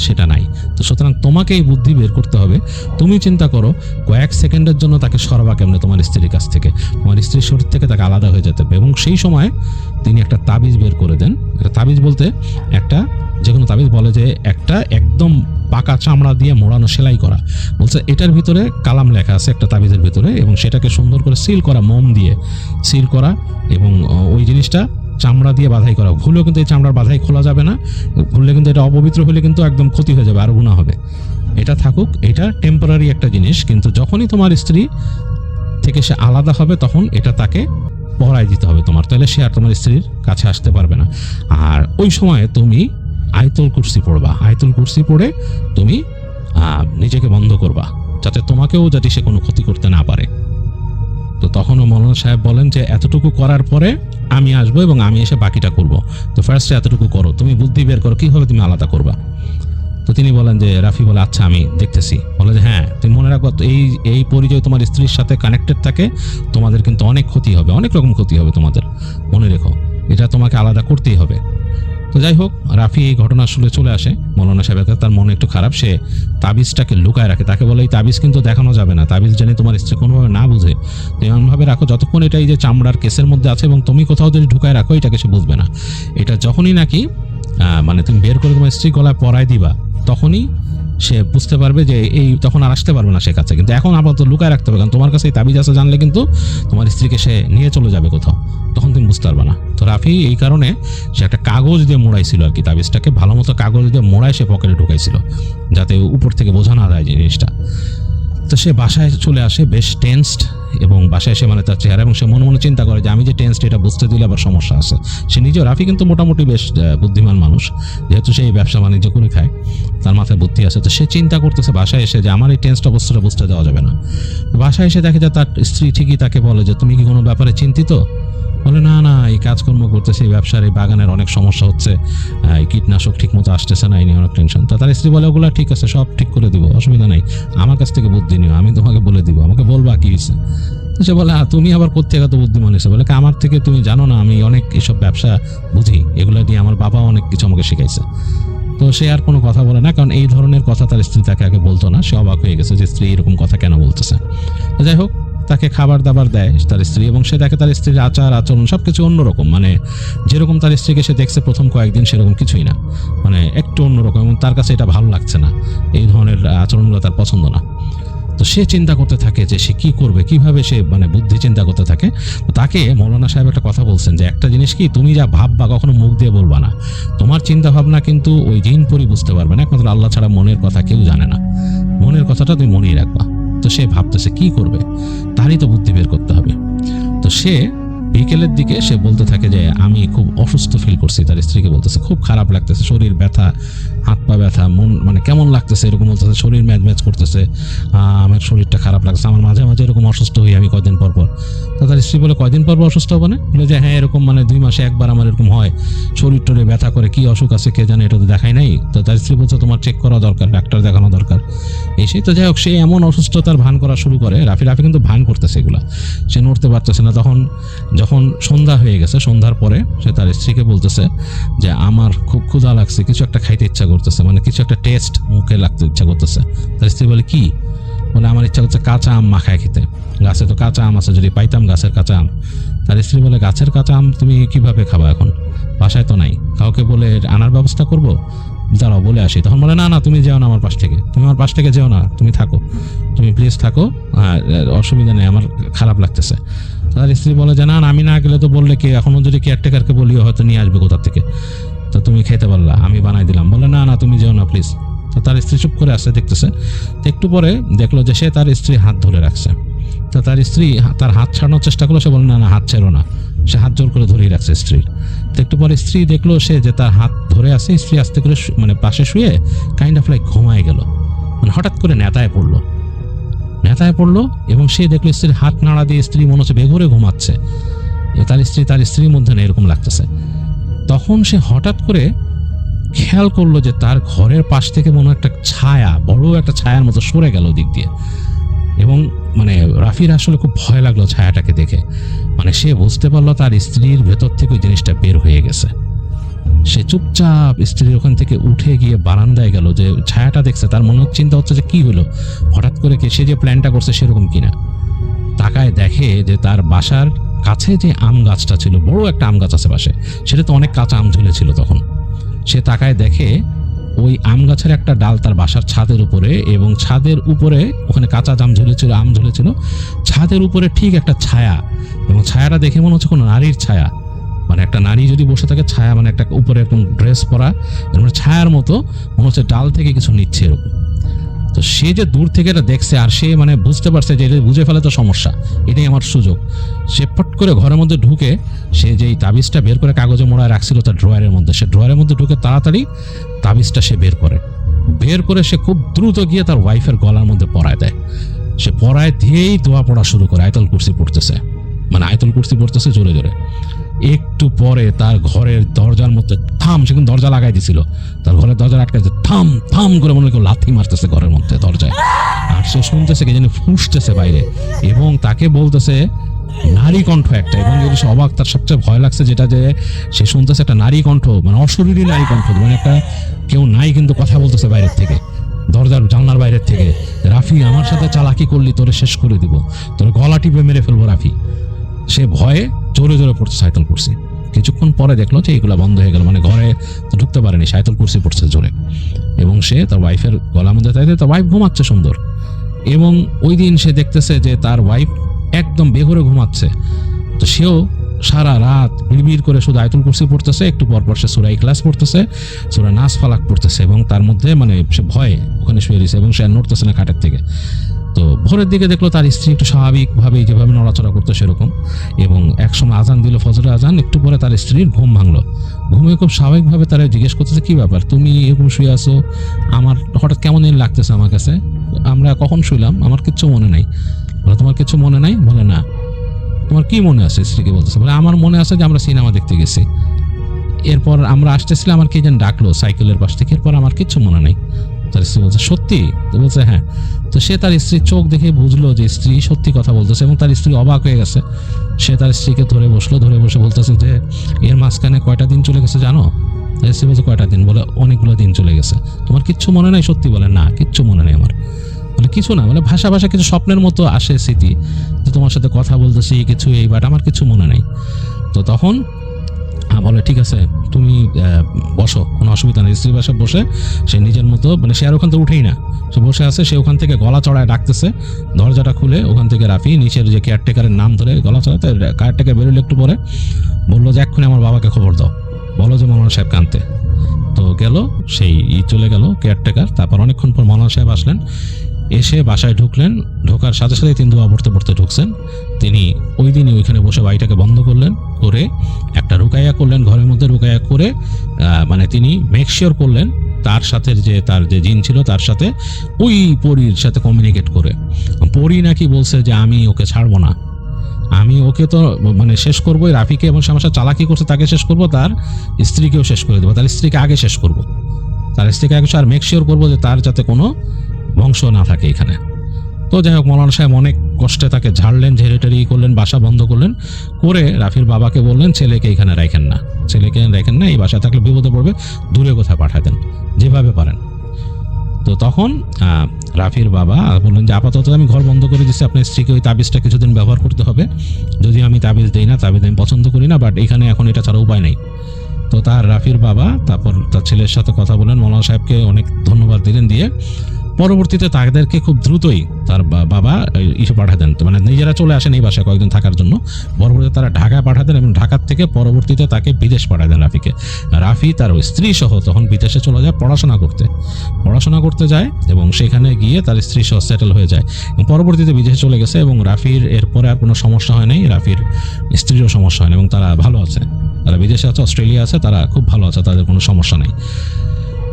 সেটা নাই। তো সুতরাং তোমাকে এই বুদ্ধি বের করতে হবে। তুমি চিন্তা করো কয়েক সেকেন্ডের জন্য তাকে সরাবা কেমনে তোমার স্ত্রীর কাছ থেকে, তোমার স্ত্রীর শরীর থেকে তাকে আলাদা হয়ে যেতে হবে। এবং সেই সময় তিনি একটা তাবিজ বের করে দেন। একটা তাবিজ বলতে একটা যে কোনো তাবিজ বলে যে একটা একদম পাকা চামড়া দিয়ে মোড়ানো সেলাই করা, বলছে এটার ভিতরে কালাম লেখা আছে একটা তাবিজের ভিতরে, এবং সেটাকে সুন্দর করে সিল করা, মোম দিয়ে সিল করা, এবং ওই জিনিসটা চামড়া দিয়ে বাধাই করা। ভুলেও কিন্তু এই চামড়ার বাধাই খোলা যাবে না, ভুললে কিন্তু এটা অপবিত্র হলে কিন্তু একদম ক্ষতি হয়ে যাবে, আর গুনাহ হবে। এটা থাকুক, এটা টেম্পোরারি একটা জিনিস, কিন্তু যখনই তোমার স্ত্রী থেকে সে আলাদা হবে তখন এটা তাকে পহরায় দিতে হবে তোমার, তাহলে সে আর তোমার স্ত্রীর কাছে আসতে পারবে না। আর ওই সময়ে তুমি আয়াতুল কুরসি পড়বা, আয়াতুল কুরসি পড়ে তুমি নিজেকে বন্ধ করবা, যাতে তোমাকেও যাতে সে কোনো ক্ষতি করতে না পারে। তো তখনও মৌলানা সাহেব বলেন যে এতটুকু করার পরে আমি আসবো এবং আমি এসে বাকিটা করব। তো ফার্স্টে এতটুকু করো, তুমি বুদ্ধি বের করো কীভাবে তুমি আলাদা করবা। তো তিনি বলেন যে রাফি বলে আচ্ছা আমি দেখতেছি। বলে যে হ্যাঁ তুমি মনে রাখো, এই পরিচয় তোমার স্ত্রীর সাথে কানেক্টেড থাকে, তোমাদের কিন্তু অনেক ক্ষতি হবে, অনেক রকম ক্ষতি হবে তোমাদের, মনে রেখো, এটা তোমাকে আলাদা করতেই হবে। তো যাই হোক, রাফি এই ঘটনা শুনে চলে আসে মৌলানা সাহেবের কাছে। তার মনে একটু খারাপ, সে তাবিজটাকে লুকায় রাখে। তাকে বলে এই তাবিজ কিন্তু দেখানো যাবে না, তাবিজ জানি তোমার স্ত্রী কোনোভাবে না বুঝে, এমনভাবে রাখো যতক্ষণ এটা এই যে চামড়ার কেসের মধ্যে আছে, এবং তুমি কোথাও যদি ঢুকায় রাখো এটাকে সে বুঝবে না। এটা যখনই নাকি মানে তুমি বের করে তোমার স্ত্রী গলায় পরায় দিবা, তখনই সে বুঝতে পারবে যে তখন আর আসতে পারবে না সে কাছে। কিন্তু এখন আপাতত লুকায় রাখতে হবে, কারণ তোমার কাছে এই তাবিজ আছে জানলে কিন্তু তোমার স্ত্রীকে সে নিয়ে চলে যাবে কোথাও, তখন তুমি বুঝতে পারবে না। তো রাফি এই কারণে সে একটা কাগজ দিয়ে মোড়াইছিল আর কি, তাবিজটাকে ভালো মতো কাগজ দিয়ে মোড়ায় সে পকেটে ঢুকাইছিল, যাতে উপর থেকে বোঝা না যায় জিনিসটা। তো সে বাসায় চলে আসে বেশ টেন্সড, এবং বাসায় এসে মানে তার চেহারা, এবং সে মনে মনে চিন্তা করে যে আমি যে টেন্সড এটা বুঝতে দিলে আবার সমস্যা আছে। সে নিজেও, রাফি কিন্তু মোটামুটি বেশ বুদ্ধিমান মানুষ, যেহেতু সে এই ব্যবসা বাণিজ্য করে খায়, তার মাথায় বুদ্ধি আছে। তো সে চিন্তা করতেছে বাসায় এসে যে আমার এই টেন্সড অবস্থাটা বুঝতে দেওয়া যাবে না। বাসায় এসে দেখে যে তার স্ত্রী ঠিকই তাকে বলে যে তুমি কি কোনো ব্যাপারে চিন্তিত? বলে না না, এই কাজকর্ম করতেছে, এই ব্যবসার, এই বাগানের অনেক সমস্যা হচ্ছে, এই কীটনাশক ঠিক মতো আসতেছে না, এই নিয়ে অনেক টেনশন। তো তার স্ত্রী বলে ওগুলো ঠিক আছে, সব ঠিক করে দিব, অসুবিধা নেই, আমার কাছ থেকে বুদ্ধি নিও, আমি তোমাকে বলে দিব, আমাকে বলবা কি হয়েছে। তো সে বলে তুমি আবার কোত্থেকে এত বুদ্ধিমান এসে? বলে আমার থেকে তুমি জানো না, আমি অনেক এসব ব্যবসা বুঝি, এগুলো দিয়ে আমার বাবা অনেক কিছু আমাকে শিখাইছে। তো সে আর কোনো কথা বলে না, কারণ এই ধরনের কথা তার স্ত্রী তাকে আগে বলতো না। সে অবাক হয়ে গেছে যে স্ত্রী এরকম কথা কেন বলতেছে। তো যাই হোক, তাকে খাবার দাবার দেয় তার স্ত্রী, এবং সে দেখে তার স্ত্রীর আচার আচরণ সবকিছু অন্যরকম, মানে যেরকম তার স্ত্রীকে সে দেখছে প্রথম কয়েকদিন সেরকম কিছুই না, মানে একটু অন্যরকম, এবং তার কাছে এটা ভালো লাগছে না, এই ধরনের আচরণগুলো তার পছন্দ না। তো সে চিন্তা করতে থাকে যে সে কি করবে, কিভাবে সে মানে বুদ্ধি চিন্তা করতে থাকে। তো তাকে মৌলানা সাহেব একটা কথা বলছেন যে একটা জিনিস কি, তুমি যা ভাববা কখনো মুখ দিয়ে বলবা না, তোমার চিন্তা ভাবনা কিন্তু ওই জিন পরি বুঝতে পারবে না, একমাত্র আল্লাহ ছাড়া মনের কথা কেউ জানে না, মনের কথাটা তুমি মনেই রাখবা। তো সে ভাবতেছে কি করবে, তারই তো বুদ্ধি বের করতে হবে। তো সে বিকেলের দিকে সে বলতে থাকে যে আমি খুব অসুস্থ ফিল করছি, তার স্ত্রীকে বলতেছে খুব খারাপ লাগতেছে, শরীর ব্যথা, হাত পা ব্যথা, মন মানে কেমন লাগতেছে এরকম বলতেছে, শরীর ম্যাজ ম্যাজ করতেছে, আমার শরীরটা খারাপ লাগছে, আমার মাঝে মাঝে এরকম অসুস্থ হই আমি কয়দিন পর পর। তো তার স্ত্রী বলে কয়দিন পর পর অসুস্থ হবে না? বলে যে হ্যাঁ, এরকম মানে 2 মাসে একবার আমার এরকম হয়, শরীর টরে ব্যথা করে, কি অসুখ আছে কে জানে, এটা তো দেখাই নাই। তো তার স্ত্রী বলছে তোমার চেক করা দরকার, ডাক্তার দেখানো দরকার, এই সেই। তো যাই হোক, সে এমন অসুস্থতার ভান করা শুরু করে, রাফি কিন্তু ভান করতেছে এগুলা, সে নড়তে পারতেছে না। যখন সন্ধ্যা হয়ে গেছে, সন্ধ্যার পরে সে তার স্ত্রীকে বলতেছে যে আমার খুব ক্ষুধা লাগছে, কিছু একটা খাইতে ইচ্ছা করতেছে, মানে কিছু একটা টেস্ট মুখে লাগতে ইচ্ছা করতেছে। তার স্ত্রী বলে কি? বলে আমার ইচ্ছা করছে কাঁচা আম মাখায় খেতে, গাছে তো কাঁচা আম আছে, যদি পাইতাম গাছের কাঁচা আম। তার স্ত্রী বলে গাছের কাঁচা আম তুমি কিভাবে খাবা, এখন বাসায় তো নাই, কাউকে বলে আনার ব্যবস্থা করবো, দাঁড়াও বলে আসি। তখন বলে না না, তুমি যেও না আমার পাশ থেকে, তুমি আমার পাশ থেকে যেও না, তুমি থাকো, তুমি প্লিজ থাকো, অসুবিধা নেই, আমার খারাপ লাগতেছে। তার স্ত্রী বলে যে না আমি না গেলে তো বললে কি, এখনো যদি কেয়ারটেকারকে বলিও হয়তো নিয়ে আসবে কোথা থেকে, তো তুমি খেতে পারলা, আমি বানাই দিলাম। বলে না না, তুমি যেও না প্লিজ। তো তার স্ত্রী চুপ করে আসতে দেখতেছে। তো একটু পরে দেখলো যে সে তার স্ত্রী হাত ধরে রাখছে। তো তার স্ত্রী তার হাত ছাড়ানোর চেষ্টা করলো, সে বলে না না, হাত ছেড়ো না, সে হাত জোর করে ধরেই রাখছে স্ত্রীর। তো একটু পরে স্ত্রী দেখলো সে যে তার হাত ধরে আছে, স্ত্রী আস্তে করে মানে পাশে শুয়ে কাইন্ড অফ লাইক ঘুমায় গেল, মানে হঠাৎ করে নেতায় পড়লো এবং সে দেখলো স্ত্রীর হাত নাড়া দিয়ে স্ত্রী মনে হচ্ছে বেঘরে ঘুমাচ্ছে, তার স্ত্রীর মধ্যে না এরকম লাগতেছে। তখন সে হঠাৎ করে খেয়াল করলো যে তার ঘরের পাশ থেকে মনে একটা ছায়া, বড় একটা ছায়ার মতো সরে গেল দিক দিয়ে, এবং মানে রাফির আসলে খুব ভয় লাগলো ছায়াটাকে দেখে। মানে সে বুঝতে পারলো তার স্ত্রীর ভেতর থেকে ওই জিনিসটা বের হয়ে গেছে। সে চুপচাপ স্ত্রীর ওখান থেকে উঠে গিয়ে বারান্দায় গেল, যে ছায়াটা দেখছে, তার মনে চিন্তা হচ্ছে যে কি হলো, হঠাৎ করে কি সে যে প্ল্যানটা করছে সেরকম কিনা। তাকায় দেখে যে তার বাসার কাছে যে আম গাছটা ছিল, বড় একটা আম গাছ আছে পাশে, সেটা তো অনেক কাঁচা আম ঝুলেছিল। তখন সে তাকায় দেখে ওই আম গাছের একটা ডাল তার বাসার ছাদের উপরে, এবং ছাদের উপরে ওখানে কাঁচা আম ঝুলেছিল, ছাদের উপরে ঠিক একটা ছায়া, এবং ছায়াটা দেখে মনে হচ্ছে কোনো নারীর ছায়া, মানে একটা নারী যদি বসে থাকে, ছায়া মানে একটা উপরে একদম ড্রেস পরা, এরকম ছায়ার মতো মনে হচ্ছে ডাল থেকে কিছু নিচ্ছে এরকম। তো সে যে দূর থেকে এটা দেখছে, আর সে মানে বুঝতে পারছে যে এটা বুঝে ফেলে তো সমস্যা, এটাই আমার সুযোগ। সে ফট করে ঘরের মধ্যে ঢুকে সে যেই তাবিজটা বের করে কাগজে মোড়ায় রাখছিল তার ড্রয়ারের মধ্যে, সে ড্রয়ারের মধ্যে ঢুকে তাড়াতাড়ি তাবিজটা সে বের করে সে খুব দ্রুত গিয়ে তার ওয়াইফের গলার মধ্যে পরায় দেয়। সে পরায় দিয়েই দোয়া পড়া শুরু করে, আয়াতুল কুরসি পড়তেছে জোরে জোরে। একটু পরে তার ঘরের দরজার মধ্যে সে কিন্তু দরজা লাগাই দিছিল, তার ঘরের দরজা আটকাইছে, থাম করে মনে কেউ লাথি মারতেছে ঘরের মধ্যে দরজায়। আর সে শুনতেছে কে জানি ফুঁসতেছে বাইরে, এবং তাকে বলতেছে নারী কণ্ঠ একটা, এবং যদি সে অবাক, তার সবচেয়ে ভয় লাগছে যেটা যে সে শুনতেছে একটা নারী কণ্ঠ, মানে অশরীরী নারী কণ্ঠ, মানে একটা কেউ নাই কিন্তু কথা বলতেছে বাইরের থেকে, দরজার জানলার বাইরের থেকে, রাফি আমার সাথে চালাকি করলি, তোরে শেষ করে দিব, তোর গলা টিপে মেরে ফেলবো রাফি। সে ভয়ে জোরে জোরে পড়ছে আয়াতুল কুরসি। কিছুক্ষণ পরে দেখলো যে এগুলো বন্ধ হয়ে গেল, মানে ঘরে তো ঢুকতে পারেনি, আয়াতুল কুরসি পড়ছে জোরে, এবং সে তার ওয়াইফের গলার মধ্যে তাই তার ওয়াইফ ঘুমাচ্ছে সুন্দর। এবং ওই দিন সে দেখতেছে যে তার ওয়াইফ একদম বেঘরে ঘুমাচ্ছে। তো সেও সারা রাত বিড়বিড় করে শুধু আয়াতুল কুরসি পড়তেছে, একটু পরপর সে সূরা ইখলাস পড়তেছে, সূরা নাস ফালাক পড়তেছে, এবং তার মধ্যে মানে সে ভয়ে ওখানে শুয়ে রয়েছে, এবং সে নড়তেছে না খাটের থেকে। তো ভোরের দিকে দেখলো তার স্ত্রী একটু স্বাভাবিকভাবেই যেভাবে নড়াচড়া করতো সেরকম, এবং একসময় আজান দিল, ফজরের আজান। একটু পরে তার স্ত্রীর ঘুম ভাঙলো, ঘুমে খুব স্বাভাবিকভাবে তারা জিজ্ঞেস করতেছে কি ব্যাপার, তুমি এরকম শুয়ে আছো, আমার হঠাৎ কেমন লাগতেছে আমার কাছে, আমরা কখন শুইলাম, আমার কিচ্ছু মনে নাই। বলে তোমার কিছু মনে নাই? বলে না। তোমার কি মনে আছে? স্ত্রীকে বলতেছে, বলে আমার মনে আছে যে আমরা সিনেমা দেখতে গেছি, এরপর আমরা আসতেছিলাম, আমার কে যেন ডাকলো সাইকেলের পাশ থেকে, এরপর আমার কিচ্ছু মনে নেই। তার স্ত্রী বলছে সত্যি? তো বলছে হ্যাঁ। তো সে তার স্ত্রীর চোখ দেখে বুঝলো যে স্ত্রী সত্যি কথা বলতেছে, এবং তার স্ত্রী অবাক হয়ে গেছে। সে তার স্ত্রীকে ধরে বসলো, ধরে বসে বলতেছে যে এর মাঝখানে কয়টা দিন চলে গেছে জানো? তার স্ত্রী বলছে কয়টা দিন? বলে অনেকগুলো দিন চলে গেছে। তোমার কিচ্ছু মনে নাই? সত্যি? বলে না, কিচ্ছু মনে নেই আমার। বলে কিছু না? বলে ভাষা ভাষা কিছু স্বপ্নের মতো আসে স্মৃতি, যে তোমার সাথে কথা বলতেছি কিছু, এই বাট আমার কিছু মনে নেই। তো তখন বলে ঠিক আছে তুমি বসো, কোনো অসুবিধা নেই। স্ত্রী বাসা বসে সে নিজের মতো, মানে সে আর ওখান থেকে উঠেই না, সে বসে আছে। সে ওখান থেকে গলা চড়ায় ডাকতেছে, দরজাটা খুলে ওখান থেকে রাফি নিচের যে কেয়ারটেকারের নাম ধরে গলা চড়াতে, কেয়ারটেকার বেরোলে একটু পরে বললো যে এক্ষুনি আমার বাবাকে খবর দাও, বলো যে মৌলানা সাহেব কানতে। তো গেল, সেই চলে গেল কেয়ারটেকার। তারপর অনেকক্ষণ পর মৌলানা সাহেব আসলেন, এসে বাসায় ঢুকলেন। ঢোকার সাথে সাথে তিনি দোয়া পড়তে পড়তে ঢুকছেন। তিনি ওই দিনই ওইখানে বসে বাড়িটাকে বন্ধ করলেন, করে একটা রুকাইয়া করলেন ঘরের মধ্যে। রুকাইয়া করে মানে তিনি মেকশিওর করলেন তার সাথে যে তার যে জিন ছিল তার সাথে ওই পরীর সাথে কমিউনিকেট করে। পরী নাকি বলছে যে আমি ওকে ছাড়বো না, আমি ওকে তো মানে শেষ করবো, রাফিকে এবং আমার সাথে চালাকি করছে তাকে শেষ করবো, তার স্ত্রীকেও শেষ করে দেবো, তার স্ত্রীকে আগে শেষ করবো, তার স্ত্রীকে আগে আর মেকশিওর করবো যে তার যাতে কোনো বংশ না থাকে এখানে। তো যাই হোক, মৌলানা সাহেব অনেক কষ্টে তাকে ঝাড়লেন, ঝেড়েটারি করলেন, বাসা বন্ধ করলেন, করে রাফির বাবাকে বললেন ছেলেকে এখানে রাখেন না, ছেলেকে রাখেন না, এই বাসায় থাকলে বিপদে পড়বে, দূরে কোথায় পাঠায় দেন যেভাবে পারেন। তো তখন রাফির বাবা বললেন যে আপাতত আমি ঘর বন্ধ করে দিচ্ছি, আপনার স্ত্রীকে ওই তাবিজটা কিছুদিন ব্যবহার করতে হবে, যদি আমি তাবিজ দিই না, তাবিজ আমি পছন্দ করি না, বাট এখানে এখন এটা ছাড়া উপায় নেই। তো তার রাফির বাবা তারপর তার ছেলের সাথে কথা বলেন, মৌলানা সাহেবকে অনেক ধন্যবাদ দিলেন, দিয়ে পরবর্তীতে তাদেরকে খুব দ্রুতই তার বাবা ইসে পাঠাতেন, মানে নিজেরা চলে আসেন এই বাসায় কয়েকদিন থাকার জন্য। পরবর্তীতে তারা ঢাকায় পাঠাতেন, এবং ঢাকার থেকে পরবর্তীতে তাকে বিদেশ পাঠাতেন রাফিকে। রাফি তার স্ত্রী সহ তখন বিদেশে চলে যায় পড়াশোনা করতে যায়, এবং সেখানে গিয়ে তার স্ত্রী সহ সেটেল হয়ে যায়, এবং পরবর্তীতে বিদেশে চলে গেছে। এবং রাফির এরপরে আর কোনো সমস্যা হয় নাই, রাফির স্ত্রীরও সমস্যা হয় না, এবং তারা ভালো আছে, তারা বিদেশে আছে, অস্ট্রেলিয়া আছে, তারা খুব ভালো আছে, তাদের কোনো সমস্যা নেই।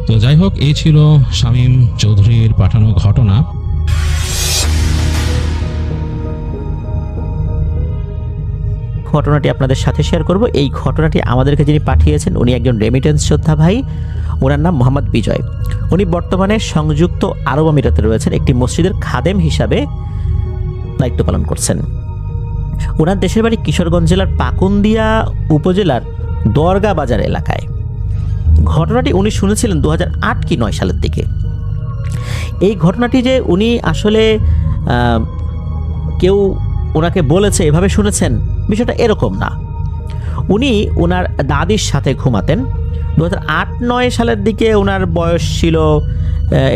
তো যাই হোক, এই ছিল শামীম চৌধুরীর পাঠানো ঘটনা। ঘটনাটি আপনাদের সাথে শেয়ার করব। এই ঘটনাটি আমাদেরকে যিনি পাঠিয়েছেন উনি একজন রেমিটেন্স যোদ্ধা ভাই, ওনার নাম মোহাম্মদ বিজয়। উনি বর্তমানে সংযুক্ত আরব আমিরাতে রয়েছেন, একটি মসজিদের খাদেম হিসাবে দায়িত্ব পালন করছেন। ওনার দেশের বাড়ি কিশোরগঞ্জ জেলার পাকুন্দিয়া উপজেলার দরগা বাজার এলাকায়। ঘটনাটি উনি শুনেছিলেন 2008 কি 9 সালের দিকে। এই ঘটনাটি যে উনি আসলে কেউ ওনাকে বলেছে এভাবে শুনেছেন, বিষয়টা এরকম না। উনি ওনার দাদির সাথে ঘুমাতেন। 2008-9 সালের দিকে ওনার বয়স ছিল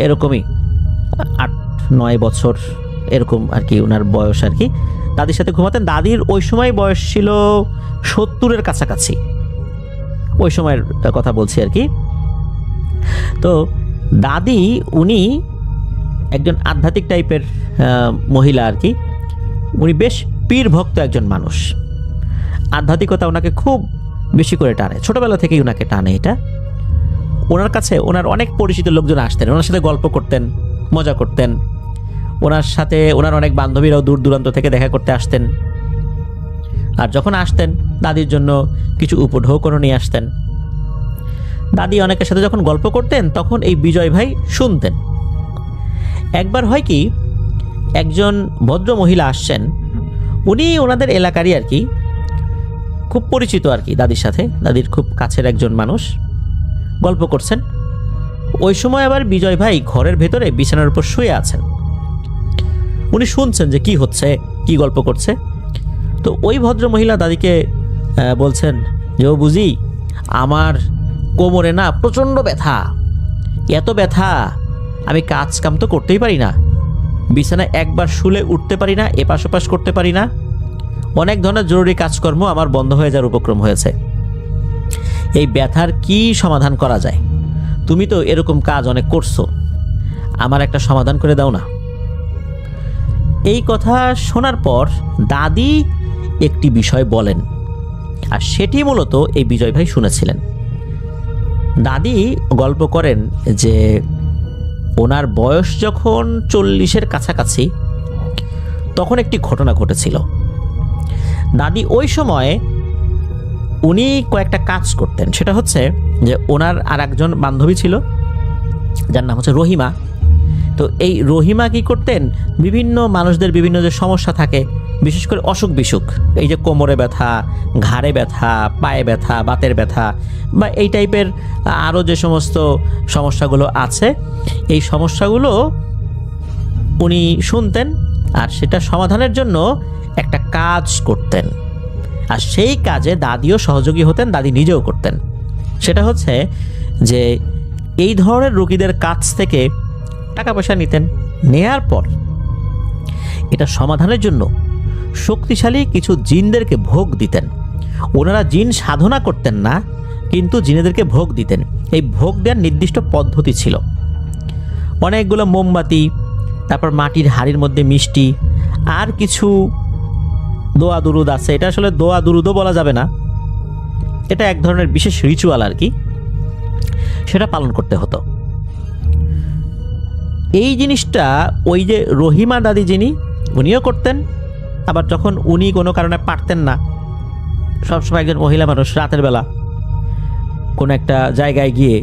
এরকমই 8-9 বছর এরকম আর কি, ওনার বয়স আর কি। দাদির সাথে ঘুমাতেন। দাদির ওই সময় বয়স ছিল 70-এর কাছাকাছি, ওই সময়ের কথা বলছি আর কি। তো দাদি উনি একজন আধ্যাত্মিক টাইপের মহিলা আর কি। উনি বেশ পীর ভক্ত একজন মানুষ, আধ্যাত্মিকতা ওনাকে খুব বেশি করে টানে, ছোটবেলা থেকেই ওনাকে টানে এটা। ওনার কাছে ওনার অনেক পরিচিত লোকজন আসতেন, ওনার সাথে গল্প করতেন, মজা করতেন। ওনার সাথে ওনার অনেক বান্ধবীরাও দূর দূরান্ত থেকে দেখা করতে আসতেন। আর যখন আসতেন দাদির জন্য কিছু উপঢৌকনও নিয়ে আসতেন। দাদি অনেকের সাথে যখন গল্প করতেন তখন এই বিজয় ভাই শুনতেন। একবার হয় কি, একজন ভদ্র মহিলা আসছেন, উনি ওনাদের এলাকারই আর কি, খুব পরিচিত আর কি দাদির সাথে, দাদির খুব কাছের একজন মানুষ। গল্প করছেন। ওই সময় আবার বিজয় ভাই ঘরের ভেতরে বিছানার উপর শুয়ে আছেন। উনি শুনছেন যে কি হচ্ছে, কি গল্প করছে। তো ওই ভদ্র মহিলা দাদিকে বলছেন যে ও বুঝি আমার কোমরে না প্রচণ্ড ব্যথা, এত ব্যথা আমি কাজ কাম তো করতেই পারি না, বিছানায় একবার শুলে উঠতে পারি না, এপাশ ওপাশ করতে পারি না, অনেক ধরনের জরুরি কাজকর্ম আমার বন্ধ হয়ে যাওয়ার উপক্রম হয়েছে। এই ব্যথার কি সমাধান করা যায়? তুমি তো এরকম কাজ অনেক করছো, আমার একটা সমাধান করে দাও না। এই কথা শোনার পর দাদি একটি বিষয় বলেন, আর সেটি মূলত এই বিজয় ভাই শুনেছিলেন। দাদি গল্প করেন যে ওনার বয়স যখন 40-এর কাছাকাছি তখন একটি ঘটনা ঘটেছিল। দাদি ওই সময়ে উনি কয়েকটা কাজ করতেন। সেটা হচ্ছে যে ওনার আর একজন বান্ধবী ছিল যার নাম হচ্ছে রহিমা। তো এই রহিমা কি করতেন, বিভিন্ন মানুষদের বিভিন্ন যে সমস্যা থাকে, বিশেষ করে অসুখ বিসুখ, এই যে কোমরে ব্যথা, ঘাড়ে ব্যথা, পায়ে ব্যথা, বাতের ব্যথা বা এই টাইপের আরও যে সমস্ত সমস্যাগুলো আছে, এই সমস্যাগুলো উনি শুনতেন আর সেটা সমাধানের জন্য একটা কাজ করতেন। আর সেই কাজে দাদিও সহযোগী হতেন, দাদি নিজেও করতেন। সেটা হচ্ছে যে এই ধরনের রোগীদের কাছ থেকে টাকা পয়সা নিতেন, নেয়ার পর এটা সমাধানের জন্য শক্তিশালী কিছু জিনদেরকে ভোগ দিতেন। ওনারা জিন সাধনা করতেন না, কিন্তু জিনেদেরকে ভোগ দিতেন। এই ভোগ দেওয়ার নির্দিষ্ট পদ্ধতি ছিল। অনেকগুলো মোমবাতি, তারপর মাটির হাঁড়ির মধ্যে মিষ্টি, আর কিছু দোয়া দুরুদ আছে। এটা আসলে দোয়া দুরুদও বলা যাবে না, এটা এক ধরনের বিশেষ রিচুয়াল আর কি, সেটা পালন করতে হতো। এই জিনিসটা ওই যে রহিমা দাদি যিনি, উনিও করতেন। আবার যখন উনি কোনো কারণে পারতেন না, সবসময় একজন মহিলা মানুষ রাতের বেলা কোনো একটা জায়গায় গিয়ে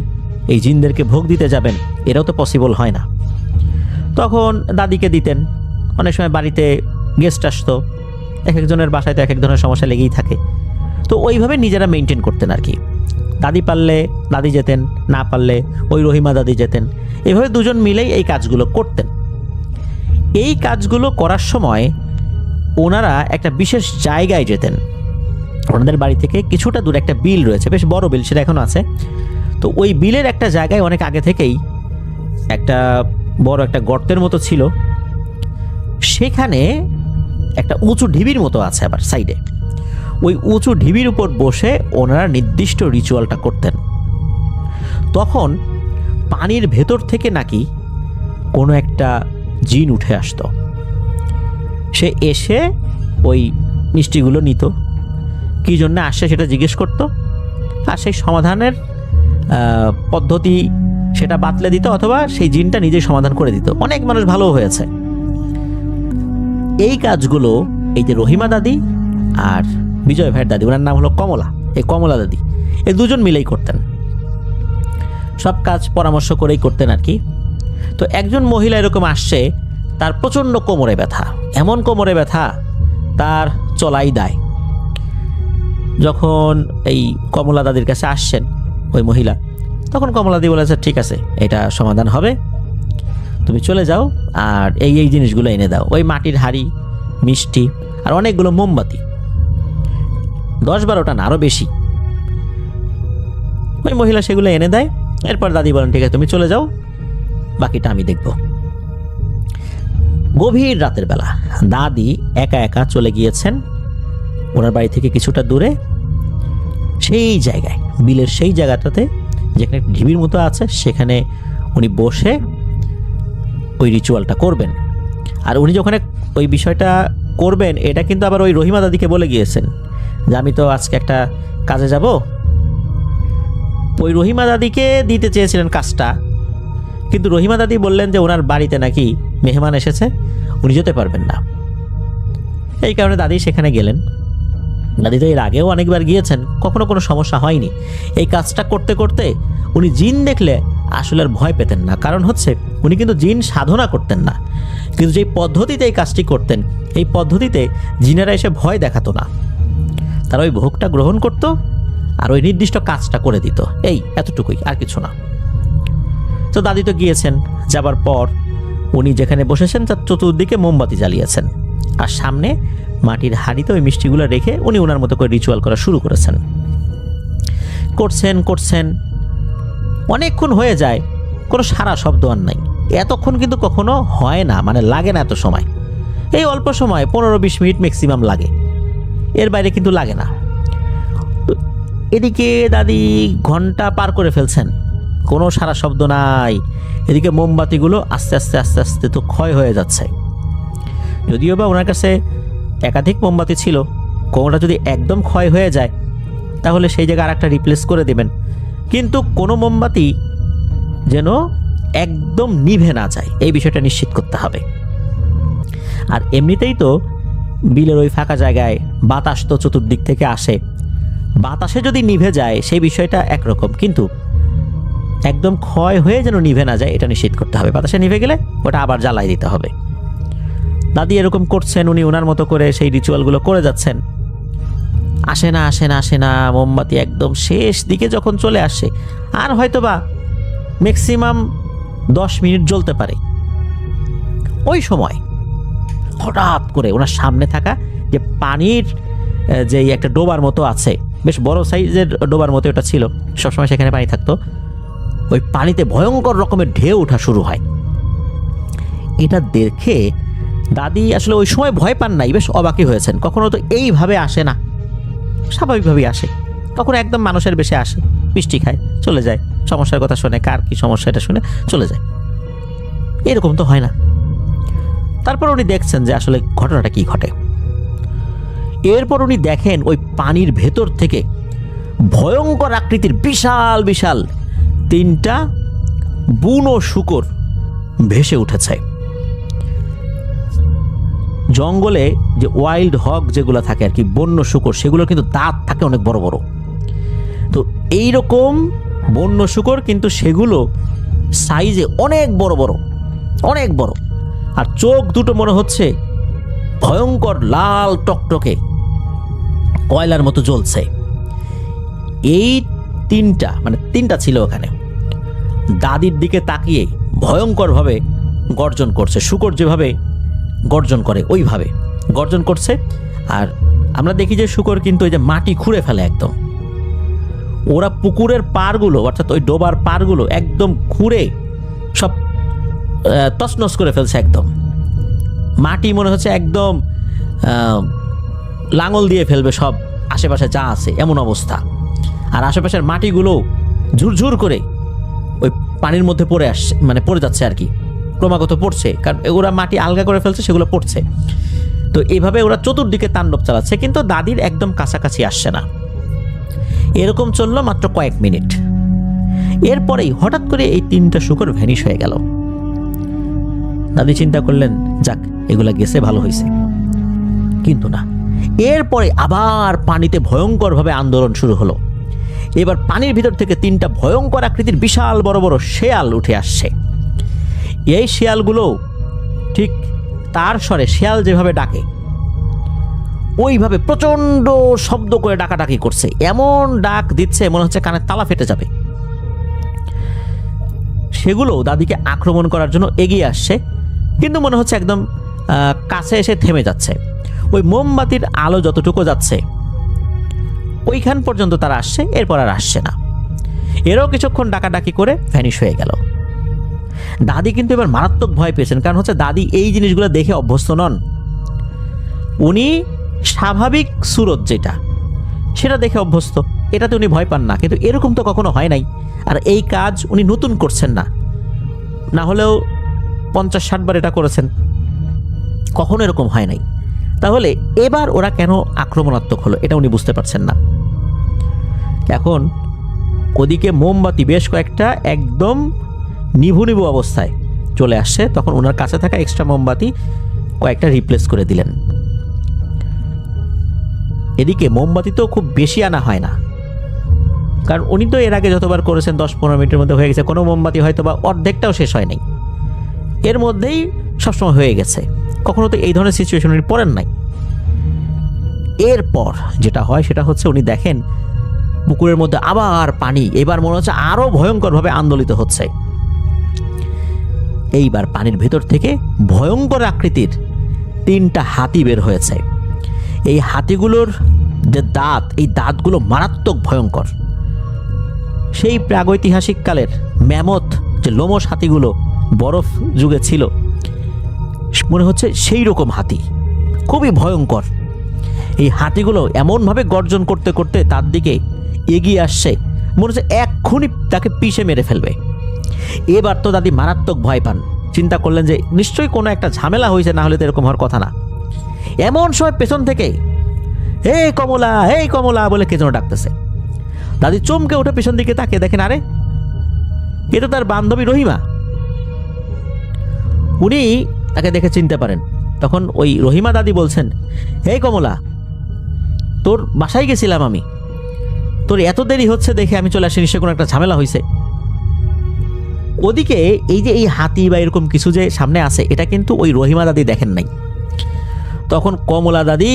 এই জিনদেরকে ভোগ দিতে যাবেন, এটাও তো পসিবল হয় না, তখন দাদিকে দিতেন। অনেক সময় বাড়িতে গেস্ট আসতো, এক একজনের বাসায় তো এক এক ধরনের সমস্যা লেগেই থাকে, তো ওইভাবে নিজেরা মেনটেন করতেন আর কি। দাদি পারলে দাদি যেতেন, না পারলে ওই রহিমা দাদি যেতেন। এভাবে দুজন মিলেই এই কাজগুলো করতেন। এই কাজগুলো করার সময় ওনারা একটা বিশেষ জায়গায় যেতেন। ওনাদের বাড়ি থেকে কিছুটা দূরে একটা বিল রয়েছে, বেশ বড় বিল, সেটা এখনও আছে। তো ওই বিলের একটা জায়গায় অনেক আগে থেকেই একটা বড় একটা গর্তের মতো ছিল, সেখানে একটা উঁচু ঢিবির মতো আছে আবার সাইডে। ওই উঁচু ঢিবির উপর বসে ওনারা নির্দিষ্ট রিচুয়ালটা করতেন। তখন পানির ভেতর থেকে নাকি কোনো একটা জিন উঠে আসতো, সে এসে ওই মিষ্টিগুলো নিত, কী জন্য আসছে সেটা জিজ্ঞেস করতো, আর সেই সমাধানের পদ্ধতি সেটা বাতলে দিত, অথবা সেই জিনটা নিজেই সমাধান করে দিত। অনেক মানুষ ভালো হয়েছে। এই কাজগুলো এই যে রহিমা দাদি আর বিজয় ভাইয়ের দাদি, ওনার নাম হলো কমলা, এই কমলা দাদি, এই দুজন মিলেই করতেন। সব কাজ পরামর্শ করেই করতেন আর কি। তো একজন মহিলা এরকম আসছে, তার প্রচণ্ড কোমরে ব্যথা, এমন কোমরে ব্যথা তার চলাই দায়। যখন এই কমলা দাদির কাছে আসছেন ওই মহিলা, তখন কমলা দি বলেছে, ঠিক আছে, এটা সমাধান হবে, তুমি চলে যাও আর এই এই জিনিসগুলো এনে দাও। ওই মাটির হাঁড়ি, মিষ্টি আর অনেকগুলো মোমবাতি, 10-12টা না, আরও বেশি। ওই মহিলা সেগুলো এনে দেয়। এরপর দাদি বলেন, ঠিক আছে, তুমি চলে যাও, বাকিটা আমি দেখব। গভীর রাতের বেলা দাদি একা একা চলে গিয়েছেন ওনার বাড়ি থেকে কিছুটা দূরে, সেই জায়গায়, বিলের সেই জায়গাটাতে যেখানে ঢিবির মতো আছে, সেখানে উনি বসে ওই রিচুয়ালটা করবেন। আর উনি যখন ওই বিষয়টা করবেন, এটা কিন্তু আবার ওই রহিমা দাদিকে বলে গিয়েছেন যে আমি তো আজকে একটা কাজে যাব। ওই রহিমা দাদিকে দিতে চেয়েছিলেন কাজটা, কিন্তু রহিমা দাদি বললেন যে ওনার বাড়িতে নাকি মেহমান এসেছে, উনি যেতে পারবেন না। এই কারণে দাদি সেখানে গেলেন। দাদি তো এর আগেও অনেকবার গিয়েছেন, কখনো কোনো সমস্যা হয়নি। এই কাজটা করতে করতে উনি জিন দেখলে আসলে আর ভয় পেতেন না, কারণ হচ্ছে উনি কিন্তু জিন সাধনা করতেন না, কিন্তু যেই পদ্ধতিতে এই কাজটি করতেন, এই পদ্ধতিতে জিনেরা এসে ভয় দেখাতো না, তারা ওই ভোগটা গ্রহণ করতো আর ওই নির্দিষ্ট কাজটা করে দিত। এই এতটুকুই, আর কিছু না। তো দাদি তো গিয়েছেন, যাবার পর উনি যেখানে বসেছেন তার চতুর্দিকে মোমবাতি জ্বালিয়েছেন, আর সামনে মাটির হাঁড়িতে ওই মিষ্টিগুলো রেখে উনি ওনার মতো করে রিচুয়াল করা শুরু করেছেন। করছেন অনেকক্ষণ হয়ে যায়, কোনো সারা শব্দ আর নাই। এতক্ষণ কিন্তু কখনো হয় না, মানে লাগে না এত সময়। এই অল্প সময় 15-20 মিনিট ম্যাক্সিমাম লাগে, এর বাইরে কিন্তু লাগে না। এদিকে দাদি ঘন্টা পার করে ফেলছেন, কোনো সারা শব্দ নাই। এদিকে মোমবাতিগুলো আস্তে আস্তে আস্তে আস্তে তো ক্ষয় হয়ে যাচ্ছে। যদিও বা ওনার কাছে একাধিক মোমবাতি ছিল, কোনোটা যদি একদম ক্ষয় হয়ে যায় তাহলে সেই জায়গায় আর একটা রিপ্লেস করে দেবেন, কিন্তু কোনো মোমবাতি যেন একদম নিভে না যায়, এই বিষয়টা নিশ্চিত করতে হবে। আর এমনিতেই তো বিলের ওই ফাঁকা জায়গায় বাতাস তো চতুর্দিক থেকে আসে, বাতাসে যদি নিভে যায় সেই বিষয়টা একরকম, কিন্তু একদম ক্ষয় হয়ে যেন নিভে না যায় এটা নিশ্চিত করতে হবে। বাতাসে নিভে গেলে ওটা আবার জ্বালাই দিতে হবে। দাদি এরকম করছেন, উনি ওনার মতো করে সেই রিচুয়ালগুলো করে যাচ্ছেন। আসে না আসে না আসে না, মোমবাতি একদম শেষ দিকে যখন চলে আসে, আর হয়তোবা ম্যাক্সিমাম 10 মিনিট জ্বলতে পারে, ওই সময় হঠাৎ করে ওনার সামনে থাকা যে পানির যে একটা ডোবার মতো আছে, বেশ বড় সাইজের ডোবার মতো এটা ছিল, সবসময় সেখানে পানি থাকতো, ওই পানিতে ভয়ঙ্কর রকমের ঢেউ ওঠা শুরু হয়। এটা দেখে দাদি আসলে ওই সময় ভয় পান নাই, বেশ অবাকই হয়েছেন। কখনো তো এইভাবে আসে না, স্বাভাবিকভাবেই আসে, কখনো একদম মানুষের বেশে আসে, মিষ্টি খায় চলে যায়, সমস্যার কথা শুনে, কার কি সমস্যা এটা শুনে চলে যায়, এরকম তো হয় না। তারপর উনি দেখছেন যে আসলে ঘটনাটা কি ঘটে। এরপর উনি দেখেন ওই পানির ভেতর থেকে ভয়ঙ্কর আকৃতির বিশাল বিশাল 3টা বুনো শূকর ভেসে উঠেছে। জঙ্গলে যে ওয়াইল্ড হগ যেগুলো থাকে আর কি, বন্য শূকর, সেগুলোর কিন্তু দাঁত থাকে অনেক বড় বড়। তো এইরকম বন্য শূকর, কিন্তু সেগুলো সাইজে অনেক বড় বড়, অনেক বড়, আর চোখ দুটো মনে হচ্ছে ভয়ঙ্কর লাল টকটকে কয়লার মতো জ্বলছে। এই 3টা ছিল ওখানে, দাদির দিকে তাকিয়ে ভয়ঙ্করভাবে গর্জন করছে। শূকর যেভাবে গর্জন করে ওইভাবে গর্জন করছে। আর আমরা দেখি যে শূকর কিন্তু ওই যে মাটি খুঁড়ে ফেলে একদম, ওরা পুকুরের পাড়গুলো অর্থাৎ ওই ডোবার পাড়গুলো একদম খুঁড়ে সব তছনছ করে ফেলছে। একদম মাটি মনে হচ্ছে একদম লাঙল দিয়ে ফেলবে সব আশেপাশে যা আছে, এমন অবস্থা। আর আশেপাশের মাটিগুলো ঝুরঝুর করে ওই পানির মধ্যে পড়ে আসছে, মানে পড়ে যাচ্ছে আর কি, ক্রমাগত পড়ছে, কারণ ওরা মাটি আলগা করে ফেলছে, সেগুলো পড়ছে। তো এইভাবে ওরা চতুর্দিকে তাণ্ডব চালাচ্ছে, কিন্তু দাদির একদম কাছাকাছি আসছে না। এরকম চললো মাত্র কয়েক মিনিট। এরপরেই হঠাৎ করে এই 3টা শূকর ভ্যানিশ হয়ে গেল। দাদি চিন্তা করলেন, যাক এগুলা গেছে, ভালো হয়েছে। কিন্তু না, এরপরে আবার পানিতে ভয়ঙ্করভাবে আন্দোলন শুরু হলো। এবার পানির ভিতর থেকে 3টা ভয়ঙ্কর আকৃতির বিশাল বড় বড় শেয়াল উঠে আসছে। এই শেয়ালগুলো ঠিক তার স্বরে, শেয়াল যেভাবে ডাকে ওইভাবে প্রচণ্ড শব্দ করে ডাকাডাকি করছে, এমন ডাক দিচ্ছে মনে হচ্ছে কানের তালা ফেটে যাবে। সেগুলো দাদিকে আক্রমণ করার জন্য এগিয়ে আসছে, কিন্তু মনে হচ্ছে একদম কাছে এসে থেমে যাচ্ছে। ওই মোমবাতির আলো যতটুকু যাচ্ছে ওইখান পর্যন্ত তারা আসছে, এরপর আর আসছে না। এরাও কিছুক্ষণ ডাকাডাকি করে ভ্যানিশ হয়ে গেল। দাদি কিন্তু এবার মারাত্মক ভয় পেয়েছেন, কারণ হচ্ছে দাদি এই জিনিসগুলো দেখে অভ্যস্ত নন। উনি স্বাভাবিক সুরত যেটা, সেটা দেখে অভ্যস্ত, এটাতে উনি ভয় পান না, কিন্তু এরকম তো কখনো হয় নাই। আর এই কাজ উনি নতুন করছেন না, না হলেও 50-60 বার এটা করেছেন, কখনো এরকম হয় নাই। তাহলে এবার ওরা কেন আক্রমণাত্মক হলো এটা উনি বুঝতে পারছেন না। এখন ওদিকে মোমবাতি বেশ কয়েকটা একদম নিভু নিভু অবস্থায় চলে আসছে, তখন ওনার কাছে থাকা এক্সট্রা মোমবাতি কয়েকটা রিপ্লেস করে দিলেন। এদিকে মোমবাতি তো খুব বেশি আনা হয় না, কারণ উনি তো এর আগে যতবার করেছেন 10-15 মিনিটের মধ্যে হয়ে গেছে, কোনো মোমবাতি হয়তো বা অর্ধেকটাও শেষ হয় নাই, এর মধ্যেই সবসময় হয়ে গেছে। কখনো তো এই ধরনের সিচুয়েশন উনি পড়েন নাই। এরপর যেটা হয় সেটা হচ্ছে উনি দেখেন পুকুরের মধ্যে আবার পানি, এবার মনে হচ্ছে আরো ভয়ঙ্করভাবে আন্দোলিত হচ্ছে। এইবার পানির ভেতর থেকে ভয়ঙ্কর আকৃতির 3টা হাতি বের হয়েছে। এই হাতিগুলোর যে দাঁত, এই দাঁতগুলো মারাত্মক ভয়ঙ্কর। সেই প্রাগৈতিহাসিক কালের ম্যামথ যে লোমশ হাতিগুলো বরফ যুগে ছিল, মনে হচ্ছে সেই রকম হাতি, খুবই ভয়ঙ্কর। এই হাতিগুলো এমনভাবে গর্জন করতে করতে তার দিকে এগিয়ে আসছে, মনে হচ্ছে এক্ষুনি তাকে পিষে মেরে ফেলবে। এবার তো দাদি মারাত্মক ভয় পান, চিন্তা করলেন যে নিশ্চয়ই কোনো একটা ঝামেলা হয়েছে, না হলে তো এরকম হওয়ার কথা না। এমন সময় পেছন থেকে হে কমলা, হে কমলা বলে কে যেন ডাকতেছে। দাদি চমকে উঠে পেছন দিকে তাকিয়ে দেখেন, আরে এ তো তার বান্ধবী রহিমা। উনি তাকে দেখে চিনতে পারেন, তখন ওই রহিমা দাদি বলছেন, হে কমলা, তোর বাসায় গেছিলাম আমি, তোর এত দেরি হচ্ছে দেখে আমি চলে আসি, নিশ্চয়ই কোনো একটা ঝামেলা হয়েছে। ওদিকে এই যে এই হাতি বা এরকম কিছু যে সামনে আছে, এটা কিন্তু ওই রহিমা দাদি দেখেন নাই। তখন কমলা দাদি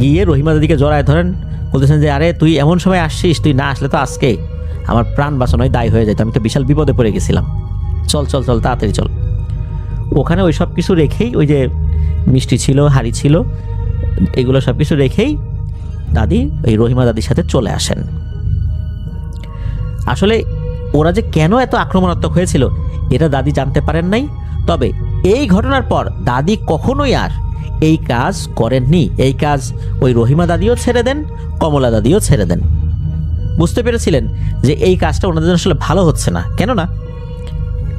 গিয়ে রহিমা দাদিকে জড়ায় ধরেন, বলতেছেন যে আরে তুই এমন সময় আসছিস, তুই না আসলে তো আজকে আমার প্রাণ বাঁচানোয় দায় হয়ে যেত, আমি তো বিশাল বিপদে পড়ে গেছিলাম, চল চল চল তাড়াতাড়ি চল। ওখানে ওই সব কিছু রেখেই, ওই যে মিষ্টি ছিল, হাড়ি ছিল, এগুলো সব কিছু রেখেই দাদি ওই রহিমা দাদির সাথে চলে আসেন। আসলে ওরা যে কেন এত আক্রমণাত্মক হয়েছিল এটা দাদি জানতে পারেন নাই। তবে এই ঘটনার পর দাদি কখনোই আর এই কাজ করেননি। এই কাজ ওই রহিমা দাদিও ছেড়ে দেন, কমলা দাদিও ছেড়ে দেন। বুঝতে পেরেছিলেন যে এই কাজটা ওনাদের জন্য আসলে ভালো হচ্ছে না, কেননা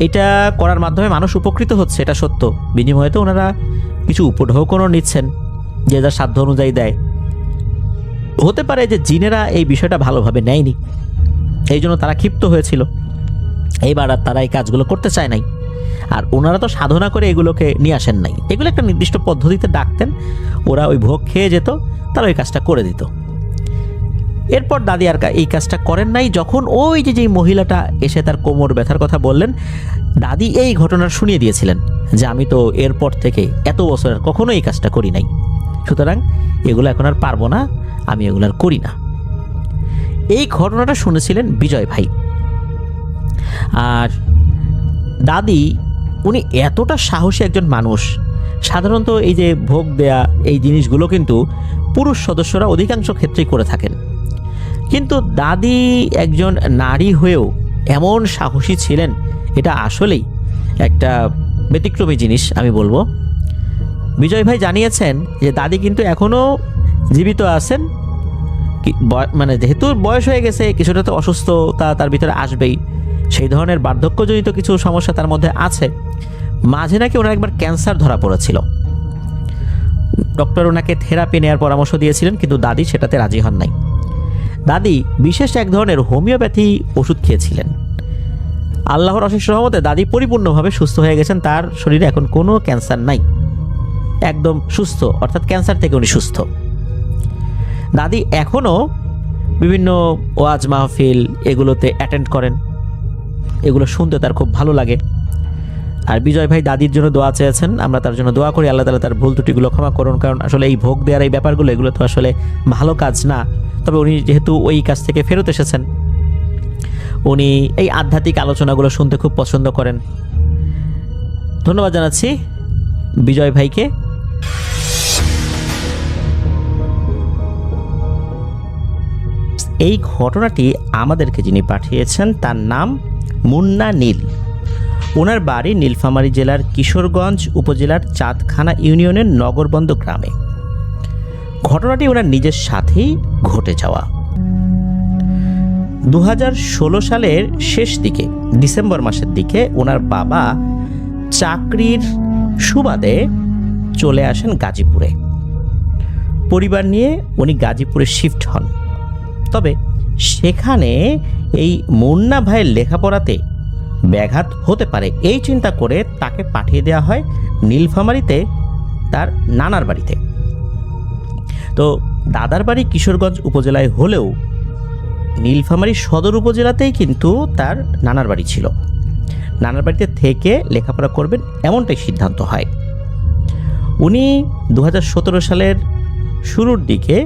এটা করার মাধ্যমে মানুষ উপকৃত হচ্ছে, এটা সত্য। বিনিময়ে তো ওনারা কিছু উপঢৌকনও নিচ্ছেন, যে যার সাধ্য অনুযায়ী দেয়। হতে পারে যে জিনেরা এই বিষয়টা ভালোভাবে নেয়নি, এই জন্য তারা ক্ষিপ্ত হয়েছিল। এইবার আর তারা এই কাজগুলো করতে চায় নাই। আর ওনারা তো সাধনা করে এগুলোকে নিয়ে আসেন নাই, এগুলো একটা নির্দিষ্ট পদ্ধতিতে ডাকতেন, ওরা ওই ভোগ খেয়ে যেত, তারা ওই কাজটা করে দিত। এরপর দাদি আর এই কাজটা করেন নাই। যখন ওই যে মহিলাটা এসে তার কোমর ব্যথার কথা বললেন, দাদি এই ঘটনার শুনিয়ে দিয়েছিলেন যে আমি তো এরপর থেকে এত বছর কখনো এই কাজটা করি নাই, সুতরাং এগুলো এখন আর পারবো না, আমি এগুলো আর করি না। এই ঘটনাটা শুনেছিলেন বিজয় ভাই। আর দাদি উনি এতটা সাহসী একজন মানুষ। সাধারণত এই যে ভোগ দেয়া এই জিনিসগুলো কিন্তু পুরুষ সদস্যরা অধিকাংশ ক্ষেত্রেই করে থাকেন, কিন্তু দাদি একজন নারী হয়েও এমন সাহসী ছিলেন, এটা আসলেই একটা ব্যতিক্রমী জিনিস আমি বলবো। বিজয় ভাই জানিয়েছেন যে দাদি কিন্তু এখনও জীবিত আছেন, মানে যেহেতু বয়স হয়ে গেছে, কিছুটা তো অসুস্থতা তার ভিতরে আসবেই, সেই ধরনের বার্ধক্যজনিত কিছু সমস্যা তার মধ্যে আছে। মাঝে নাকি ওনার একবার ক্যান্সার ধরা পড়েছিল, ডক্টর ওনাকে থেরাপি নেওয়ার পরামর্শ দিয়েছিলেন, কিন্তু দাদি সেটাতে রাজি হন নাই। দাদি বিশেষ এক ধরনের হোমিওপ্যাথি ওষুধ খেয়েছিলেন। আল্লাহর অশেষ রহমতে দাদি পরিপূর্ণভাবে সুস্থ হয়ে গেছেন, তার শরীরে এখন কোনো ক্যান্সার নাই, একদম সুস্থ, অর্থাৎ ক্যান্সার থেকে উনি সুস্থ। দাদি এখনও বিভিন্ন ওয়াজ মাহফিল এগুলোতে অ্যাটেন্ড করেন, এগুলো শুনতে তার খুব ভালো লাগে। আর বিজয় ভাই দাদির জন্য দোয়া চেয়েছেন, আমরা তার জন্য দোয়া করি, আল্লাহ তাআলা তার ভুল ত্রুটিগুলো ক্ষমা করুন। কারণ আসলে এই ভোগ দেওয়ার এই ব্যাপারগুলো, এগুলো তো আসলে ভালো কাজ না। তবে উনি যেহেতু ওই কাজ থেকে ফেরত এসেছেন, উনি এই আধ্যাত্মিক আলোচনাগুলো শুনতে খুব পছন্দ করেন। ধন্যবাদ জানাচ্ছি বিজয় ভাইকে। এই ঘটনাটি আমাদেরকে যিনি পাঠিয়েছেন তার নাম মুন্না নীল। ওনার বাড়ি নীলফামারী জেলার কিশোরগঞ্জ উপজেলার চাঁদখানা ইউনিয়নের নগরবন্দ গ্রামে। ঘটনাটি ওনার নিজের সাথেই ঘটে যাওয়া। 2016 সালের শেষ দিকে, ডিসেম্বর মাসের দিকে, ওনার বাবা চাকরির সুবাদে চলে আসেন গাজীপুরে। পরিবার নিয়ে উনি গাজীপুরে শিফট হন। তবে সেখানে এই মুন্না ভাইয়ের লেখাপড়াতে ব্যাঘাত হতে পারে এই চিন্তা করে তাকে পাঠিয়ে দেওয়া হয় নীলফামারীতে তার নানার বাড়িতে। তো দাদার বাড়ি কিশোরগঞ্জ উপজেলায় হলেও নীলফামারী সদর উপজেলাতেই কিন্তু তার নানার বাড়ি ছিল। নানার বাড়িতে থেকে লেখাপড়া করবেন এমনটাই সিদ্ধান্ত হয়। উনি 2017 সালের শুরুর দিকে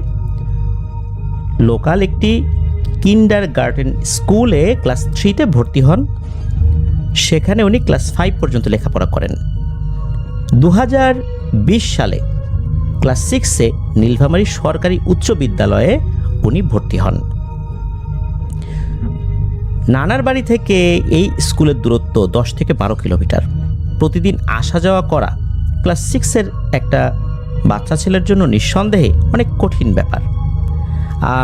লোকাল একটি কিন্ডারগার্টেন স্কুলে ক্লাস 3-তে ভর্তি হন। সেখানে উনি ক্লাস 5 পর্যন্ত লেখাপড়া করেন। 2020 সালে ক্লাস 6-এ নীলফামারী সরকারি উচ্চ বিদ্যালয়ে উনি ভর্তি হন। নানার বাড়ি থেকে এই স্কুলের দূরত্ব 10 থেকে 12 কিলোমিটার। প্রতিদিন আসা যাওয়া করা ক্লাস 6-এর একটা বাচ্চা ছেলের জন্য নিঃসন্দেহে অনেক কঠিন ব্যাপার।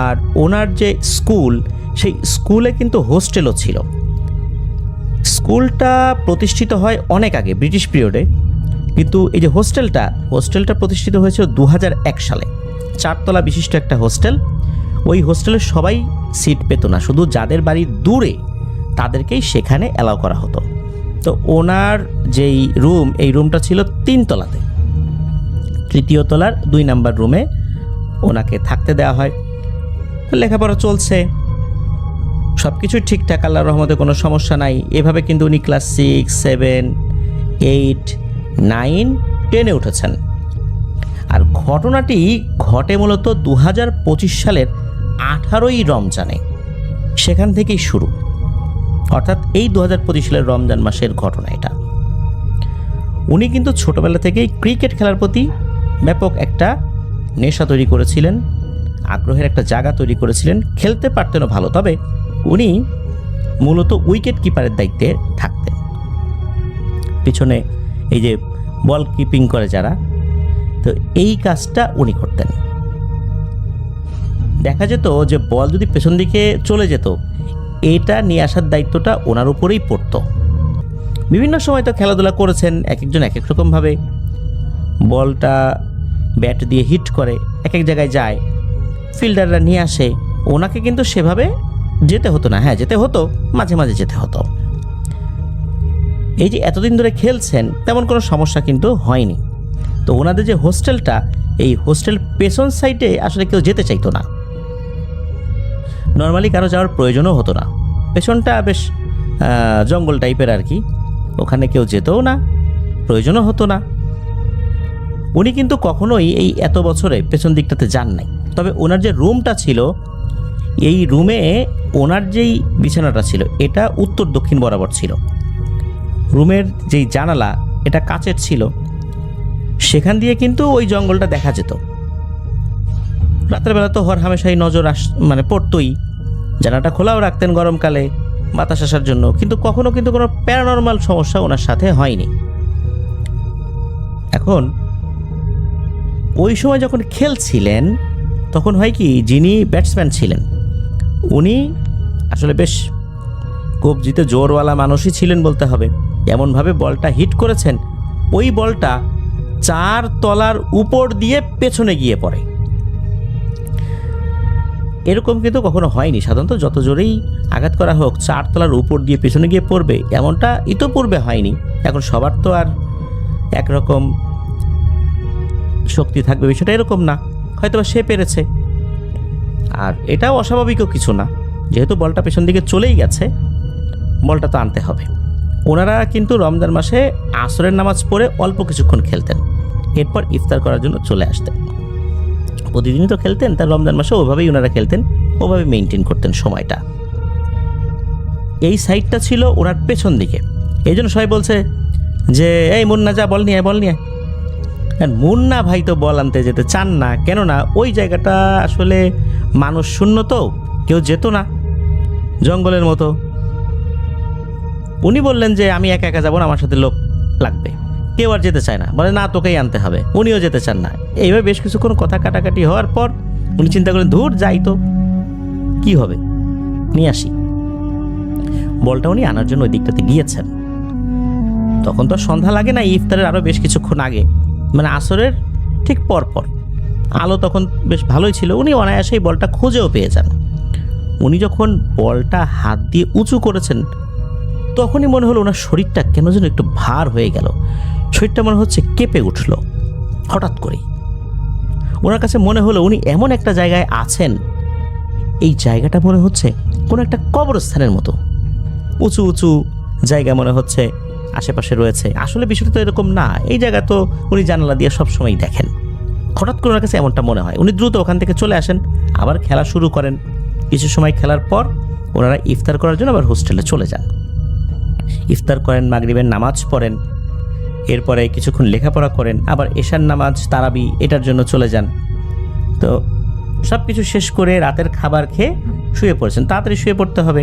আর ওনার যে স্কুল, সেই স্কুলে কিন্তু হোস্টেলও ছিল। স্কুলটা প্রতিষ্ঠিত হয় অনেক আগে, ব্রিটিশ পিরিয়ডে, কিন্তু এই যে হোস্টেলটা প্রতিষ্ঠিত হয়েছিল 2001 সালে। 4 তলা বিশিষ্ট একটা হোস্টেল। ওই হোস্টেলে সবাই সিট পেত না, শুধু যাদের বাড়ি দূরে তাদেরকেই সেখানে অ্যালাউ করা হতো। তো ওনার যেই রুম, এই রুমটা ছিল 3 তলাতে। তৃতীয় তলার 2 নাম্বার রুমে ওনাকে থাকতে দেওয়া হয়। লেখাপড়া চলছে, সব কিছুই ঠিকঠাক, আল্লাহর রহমতে কোনো সমস্যা নাই। এভাবে কিন্তু উনি ক্লাস 6, 7, 8, 9, 10-এ উঠেছেন। আর ঘটনাটি ঘটে মূলত 2025 সালের 18ই রমজানে। সেখান থেকেই শুরু, অর্থাৎ এই 2025 সালের রমজান মাসের ঘটনা এটা। উনি কিন্তু ছোটবেলা থেকেই ক্রিকেট খেলার প্রতি ব্যাপক একটা নেশা তৈরি করেছিলেন, আগ্রহের একটা জায়গা তৈরি করেছিলেন। খেলতে পারতেনও ভালো, তবে উনি মূলত উইকেট কিপারের দায়িত্বে থাকতেন। পিছনে এই যে বল কিপিং করে যারা, তো এই কাজটা উনি করতেন। দেখা যেত যে বল যদি পেছন দিকে চলে যেত, এটা নিয়ে আসার দায়িত্বটা ওনার উপরেই পড়তো। বিভিন্ন সময় তো খেলাধুলা করেছেন, এক একজন এক এক রকমভাবে বলটা ব্যাট দিয়ে হিট করে, এক এক জায়গায় যায়, ফিল্ডাররা নিয়ে আসে। ওনাকে কিন্তু সেভাবে যেতে হতো না, হ্যাঁ যেতে হতো, মাঝে মাঝে যেতে হতো। এই যে এতদিন ধরে খেলছেন, তেমন কোনো সমস্যা কিন্তু হয়নি। তো ওনাদের যে হোস্টেলটা, এই হোস্টেল পেছন সাইডে আসলে কেউ যেতে চাইতো না, নর্মালি কারো যাওয়ার প্রয়োজনও হতো না। পেছনটা বেশ জঙ্গল টাইপের আর কি, ওখানে কেউ যেতেও না, প্রয়োজনও হতো না। উনি কিন্তু কখনোই এই এত বছরে পেছন দিকটাতে যান নাই। তবে ওনার যে রুমটা ছিল, এই রুমে ওনার যেই বিছানাটা ছিল, এটা উত্তর দক্ষিণ বরাবর ছিল। রুমের যেই জানালা, এটা কাচের ছিল, সেখান দিয়ে কিন্তু ওই জঙ্গলটা দেখা যেত। রাতের বেলা তো হর হামেশাই নজর পড়তই। জানালাটা খোলাও রাখতেন গরমকালে বাতাস আসার জন্য, কিন্তু কখনো কিন্তু কোনো প্যারানর্মাল সমস্যা ওনার সাথে হয়নি। এখন ওই সময় যখন খেলছিলেন, তখন হয় কি, যিনি ব্যাটসম্যান ছিলেন উনি আসলে বেশ কবজিতে জোরওয়ালা মানুষই ছিলেন বলতে হবে। এমনভাবে বলটা হিট করেছেন, ওই বলটা 4 তলার উপর দিয়ে পেছনে গিয়ে পড়ে। এরকম কিন্তু কখনো হয়নি। সাধারণত যত জোরেই আঘাত করা হোক, 4 তলার উপর দিয়ে পেছনে গিয়ে পড়বে, এমনটা ইতোপূর্বে হয়নি। এখন সবার তো আর একরকম শক্তি থাকবে, বিষয়টা এরকম না। হয়তো সে পেরেছে, আর এটাও অস্বাভাবিকও কিছু না। যেহেতু বলটা পেছন দিকে চলেই গেছে, বলটা তো আনতে হবে। ওনারা কিন্তু রমজান মাসে আসরের নামাজ পড়ে অল্প কিছুক্ষণ খেলতেন, এরপর ইফতার করার জন্য চলে আসতেন। প্রতিদিনই তো খেলতেন, তার রমজান মাসে ওভাবেই ওনারা খেলতেন, ওভাবে মেনটেন করতেন সময়টা। এই সাইডটা ছিল ওনার পেছন দিকে। এই জন্য সবাই বলছে যে এই মুন্না যা বল নিয়ে বল নিয়ে। মুন্না ভাই তো বল আনতে যেতে চান না, কেননা ওই জায়গাটা আসলে মানুষ শূন্য, তো কেউ যেত না, জঙ্গলের মতো। উনি বললেন যে আমি একা একা যাবো না, আমার সাথে লোক লাগবে। কেউ আর যেতে চায় না, বলে না তোকেই আনতে হবে। উনিও যেতে চান না। এইভাবে বেশ কিছুক্ষণ কথা কাটাকাটি হওয়ার পর উনি চিন্তা করেন, ধুর যাই তো, কি হবে, নিয়ে আসি। বলটা উনি আনার জন্য ওই দিকটাতে গিয়েছেন। তখন তো সন্ধ্যা লাগে না, ইফতারের আরও বেশ কিছুক্ষণ আগে, আসরের ঠিক পরপর। আলো তখন বেশ ভালোই ছিল। উনি অনায়াসেই বলটা খুঁজেও পেয়ে যান। উনি যখন বলটা হাত দিয়ে উঁচু করেছেন, তখনই মনে হলো ওনার শরীরটা কেন যেন একটু ভার হয়ে গেল। শরীরটা মনে হচ্ছে কেঁপে উঠল হঠাৎ করেই। ওনার কাছে মনে হলো উনি এমন একটা জায়গায় আছেন, এই জায়গাটা মনে হচ্ছে কোনো একটা কবরস্থানের মতো। উঁচু উঁচু জায়গা মনে হচ্ছে আশেপাশে রয়েছে। আসলে বিষয়টা তো এরকম না। এই জায়গা তো উনি জানালা দিয়ে সবসময় দেখেন। হঠাৎ করে ওনার কাছে এমনটা মনে হয়। উনি দ্রুত ওখান থেকে চলে আসেন, আবার খেলা শুরু করেন। কিছু সময় খেলার পর ওনারা ইফতার করার জন্য আবার হোস্টেলে চলে যান। ইফতার করেন, মাগরিবের নামাজ পড়েন, এরপরে কিছুক্ষণ লেখাপড়া করেন, আবার এশার নামাজ, তারাবি এটার জন্য চলে যান। তো সব কিছু শেষ করে রাতের খাবার খেয়ে শুয়ে পড়েছেন। তাড়াতাড়ি শুয়ে পড়তে হবে,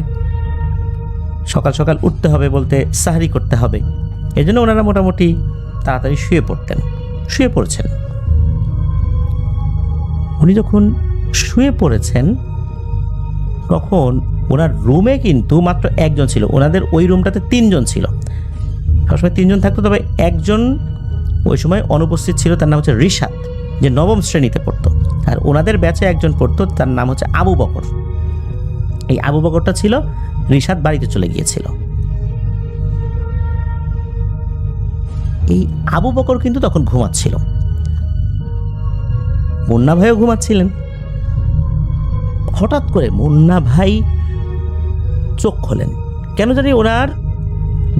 সকাল সকাল উঠতে হবে, বলতে সাহরি করতে হবে। এই জন্য ওনারা মোটামুটি তাড়াতাড়ি শুয়ে পড়তেন, শুয়ে পড়েছেন। উনি যখন শুয়ে পড়েছেন, তখন ওনার রুমে কিন্তু মাত্র একজন ছিল। ওনাদের ওই রুমটাতে 3 জন ছিল, সবসময় 3 জন থাকতো। তবে একজন ওই সময় অনুপস্থিত ছিল, তার নাম হচ্ছে রিশাদ, যে 9ম শ্রেণীতে পড়তো। আর ওনাদের ব্যাচে একজন পড়তো, তার নাম হচ্ছে আবু বকর। এই আবু বকরটা ছিল, রিশাদ বাড়িতে চলে গিয়েছিল। এই আবু বকর কিন্তু তখন ঘুমাচ্ছিল। মুন্না ভাইও ঘুমাচ্ছিলেন। হঠাৎ করে মুন্না ভাই চোখ খোলেন, কেন জানি ওনার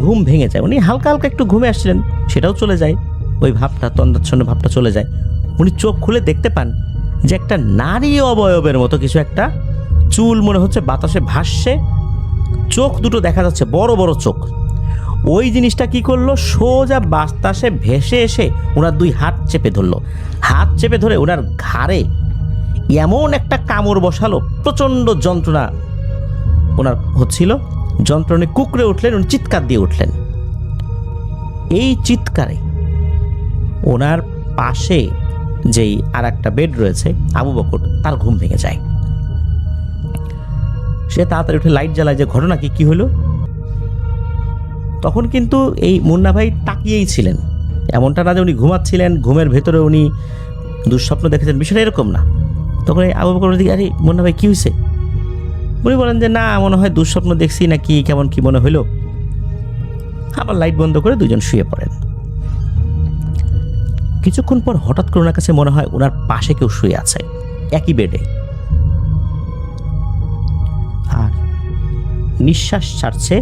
ঘুম ভেঙে যায়। উনি হালকা হালকা একটু ঘুমে আসছিলেন, সেটাও চলে যায়, ওই ভাবটা, তন্দ্রাচ্ছন্ন ভাবটা চলে যায়। উনি চোখ খুলে দেখতে পান যে একটা নারী অবয়বের মতো কিছু একটা, চুল মনে হচ্ছে বাতাসে ভাসছে, চোখ দুটো দেখা যাচ্ছে, বড় বড় চোখ। ওই জিনিসটা কি করলো, সোজা বাতাসে ভেসে এসে ওনার দুই হাত চেপে ধরলো। হাত চেপে ধরে ওনার ঘাড়ে এমন একটা কামড় বসালো, প্রচণ্ড যন্ত্রণা ওনার হচ্ছিল, যন্ত্রণে কুকড়ে উঠলেন, উনি চিৎকার দিয়ে উঠলেন। এই চিৎকারে ওনার পাশে যেই আর একটা বেড রয়েছে আবু বকর, তার ঘুম ভেঙে যায়। সে তাড়াতাড়ি উঠে লাইট জ্বালায় যে ঘটনা কি হলো। তখন কিন্তু এই মুন্না ভাই তাকিয়েই ছিলেন, এমনটা না যে উনি ঘুমাচ্ছিলেন, ঘুমের ভেতরে উনি দুঃস্বপ্ন দেখেছেন, বিষয়টা এরকম না। তখন এই আবু বকর দিকে, আরে মুন্না ভাই কী হয়েছে? উনি বলেন যে না, মনে হয় দুঃস্বপ্ন দেখছি না কি, কেমন কি মনে হইলো। আবার লাইট বন্ধ করে দুজন শুয়ে পড়েন। কিছুক্ষণ পর হঠাৎ করে ওনার কাছে মনে হয় ওনার পাশে কেউ শুয়ে আছে, একই বেডে, আর নিঃশ্বাস ছাড়ছে,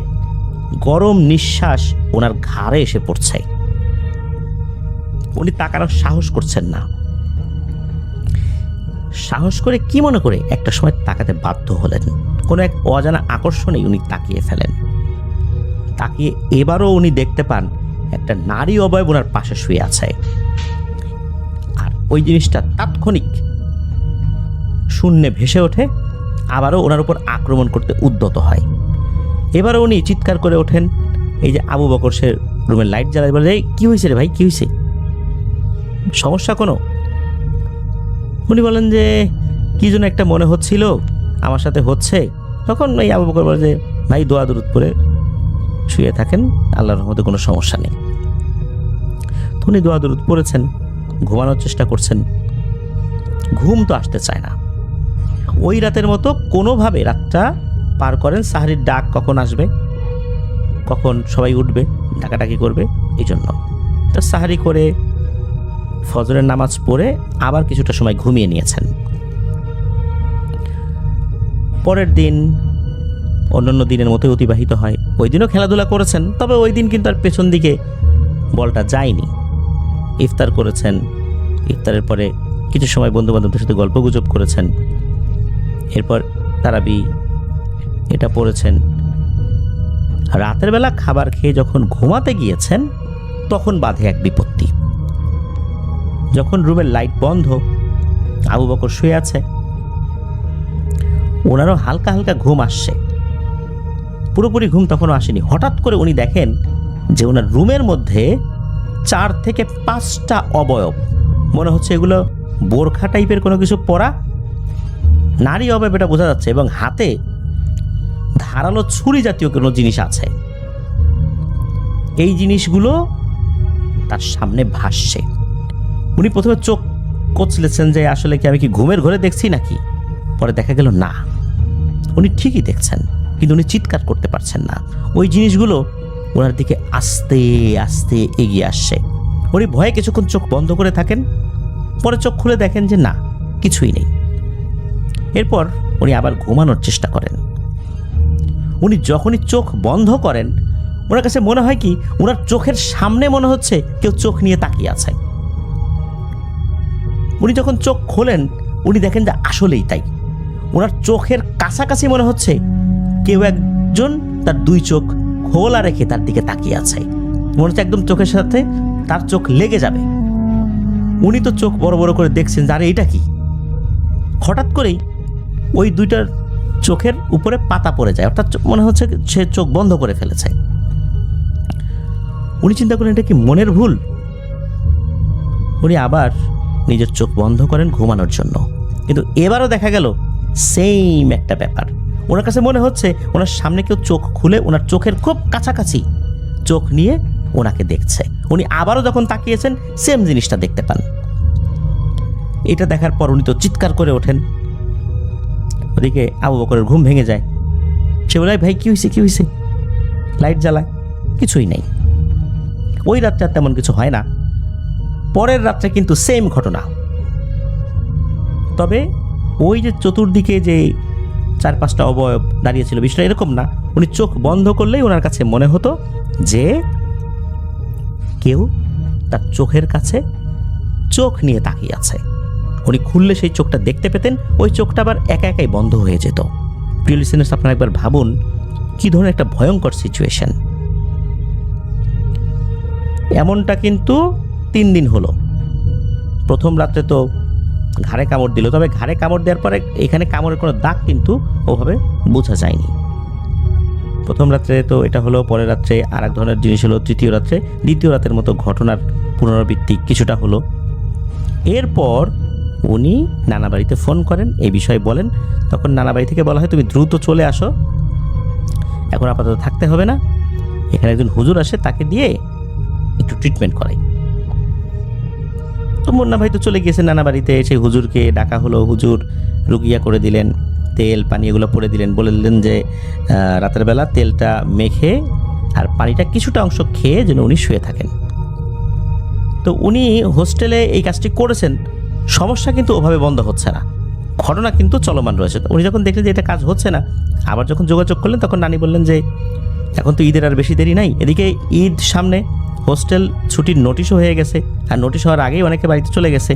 গরম নিঃশ্বাস ওনার ঘাড়ে এসে পড়ছে। উনি তাকানোর সাহস করছেন না। সাহস করে কি মনে করে একটা সময় তাকাতে বাধ্য হলেন, কোনো এক অজানা আকর্ষণে উনি তাকিয়ে ফেলেন। তাকিয়ে এবারও উনি দেখতে পান একটা নারী অবয়ব ওনার পাশে শুয়ে আছে। আর ওই জিনিসটা তাৎক্ষণিক শূন্যে ভেসে ওঠে, আবারও ওনার উপর আক্রমণ করতে উদ্যত হয়। এবারও উনি চিৎকার করে ওঠেন। এই যে আবু বকর, সে রুমের লাইট জ্বালায়, বলে, কি হয়েছে রে ভাই, কি হয়েছে, সমস্যা কোনো? উনি বলেন যে কি যেন একটা মনে হচ্ছিল আমার সাথে হচ্ছে। তখন এই আবু বকর বলে যে, ভাই দোয়া দরুদ পড়ে শুয়ে থাকেন, আল্লাহর রহমতে কোনো সমস্যা নেই। তো উনি দোয়া দরুদ পড়েছেন, ঘুমানোর চেষ্টা করছেন, ঘুম তো আসতে চায় না। ওই রাতের মতো কোনোভাবে রাতটা পার করেন। সাহারির ডাক কখন আসবে, কখন সবাই উঠবে, ডাকাডাকি করবে, এই জন্য তো সাহারি করে ফজরের নামাজ পড়ে আবার কিছুটা সময় ঘুমিয়ে নিয়েছেন। পরের দিন অন্যান্য দিনের মতোই অতিবাহিত হয়। ওই দিনও খেলাধুলা করেছেন, তবে ওই দিন কিন্তু আর পেছন দিকে বলটা যায়নি। ইফতার করেছেন, ইফতারের পরে কিছু সময় বন্ধুবান্ধবদের সাথে গল্পগুজব করেছেন, এরপর তারাবি এটা পড়েছেন। রাতের বেলা খাবার খেয়ে যখন ঘুমাতে গিয়েছেন, তখন বাধে এক বিপত্তি। যখন রুমের লাইট বন্ধ, আবু বকর শুয়ে আছে, ওনারও হালকা হালকা ঘুম আসছে, পুরোপুরি ঘুম তখনও আসেনি। হঠাৎ করে উনি দেখেন যে ওনার রুমের মধ্যে 4 থেকে 5টা অবয়ব, মনে হচ্ছে এগুলো বোরখা টাইপের কোনো কিছু পরা, নারী অবয়ব এটা বোঝা যাচ্ছে, এবং হাতে ধারালো ছুরি জাতীয় কোনো জিনিস আছে। এই জিনিসগুলো তার সামনে ভাসছে। উনি প্রথমে চোখ কচলেছেন যে আসলে কি আমি কি ঘুমের ঘরে দেখছি নাকি। পরে দেখা গেল না, উনি ঠিকই দেখছেন, কিন্তু উনি চিৎকার করতে পারছেন না। ওই জিনিসগুলো ওনার দিকে আস্তে আস্তে এগিয়ে আসছে। উনি ভয়ে কিছুক্ষণ চোখ বন্ধ করে থাকেন, পরে চোখ খুলে দেখেন যে না, কিছুই নেই। এরপর উনি আবার ঘুমানোর চেষ্টা করেন। উনি যখনই চোখ বন্ধ করেন, ওনার কাছে মনে হয় কি ওনার চোখের সামনে মনে হচ্ছে কেউ চোখ নিয়ে তাকিয়ে আছে। উনি যখন চোখ খোলেন, উনি দেখেন যে আসলেই তাই। ওনার চোখের কাছাকাছি মনে হচ্ছে কেউ একজন তার 2 চোখ খোলা রেখে তার দিকে তাকিয়ে আছে। মনে হচ্ছে একদম চোখের সাথে তার চোখ লেগে যাবে। উনি তো চোখ বড় বড় করে দেখছেন, আরে এটা কি। হঠাৎ করেই ওই 2টার চোখের উপরে পাতা পড়ে যায়, অর্থাৎ মনে হচ্ছে সে চোখ বন্ধ করে ফেলেছে। উনি চিন্তা করেন এটা কি মনের ভুল। উনি আবার নিজের চোখ বন্ধ করেন ঘুমানোর জন্য, কিন্তু এবারও দেখা গেল সেম একটা ব্যাপার। ওনার কাছে মনে হচ্ছে ওনার সামনে কেউ চোখ খুলে ওনার চোখের খুব কাছাকাছি চোখ নিয়ে ওনাকে দেখছে। উনি আবারও যখন তাকিয়েছেন, সেম জিনিসটা দেখতে পান। এটা দেখার পর উনি তো চিৎকার করে ওঠেন। ওদিকে আবু বকরের ঘুম ভেঙে যায়। সে বলে, ভাই কি হয়েছে, কি হয়েছে? লাইট জ্বালায়, কিছুই নেই। ওই রাতটা তেমন কিছু হয় না। পরের রাত্রে কিন্তু সেম ঘটনা। তবে ওই যে চতুর্দিকে যে 4-5টা অবয়ব দাঁড়িয়েছিল, বিষয়টা এরকম না। উনি চোখ বন্ধ করলেই ওনার কাছে মনে হতো যে কেউ তার চোখের কাছে চোখ নিয়ে তাকিয়ে আছে। উনি খুললে সেই চোখটা দেখতে পেতেন, ওই চোখটা আবার একা একাই বন্ধ হয়ে যেত। প্রিয় লিসেনার্স, আপনারা একবার ভাবুন কি ধরনের একটা ভয়ঙ্কর সিচুয়েশন। এমনটা কিন্তু 3 দিন হলো। প্রথম রাত্রে তো ঘাড়ে কামড় দিল, তবে ঘাড়ে কামড় দেওয়ার পরে এখানে কামড়ের কোনো দাগ কিন্তু ওভাবে বোঝা যায়নি। প্রথম রাত্রে তো এটা হলো, পরের রাত্রে আর এক ধরনের জিনিস হলো, তৃতীয় রাত্রে দ্বিতীয় রাতের মতো ঘটনার পুনরাবৃত্তি কিছুটা হলো। এরপর উনি নানা বাড়িতে ফোন করেন, এই বিষয়ে বলেন। তখন নানা বাড়ি থেকে বলা হয় তুমি দ্রুত চলে আসো, এখন আপাতত থাকতে হবে না, এখানে একজন হুজুর আসে, তাকে দিয়ে একটু ট্রিটমেন্ট করাই। তো মুন্না ভাই তো চলে গিয়েছেন নানা বাড়িতে। সেই হুজুরকে ডাকা হলো, হুজুর রুকিয়া করে দিলেন, তেল পানি এগুলো পরে দিলেন, বলে দিলেন যে রাতের বেলা তেলটা মেখে আর পানিটা কিছুটা অংশ খেয়ে যেন উনি শুয়ে থাকেন। তো উনি হোস্টেলে এই কাজটি করেছেন, সমস্যা কিন্তু ওভাবে বন্ধ হচ্ছে না, ঘটনা কিন্তু চলমান রয়েছে। তো উনি যখন দেখলেন যে এটা কাজ হচ্ছে না, আবার যখন যোগাযোগ করলেন তখন নানি বললেন যে এখন তো ঈদের আর বেশি দেরি নাই, এদিকে ঈদ সামনে, হোস্টেল ছুটির নোটিশও হয়ে গেছে, আর নোটিশ হওয়ার আগেই অনেকে বাড়িতে চলে গেছে।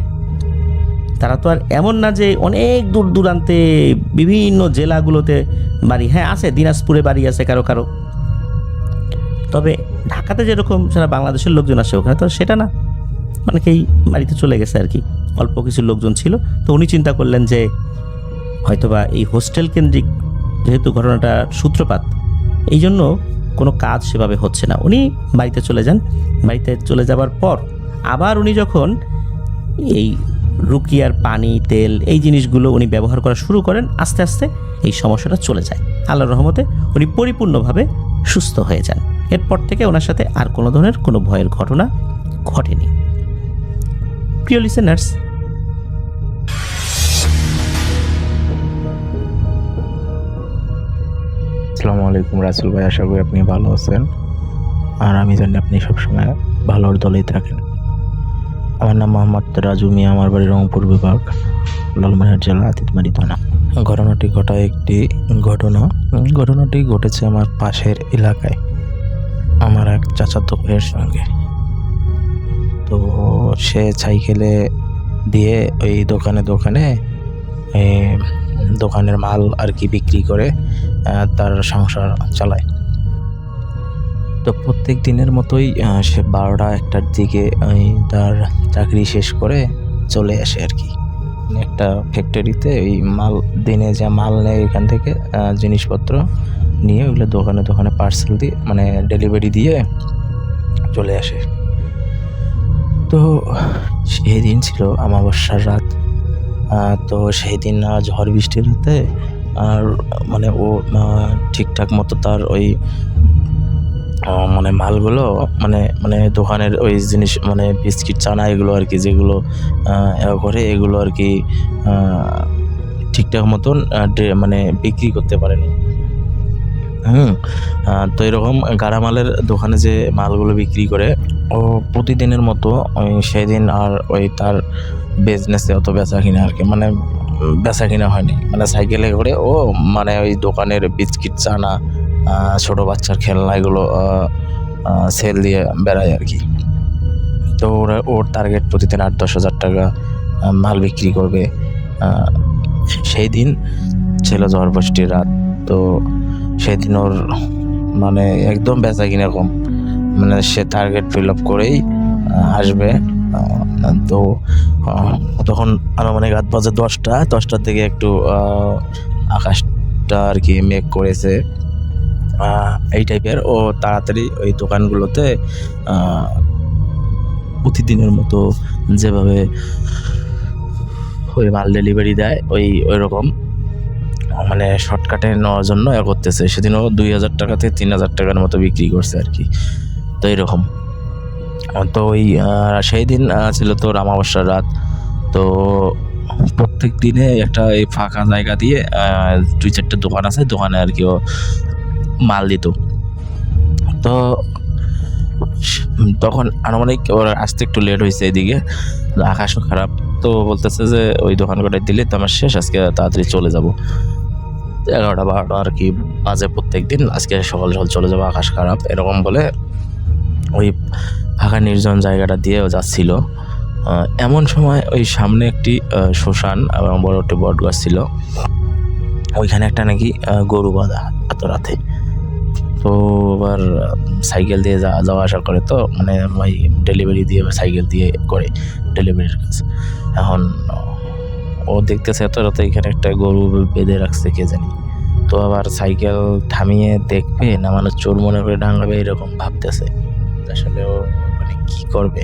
তারা তো আর এমন না যে অনেক দূর দূরান্তে বিভিন্ন জেলাগুলোতে বাড়ি, হ্যাঁ আছে, দিনাজপুরে বাড়ি আছে কারো কারো, তবে ঢাকাতে যেরকম সারা বাংলাদেশের লোকজন আসে ওখানে তো সেটা না, অনেকেই বাড়িতে চলে গেছে আর কি, অল্প কিছু লোকজন ছিল। তো উনি চিন্তা করলেন যে হয়তোবা এই হোস্টেল কেন্দ্রিক যেহেতু ঘটনাটার সূত্রপাত, এই জন্য কোনো কাজ সেভাবে হচ্ছে না। উনি বাড়িতে চলে যান। বাড়িতে চলে যাবার পর আবার উনি যখন এই রুকিয়ার পানি তেল এই জিনিসগুলো উনি ব্যবহার করা শুরু করেন, আস্তে আস্তে এই সমস্যাটা চলে যায়। আল্লাহর রহমতে উনি পরিপূর্ণভাবে সুস্থ হয়ে যান। এরপর থেকে ওনার সাথে আর কোনো ধরনের কোনো ভয়ের ঘটনা ঘটেনি। প্রিয় লিসেনার্স, আসসালামু আলাইকুম রাসেল ভাই, আশা করি আপনি ভালো আছেন, আর আমি জানি আপনি সবসময় ভালোর দলেই থাকেন। আমার নাম মোহাম্মদ রাজু মিয়া, আমার বাড়ি রংপুর বিভাগ, লালমনিরহাট জেলা, আতিতমারি থানা। ঘটনাটি ঘটায় একটি ঘটনাটি ঘটেছে আমার পাশের এলাকায়, আমার এক চাচাতো ভাইয়ের সঙ্গে। তো সে সাইকেলে দিয়ে ওই দোকানের মাল আর কি বিক্রি করে তার সংসার চালায়। তো প্রত্যেক দিনের মতোই সে 12টা-1টার দিকে তার চাকরি শেষ করে চলে আসে আর কি, একটা ফ্যাক্টরিতে ওই মাল দিনে যা মাল নেয় এখান থেকে জিনিসপত্র নিয়ে ওগুলো দোকানে পার্সেল দিয়ে মানে ডেলিভারি দিয়ে চলে আসে। তো সেই দিন ছিল অমাবস্যার রাত। তো সেই দিন ঝড় বৃষ্টির রাতে আর মানে ও ঠিকঠাক মতো তার ওই মানে মালগুলো মানে দোকানের ওই জিনিস মানে বিস্কিট চানা এগুলো আর কি, যেগুলো করে এগুলো আর কি ঠিকঠাক মতন মানে বিক্রি করতে পারেনি। তো এরকম গাড়ামালের দোকানে যে মালগুলো বিক্রি করে, ও প্রতিদিনের মতো সেদিন আর ওই তার বিজনেসে অত বেচা কিনা আর কি, মানে বেচা কিনা হয়নি। মানে সাইকেলে করে ও মানে ওই দোকানের বিস্কিট চানা ছোট বাচ্চার খেলনা এগুলো সেল দিয়ে বেড়ায় আর কি। তো ওর টার্গেট প্রতিদিন 8-10 হাজার টাকা মাল বিক্রি করবে। সেই দিন ছিল ঝড় বৃষ্টির রাত। তো সেদিন ওর মানে একদম বেচা কিনা কম, মানে সে টার্গেট ফিল আপ করেই আসবে। তো তখন আনুমানিক রাত বাজে 10টার দিকে একটু আকাশটা আর কি মেঘ করেছে এই টাইপের। ও তাড়াতাড়ি ওই দোকানগুলোতে প্রতিদিনের মতো যেভাবে ওই মাল ডেলিভারি দেয় ওই রকম মানে শর্টকাটে নেওয়ার জন্য করতেছে। সেদিনও 2,000 টাকা থেকে 3,000 টাকার মতো বিক্রি করছে আর কি। তো এইরকম। তো ওই সেই দিন ছিল তোর অমাবস্যার রাত। তো প্রত্যেক দিনে একটা এই ফাঁকা জায়গা দিয়ে 2-4টে দোকান আছে, দোকানে আর কি ও মাল দিত। তো তখন আনুমানিক ওর আসতে একটু লেট হয়েছে এদিকে, আকাশও খারাপ। তো বলতেছে যে ওই দোকান কটায় দিলে তো আমার শেষ, আজকে তাড়াতাড়ি চলে যাব। 11টা 12টা আর কি বাজে প্রত্যেক দিন, আজকে সকাল সকাল চলে যাবো, আকাশ খারাপ এরকম বলে ওই ফাঁকা নির্জন জায়গাটা দিয়েও যাচ্ছিল। এমন সময় ওই সামনে একটি শ্মশান এবং বড় একটি বট গাছ ছিল, ওইখানে একটা নাকি গরু বাঁধা এত রাতে। তো আবার সাইকেল দিয়ে যাওয়া আসা করে, তো মানে ওই ডেলিভারি দিয়ে সাইকেল দিয়ে করে ডেলিভারির কাজ। এখন ও দেখতেছে এত রাতে এখানে একটা গরু বেঁধে রাখছে কে জানি। তো আবার সাইকেল থামিয়ে দেখবে না, মানে চোর মনে করে ডাঙাবে এরকম ভাবতেছে। আসলে ও মানে কি করবে,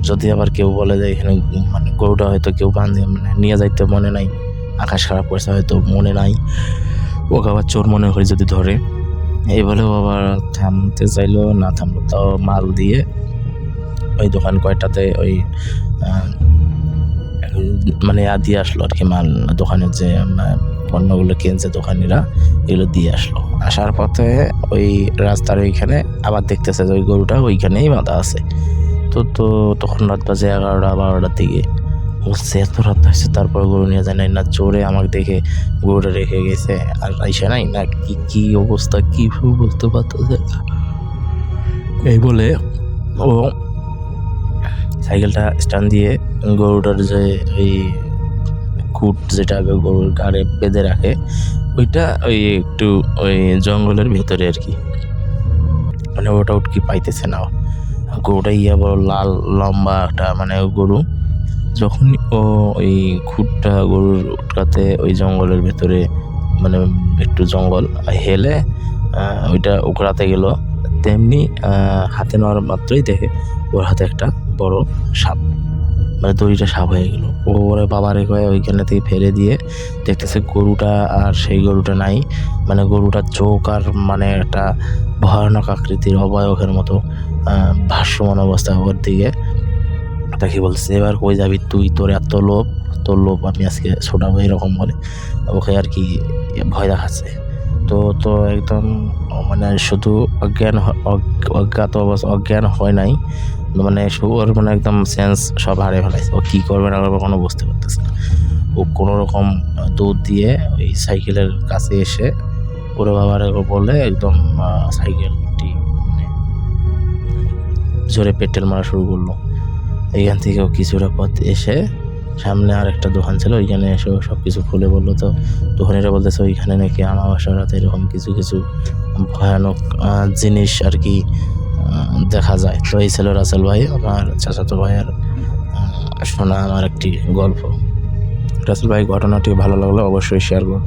যদি আবার কেউ বলে যে এখানে মানে গরুটা হয়তো কেউ বাঁধে মানে নিয়ে যাইতে মনে নাই, আকাশ খারাপ করছে হয়তো মনে নাই, ওকে আবার চোর মনে করে যদি ধরে, এই বলেও আবার থামতে চাইলো না, থামলো। তাও মাল দিয়ে ওই দোকান কয়টাতে ওই মানে দিয়ে আসলো আর কি, মাল দোকানের যে পণ্যগুলো কিনছে দোকানিরা এগুলো দিয়ে আসলো। আসার পথে ওই রাস্তার ওইখানে আবার দেখতেছে যে ওই গরুটা ওইখানেই বাঁধা আছে। তো তখন রাত বাজে 11টা 12টার দিকে, বলছে এত রাত হয়েছে তারপর গরু নিয়ে যায় নাই, না চোরে আমাকে দেখে গরুটা রেখে গেছে আর আইসে নাই, না কি অবস্থা কি বুঝতে পারতেছে। এই বলে ও সাইকেলটা স্ট্যান্ড দিয়ে গরুটার যে ওই খুঁট যেটা গরুর গাড়ে বেঁধে রাখে, ওইটা ওই একটু ওই জঙ্গলের ভেতরে আর কি, মানে ওটা উটকি পাইতেছে না। গরুটা বড় লাল লম্বা একটা মানে গরু, যখন ও ওই খুঁটটা গরুর উটকাতে ওই জঙ্গলের ভেতরে মানে একটু জঙ্গল হেলে ওইটা উকড়াতে গেল, তেমনি হাতে নেওয়ার মাত্রই দেখে ওর হাতে একটা বড় সাপ, মানে দড়িটা সাপ হয়ে গেল। ওরে বাবারে কয়ে ওইখানে থেকে ফেলে দিয়ে দেখতেছে গরুটা, আর সেই গরুটা নাই, মানে গরুটার চোখ আর মানে একটা ভয়ানক আকৃতির অবয়বের মতো ভাষ্যমান অবস্থা। ওর দিকে তাকে বলছে এবার কই যাবি তুই, তোর এত লোভ, তোর লোভ আমি আজকে ছোটাবো এরকম বলে ওকে আর কি ভয় দেখাচ্ছে। তো একদম মানে শুধু অজ্ঞান হয় নাই, মানে ওর মানে একদম সেন্স সব হারিয়ে ফেলাইছে। ও কী করবে না করবে কোনো বুঝতে পারতেছে না। ও কোনো রকম দৌড় দিয়ে ওই সাইকেলের কাছে এসে ওরে বাবার বলে একদম সাইকেলটি মানে জোরে পেট্রোল মারা শুরু করলো। এইখান থেকেও কিছুটা পথ এসে সামনে আর একটা দোকান ছিল, ওইখানে এসে সব কিছু খুলে বললো। তো দোকানিরা বলতেছে ওইখানে নাকি আমাবাসা রাতে এরকম কিছু ভয়ানক জিনিস আর কি দেখা যায়। তো এই ছিল রাসেল ভাই, আমার চাচাতো ভাইয়ের শোনা আমার একটি গল্প। রাসেল ভাই ঘটনাটি ভালো লাগলে অবশ্যই শেয়ার করুন।